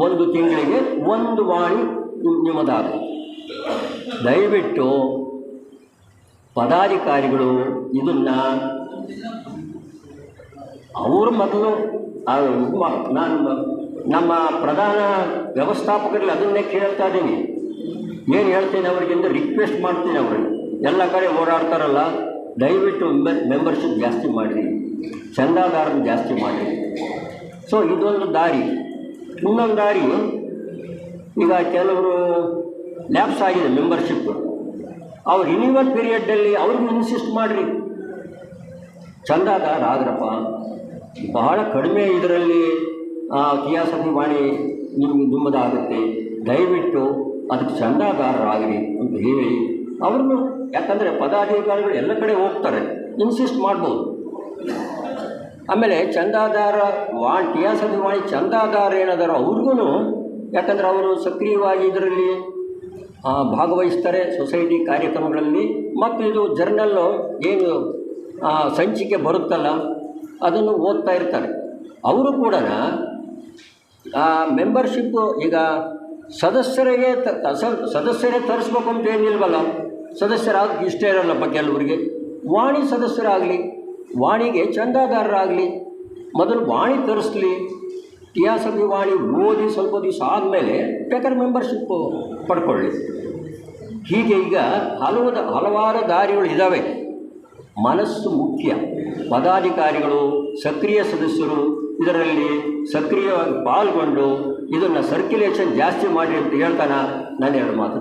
ಒಂದು ತಿಂಗಳಿಗೆ 1 ವಾಣಿ ನಿಮ್ಮದಾಗುತ್ತೆ. ದಯವಿಟ್ಟು ಪದಾಧಿಕಾರಿಗಳು ಇದನ್ನು ಅವರು ಮೊದಲು ನಾನು ನಮ್ಮ ಪ್ರಧಾನ ವ್ಯವಸ್ಥಾಪಕರಲ್ಲಿ ಅದನ್ನೇ ಕೇಳ್ತಾ ಇದ್ದೀನಿ. ಏನು ಹೇಳ್ತೀನಿ ಅವರಿಗಿಂದ ರಿಕ್ವೆಸ್ಟ್ ಮಾಡ್ತೀನಿ. ಅವರಿಗೆ ಎಲ್ಲ ಕಡೆ ಓಡಾಡ್ತಾರಲ್ಲ, ದಯವಿಟ್ಟು ಮೆಂಬರ್ಶಿಪ್ ಜಾಸ್ತಿ ಮಾಡಿರಿ, ಚಂದಾದಾರನ ಜಾಸ್ತಿ ಮಾಡಿರಿ. ಸೊ ಇದೊಂದು ದಾರಿ. ಇನ್ನೊಂದು ದಾರಿ, ಈಗ ಕೆಲವರು ಲ್ಯಾಪ್ಸ್ ಆಗಿದೆ ಮೆಂಬರ್ಶಿಪ್, ಅವ್ರು ರಿನ್ಯೂವಲ್ ಪೀರಿಯಡ್ಡಲ್ಲಿ ಅವ್ರಿಗೂ ಇನ್ಸಿಸ್ಟ್ ಮಾಡಿರಿ, ಚಂದಾದಾರ ಆದ್ರಪ್ಪ, ಬಹಳ ಕಡಿಮೆ ಇದರಲ್ಲಿ ಕಿಯಾಸತಿ ವಾಣಿ ನಿಮ್ಮದಾಗುತ್ತೆ, ದಯವಿಟ್ಟು ಅದಕ್ಕೆ ಚಂದಾದಾರರಾಗಿರಿ ಅಂತ ಹೇಳಿ ಅವ್ರನ್ನು. ಯಾಕಂದರೆ ಪದಾಧಿಕಾರಿಗಳು ಎಲ್ಲ ಕಡೆ ಹೋಗ್ತಾರೆ, ಇನ್ಸಿಸ್ಟ್ ಮಾಡ್ಬೋದು. ಆಮೇಲೆ ಚಂದಾದಾರ ಕಿಯಾಸತಿ ವಾಣಿ ಚಂದಾದಾರ ಏನಾದಾರೋ ಅವ್ರಿಗೂ, ಯಾಕಂದರೆ ಅವರು ಸಕ್ರಿಯವಾಗಿ ಇದರಲ್ಲಿ ಭಾಗವಹಿಸ್ತಾರೆ ಸೊಸೈಟಿ ಕಾರ್ಯಕ್ರಮಗಳಲ್ಲಿ. ಮತ್ತು ಇದು ಜರ್ನಲ್ಲು ಏನು ಸಂಚಿಕೆ ಬರುತ್ತಲ್ಲ ಅದನ್ನು ಓದ್ತಾ ಇರ್ತಾರೆ. ಅವರು ಕೂಡ ಮೆಂಬರ್ಶಿಪ್ಪು ಈಗ ಸದಸ್ಯರೇ ತರಿಸ್ಬೇಕು ಅಂತ ಏನಿಲ್ವಲ್ಲ, ಸದಸ್ಯರಾಗಿ ಇಷ್ಟೇ ಇರಲ್ಲಪ್ಪ ಕೆಲವರಿಗೆ. ವಾಣಿ ಸದಸ್ಯರಾಗಲಿ, ವಾಣಿಗೆ ಚಂದಾದಾರರಾಗಲಿ, ಮೊದಲು ವಾಣಿ ತರಿಸ್ಲಿ, ಕಿಯಾಸತಿ ವಾಣಿ ಓದಿ ಸ್ವಲ್ಪ ದಿವಸ ಆದಮೇಲೆ ಬೇಕಾದ್ರೆ ಮೆಂಬರ್ಶಿಪ್ಪು ಪಡ್ಕೊಳ್ಳಿ. ಹೀಗೆ ಈಗ ಹಲವಾರು ದಾರಿಗಳು ಇದ್ದಾವೆ. ಮನಸ್ಸು ಮುಖ್ಯ. ಪದಾಧಿಕಾರಿಗಳು, ಸಕ್ರಿಯ ಸದಸ್ಯರು ಇದರಲ್ಲಿ ಸಕ್ರಿಯವಾಗಿ ಪಾಲ್ಗೊಂಡು ಇದನ್ನು ಸರ್ಕ್ಯುಲೇಷನ್ ಜಾಸ್ತಿ ಮಾಡಿ ಅಂತ ಹೇಳ್ತಾನೆ ನಾನು 2 ಮಾತು.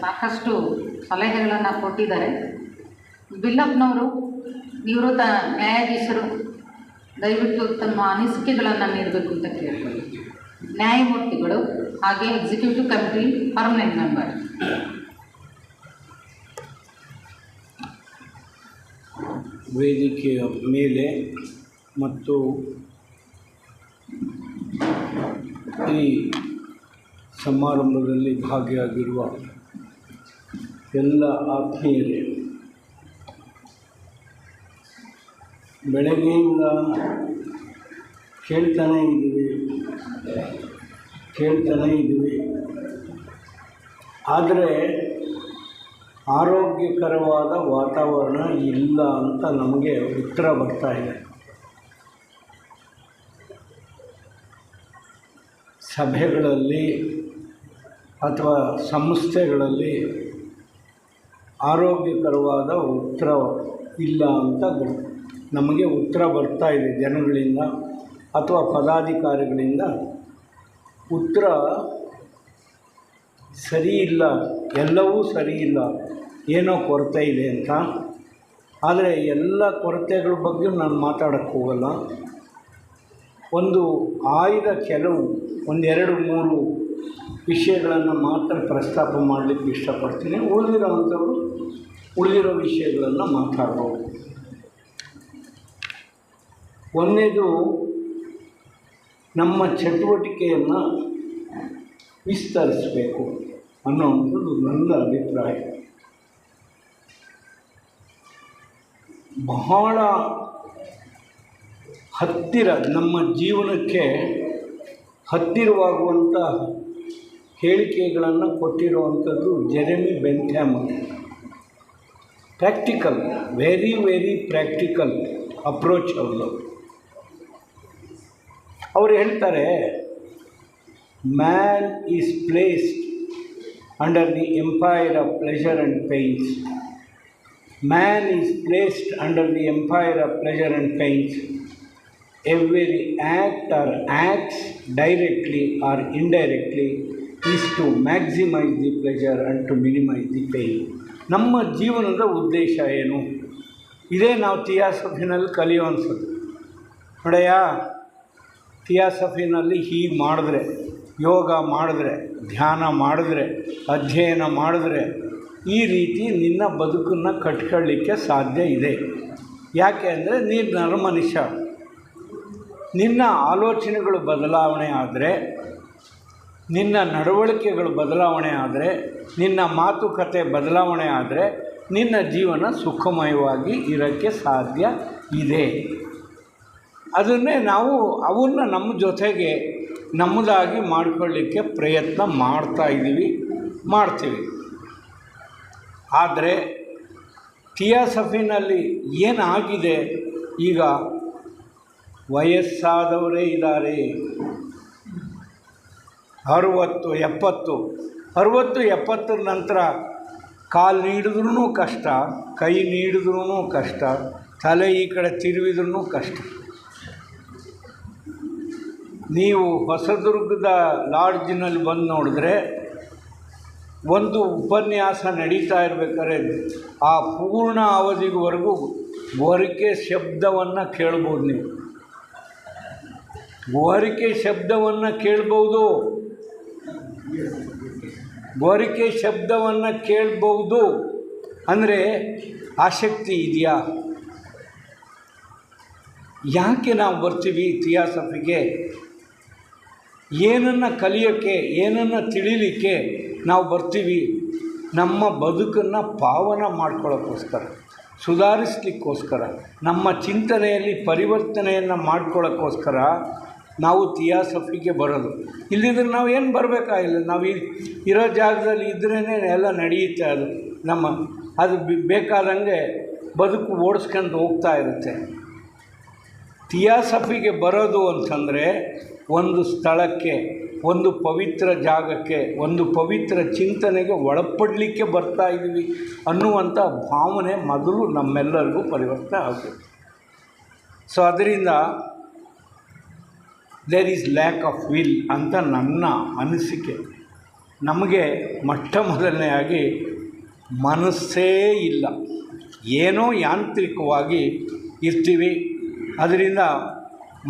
ಸಾಕಷ್ಟು ಸಲಹೆಗಳನ್ನು ಕೊಟ್ಟಿದ್ದಾರೆ. ಬಿಲ್ಲಪ್ನವರು, ನಿವೃತ್ತ ನ್ಯಾಯಾಧೀಶರು ದಯವಿಟ್ಟು ತಮ್ಮ ಅನಿಸಿಕೆಗಳನ್ನು ನೀಡಬೇಕು ಅಂತ ಕೇಳ್ಕೊಳ್ಳಿ. ನ್ಯಾಯಮೂರ್ತಿಗಳು ಹಾಗೆ ಎಕ್ಸಿಕ್ಯೂಟಿವ್ ಕಮಿಟಿ ಪರ್ಮನೆಂಟ್ ಮೆಂಬರ್. ವೇದಿಕೆಯ ಮೇಲೆ ಮತ್ತು ಈ ಸಮಾರಂಭದಲ್ಲಿ ಭಾಗಿಯಾಗಿರುವ ಎಲ್ಲ ಆತ್ಮೀಯರೇ, ಬೆಳಗ್ಗೆಯಿಂದ ಕೇಳ್ತಾನೇ ಇದ್ದೀವಿ. ಆದರೆ ಆರೋಗ್ಯಕರವಾದ ವಾತಾವರಣ ಇಲ್ಲ ಅಂತ ನಮಗೆ ಉತ್ತರ ಬರ್ತಾ ಇದೆ. ಸಭೆಗಳಲ್ಲಿ ಅಥವಾ ಸಂಸ್ಥೆಗಳಲ್ಲಿ ಆರೋಗ್ಯಕರವಾದ ಉತ್ತರ ಇಲ್ಲ ಅಂತ ನಮಗೆ ಉತ್ತರ ಬರ್ತಾ ಇದೆ ಜನಗಳಿಂದ ಅಥವಾ ಪದಾಧಿಕಾರಿಗಳಿಂದ. ಉತ್ತರ ಸರಿ ಇಲ್ಲ, ಎಲ್ಲವೂ ಸರಿ ಇಲ್ಲ, ಏನೋ ಕೊರತೆ ಇದೆ ಅಂತ. ಆದರೆ ಎಲ್ಲ ಕೊರತೆಗಳ ಬಗ್ಗೆ ನಾನು ಮಾತಾಡೋಕ್ಕೆ ಹೋಗಲ್ಲ. ಆಯ್ದ ಕೆಲವು 1-2-3 ವಿಷಯಗಳನ್ನು ಮಾತ್ರ ಪ್ರಸ್ತಾಪ ಮಾಡಲಿಕ್ಕೆ ಇಷ್ಟಪಡ್ತೀನಿ. ಉಳಿದಿರೋ ವಿಷಯಗಳನ್ನು ಮಾತಾಡ್ಬೋದು. ಒಂದನೇದು, ನಮ್ಮ ಚಟುವಟಿಕೆಯನ್ನು ವಿಸ್ತರಿಸಬೇಕು ಅನ್ನೋವಂಥದ್ದು ನನ್ನ ಅಭಿಪ್ರಾಯ. ಬಹಳ ಹತ್ತಿರ, ನಮ್ಮ ಜೀವನಕ್ಕೆ ಹತ್ತಿರವಾಗುವಂಥ ಹೇಳಿಕೆಗಳನ್ನು ಕೊಟ್ಟಿರುವಂಥದ್ದು Jeremy Bentham. Practical, very practical approach ಅವರು. ಅವರು ಹೇಳ್ತಾರೆ, man is placed under the empire of pleasure and pains. Man is placed under the empire of pleasure and pains. every act or acts directly or indirectly is to maximize the pleasure and to minimize the pain. ನಮ್ಮ ಜೀವನದ ಉದ್ದೇಶ ಏನು? ಇದೇ ನಾವು ಥಿಯಾಸಫಿನಲ್ಲಿ ಕಲಿಯುವಂಥದ್ದು. ನೋಡಯ್ಯ, ಥಿಯಾಸಫಿನಲ್ಲಿ ಹೀಗೆ ಮಾಡಿದ್ರೆ, ಯೋಗ ಮಾಡಿದ್ರೆ, ಧ್ಯಾನ ಮಾಡಿದ್ರೆ, ಅಧ್ಯಯನ ಮಾಡಿದ್ರೆ ಈ ರೀತಿ ನಿನ್ನ ಬದುಕನ್ನು ಕಟ್ಕೊಳ್ಳಿಕ್ಕೆ ಸಾಧ್ಯ ಇದೆ. ಯಾಕೆ ಅಂದರೆ ನೀನು ನರಮನುಷ್ಯ. ನಿನ್ನ ಆಲೋಚನೆಗಳು ಬದಲಾವಣೆ ಆದರೆ, ನಿನ್ನ ನಡವಳಿಕೆಗಳು ಬದಲಾವಣೆ ಆದರೆ, ನಿನ್ನ ಮಾತುಕತೆ ಬದಲಾವಣೆ ಆದರೆ ನಿನ್ನ ಜೀವನ ಸುಖಮಯವಾಗಿ ಇರೋಕ್ಕೆ ಸಾಧ್ಯ ಇದೆ. ಅದನ್ನೇ ನಾವು ಅವನ್ನ ನಮ್ಮ ಜೊತೆಗೆ ನಮ್ಮದಾಗಿ ಮಾಡಿಕೊಳ್ಳಿಕ್ಕೆ ಪ್ರಯತ್ನ ಮಾಡ್ತೀವಿ. ಆದರೆ ಥಿಯಾಸಫಿನಲ್ಲಿ ಏನಾಗಿದೆ, ಈಗ ವಯಸ್ಸಾದವರೇ ಇದ್ದಾರೆ, 60-70 ನಂತರ ಕಾಲು ನೀಡಿದ್ರೂ ಕಷ್ಟ, ಕೈ ನೀಡಿದ್ರೂ ಕಷ್ಟ, ತಲೆ ಈ ಕಡೆ ತಿರುವಿದ್ರೂ ಕಷ್ಟ. ನೀವು ಹೊಸದುರ್ಗದ ಲಾಡ್ಜಿನಲ್ಲಿ ಬಂದು ನೋಡಿದ್ರೆ ಒಂದು ಉಪನ್ಯಾಸ ನಡೀತಾ ಇರಬೇಕಾದ್ರೆ ಆ ಪೂರ್ಣ ಅವಧಿವರೆಗೂ ಗೋರಿಕೆ ಶಬ್ದವನ್ನು ಕೇಳ್ಬೋದು. ನೀವು ಗೋರಿಕೆ ಶಬ್ದವನ್ನು ಕೇಳ್ಬೋದು, ಗೋರಿಕೆ ಶಬ್ದವನ್ನು ಕೇಳ್ಬೋದು. ಅಂದರೆ ಆಸಕ್ತಿ ಇದೆಯಾ? ಯಾಕೆ ನಾವು ಬರ್ತೀವಿ ಥಿಯಾಸಫಿಗೆ? ಏನನ್ನು ಕಲಿಯೋಕ್ಕೆ, ಏನನ್ನು ತಿಳಿಲಿಕ್ಕೆ ನಾವು ಬರ್ತೀವಿ? ನಮ್ಮ ಬದುಕನ್ನು ಪಾವನ ಮಾಡ್ಕೊಳ್ಳೋಕ್ಕೋಸ್ಕರ, ಸುಧಾರಿಸ್ಲಿಕ್ಕೋಸ್ಕರ, ನಮ್ಮ ಚಿಂತನೆಯಲ್ಲಿ ಪರಿವರ್ತನೆಯನ್ನು ಮಾಡ್ಕೊಳ್ಳೋಕ್ಕೋಸ್ಕರ ನಾವು ಥಿಯಾಸಫಿಗೆ ಬರೋದು. ಇಲ್ಲಿದ್ರೆ ನಾವು ಏನು ಬರಬೇಕಾಗಿಲ್ಲ. ನಾವು ಇರೋ ಜಾಗದಲ್ಲಿ ಇದ್ರೇ ಎಲ್ಲ ನಡೆಯುತ್ತೆ. ಅದು ಬೇಕಾದಂಗೆ ಬದುಕು ಓಡಿಸ್ಕೊಂಡು ಹೋಗ್ತಾ ಇರುತ್ತೆ. ಥಿಯಾಸಫಿಗೆ ಬರೋದು ಅಂತಂದರೆ ಒಂದು ಸ್ಥಳಕ್ಕೆ, ಒಂದು ಪವಿತ್ರ ಜಾಗಕ್ಕೆ, ಒಂದು ಪವಿತ್ರ ಚಿಂತನೆಗೆ ಒಳಪಡಲಿಕ್ಕೆ ಬರ್ತಾ ಇದ್ದೀವಿ ಅನ್ನುವಂಥ ಭಾವನೆ ಮೊದಲು ನಮ್ಮೆಲ್ಲರಿಗೂ ಪರಿವರ್ತನೆ ಆಗಬೇಕು. ಸೊ ಅದರಿಂದ there is lack of will ಅಂತ ನನ್ನ ಅನಿಸಿಕೆ. ನಮಗೆ ಮೊದಲನೆಯಾಗಿ ಮನಸ್ಸೇ ಇಲ್ಲ, ಏನೋ ಯಾಂತ್ರಿಕವಾಗಿ ಇರ್ತೀವಿ. ಅದರಿಂದ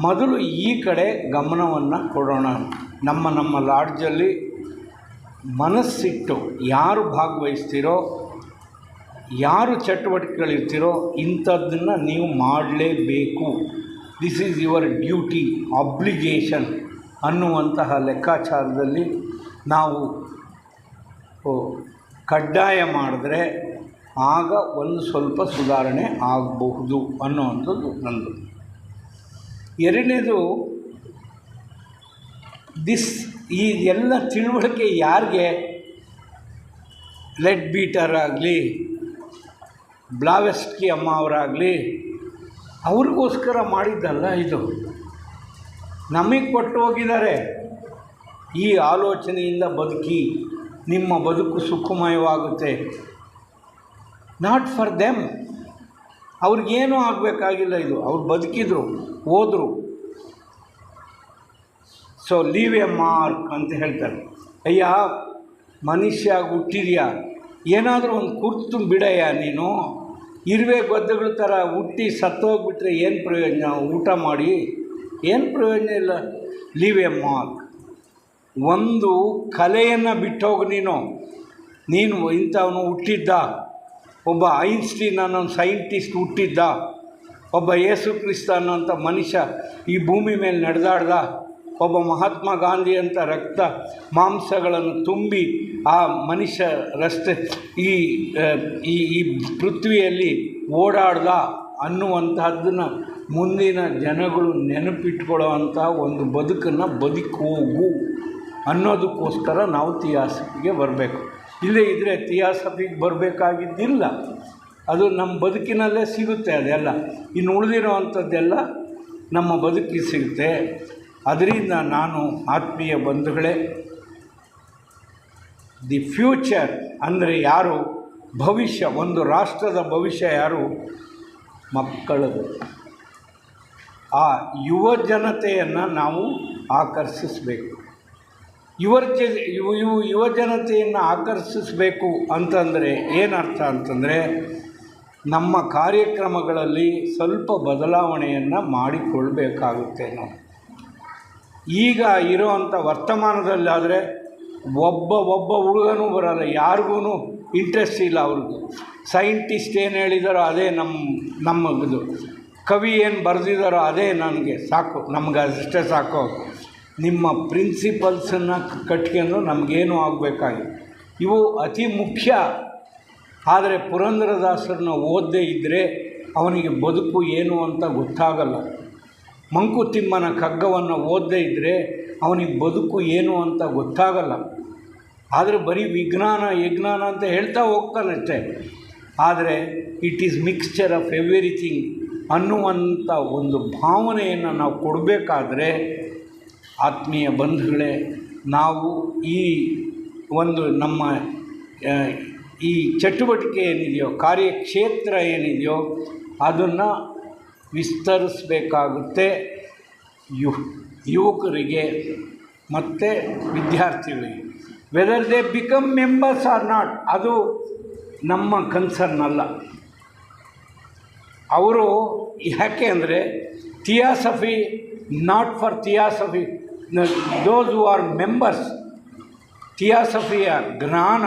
ಮೊದಲು ಈ ಕಡೆ ಗಮನವನ್ನು ಕೊಡೋಣ. ನಮ್ಮ ಲಾಡ್ಜಲ್ಲಿ ಮನಸ್ಸಿಟ್ಟು ಯಾರು ಭಾಗವಹಿಸ್ತೀರೋ, ಯಾರು ಚಟುವಟಿಕೆಗಳಿರ್ತೀರೋ ಇಂಥದ್ದನ್ನು ನೀವು ಮಾಡಲೇಬೇಕು. This is your duty, obligation ಅನ್ನುವಂತಹ ಲೆಕ್ಕಾಚಾರದಲ್ಲಿ ನಾವು ಕಡ್ಡಾಯ ಮಾಡಿದ್ರೆ ಆಗ ಒಂದು ಸ್ವಲ್ಪ ಸುಧಾರಣೆ ಆಗಬಹುದು ಅನ್ನುವಂಥದ್ದು ನಂದು. ಎರಡನೇದು, ಈ ಎಲ್ಲ ತಿಳುವಳಿಕೆ ಯಾರಿಗೆ? ಲೆಡ್ ಬೀಟರ್ ಆಗಲಿ, ಬ್ಲಾವೆಸ್ಕಿ ಅಮ್ಮ ಅವರಾಗಲಿ, ಅವ್ರಿಗೋಸ್ಕರ ಮಾಡಿದ್ದಲ್ಲ ಇದು. ನಮಗೆ ಕೊಟ್ಟು ಹೋಗಿದ್ದಾರೆ. ಈ ಆಲೋಚನೆಯಿಂದ ಬದುಕಿ, ನಿಮ್ಮ ಬದುಕು ಸುಖಮಯವಾಗುತ್ತೆ. Not for them. ಅವ್ರಿಗೇನೂ ಆಗಬೇಕಾಗಿಲ್ಲ ಇದು. ಅವ್ರು ಬದುಕಿದ್ರು, ಹೋದರು. ಸೊ ಲೀವ್ ಎ ಮಾರ್ಕ್ ಅಂತ ಹೇಳ್ತಾರೆ. ಅಯ್ಯ, ಮನುಷ್ಯ ಹುಟ್ಟಿದ್ಯಾ, ಏನಾದರೂ ಒಂದು ಕುರ್ತು ಬಿಡಯ್ಯ. ನೀನು ಇರುವೆ ಗೊದ್ದಗಳ ಥರ ಹುಟ್ಟಿ ಸತ್ತೋಗ್ಬಿಟ್ರೆ ಏನು ಪ್ರಯೋಜನ? ಊಟ ಮಾಡಿ ಏನು ಪ್ರಯೋಜನ ಇಲ್ಲ. Leave A mark. ಒಂದು ಕಲೆಯನ್ನು ಬಿಟ್ಟೋಗು. ನೀನು ಇಂಥವನು ಹುಟ್ಟಿದ್ದ, ಒಬ್ಬ ಐನ್ಸ್ಟೀನ್ ಅನ್ನೋ ಸೈಂಟಿಸ್ಟ್ ಹುಟ್ಟಿದ್ದ, ಒಬ್ಬ ಯೇಸು ಕ್ರಿಸ್ತ ಅನ್ನೋಂಥ ಮನುಷ್ಯ ಈ ಭೂಮಿ ಮೇಲೆ ನಡೆದಾಡ್ದ, ಒಬ್ಬ ಮಹಾತ್ಮ ಗಾಂಧಿ ಅಂತ ರಕ್ತ ಮಾಂಸಗಳನ್ನು ತುಂಬಿ ಆ ಮನುಷ್ಯ ಈ ಪೃಥ್ವಿಯಲ್ಲಿ ಓಡಾಡ್ದ ಅನ್ನುವಂತಹದ್ದನ್ನು ಮುಂದಿನ ಜನಗಳು ನೆನಪಿಟ್ಕೊಳ್ಳೋ ಅಂಥ ಒಂದು ಬದುಕನ್ನು ಬದುಕೋಗು ಅನ್ನೋದಕ್ಕೋಸ್ಕರ ನಾವು ಥಿಯಾಸಫಿಗೆ ಬರಬೇಕು. ಇಲ್ಲೇ ಇದ್ದರೆ ಥಿಯಾಸಫಿಗೆ ಬರಬೇಕಾಗಿದ್ದಿಲ್ಲ. ಅದು ನಮ್ಮ ಬದುಕಿನಲ್ಲೇ ಸಿಗುತ್ತೆ. ಅದೆಲ್ಲ ಇನ್ನು ಉಳಿದಿರೋ ಅಂಥದ್ದೆಲ್ಲ ನಮ್ಮ ಬದುಕಿಗೆ ಸಿಗುತ್ತೆ. ಅದರಿಂದ ನಾನು ಆತ್ಮೀಯ ಬಂಧುಗಳೇ, ದಿ ಫ್ಯೂಚರ್ ಅಂದರೆ ಯಾರು? ಭವಿಷ್ಯ, ಒಂದು ರಾಷ್ಟ್ರದ ಭವಿಷ್ಯ ಯಾರು? ಮಕ್ಕಳದು. ಆ ಯುವ ಜನತೆಯನ್ನು ನಾವು ಆಕರ್ಷಿಸಬೇಕು. ಯುವ ಜನತೆಯನ್ನು ಆಕರ್ಷಿಸಬೇಕು ಅಂತಂದರೆ ಏನರ್ಥ ಅಂತಂದರೆ ನಮ್ಮ ಕಾರ್ಯಕ್ರಮಗಳಲ್ಲಿ ಸ್ವಲ್ಪ ಬದಲಾವಣೆಯನ್ನು ಮಾಡಿಕೊಳ್ಬೇಕಾಗುತ್ತೆ ನಾವು. ಈಗ ಇರೋವಂಥ ವರ್ತಮಾನದಲ್ಲಾದರೆ ಒಬ್ಬ ಹುಡುಗನೂ ಬರೋಲ್ಲ, ಯಾರಿಗೂ ಇಂಟ್ರೆಸ್ಟ್ ಇಲ್ಲ ಅವ್ರಿಗೂ. ಸೈಂಟಿಸ್ಟ್ ಏನು ಹೇಳಿದಾರೋ ಅದೇ ನಮ್ಮದು, ಕವಿ ಏನು ಬರೆದಿದ್ದಾರೋ ಅದೇ ನನಗೆ ಸಾಕು, ನಮ್ಗೆ ಅಷ್ಟೇ ಸಾಕು. ನಿಮ್ಮ ಪ್ರಿನ್ಸಿಪಲ್ಸನ್ನು ಕಟ್ಕೊಂಡು ನಮಗೇನು ಆಗಬೇಕಾಗಿತ್ತು, ಇವು ಅತಿ ಮುಖ್ಯ. ಆದರೆ ಪುರಂದರದಾಸರನ್ನ ಓದದೇ ಇದ್ದರೆ ಅವನಿಗೆ ಬದುಕು ಏನು ಅಂತ ಗೊತ್ತಾಗಲ್ಲ. ಮಂಕುತಿಮ್ಮನ ಕಗ್ಗವನ್ನು ಓದದೇ ಇದ್ದರೆ ಅವನಿಗೆ ಬದುಕು ಏನು ಅಂತ ಗೊತ್ತಾಗಲ್ಲ. ಆದರೆ ಬರೀ ವಿಜ್ಞಾನ ಅಂತ ಹೇಳ್ತಾ ಹೋಗ್ತಾನಷ್ಟೆ. ಆದರೆ it is mixture of everything ಅನ್ನುವಂಥ ಒಂದು ಭಾವನೆಯನ್ನು ನಾವು ಕೊಡಬೇಕಾದ್ರೆ, ಆತ್ಮೀಯ ಬಂಧುಗಳೇ, ನಾವು ಈ ಒಂದು ನಮ್ಮ ಈ ಚಟುವಟಿಕೆ ಏನಿದೆಯೋ, ಕಾರ್ಯಕ್ಷೇತ್ರ ಏನಿದೆಯೋ ಅದನ್ನು ವಿಸ್ತರಿಸಬೇಕಾಗುತ್ತೆ. ಯುವಕರಿಗೆ ಮತ್ತು ವಿದ್ಯಾರ್ಥಿಗಳಿಗೆ. Whether they become members are not, ಅದು ನಮ್ಮ ಕನ್ಸರ್ನ್ ಅಲ್ಲ. ಅವರು ಯಾಕೆ ಅಂದರೆ theosophy, not for theosophy, those who are members. ಥಿಯಾಸಫಿಯ ಜ್ಞಾನ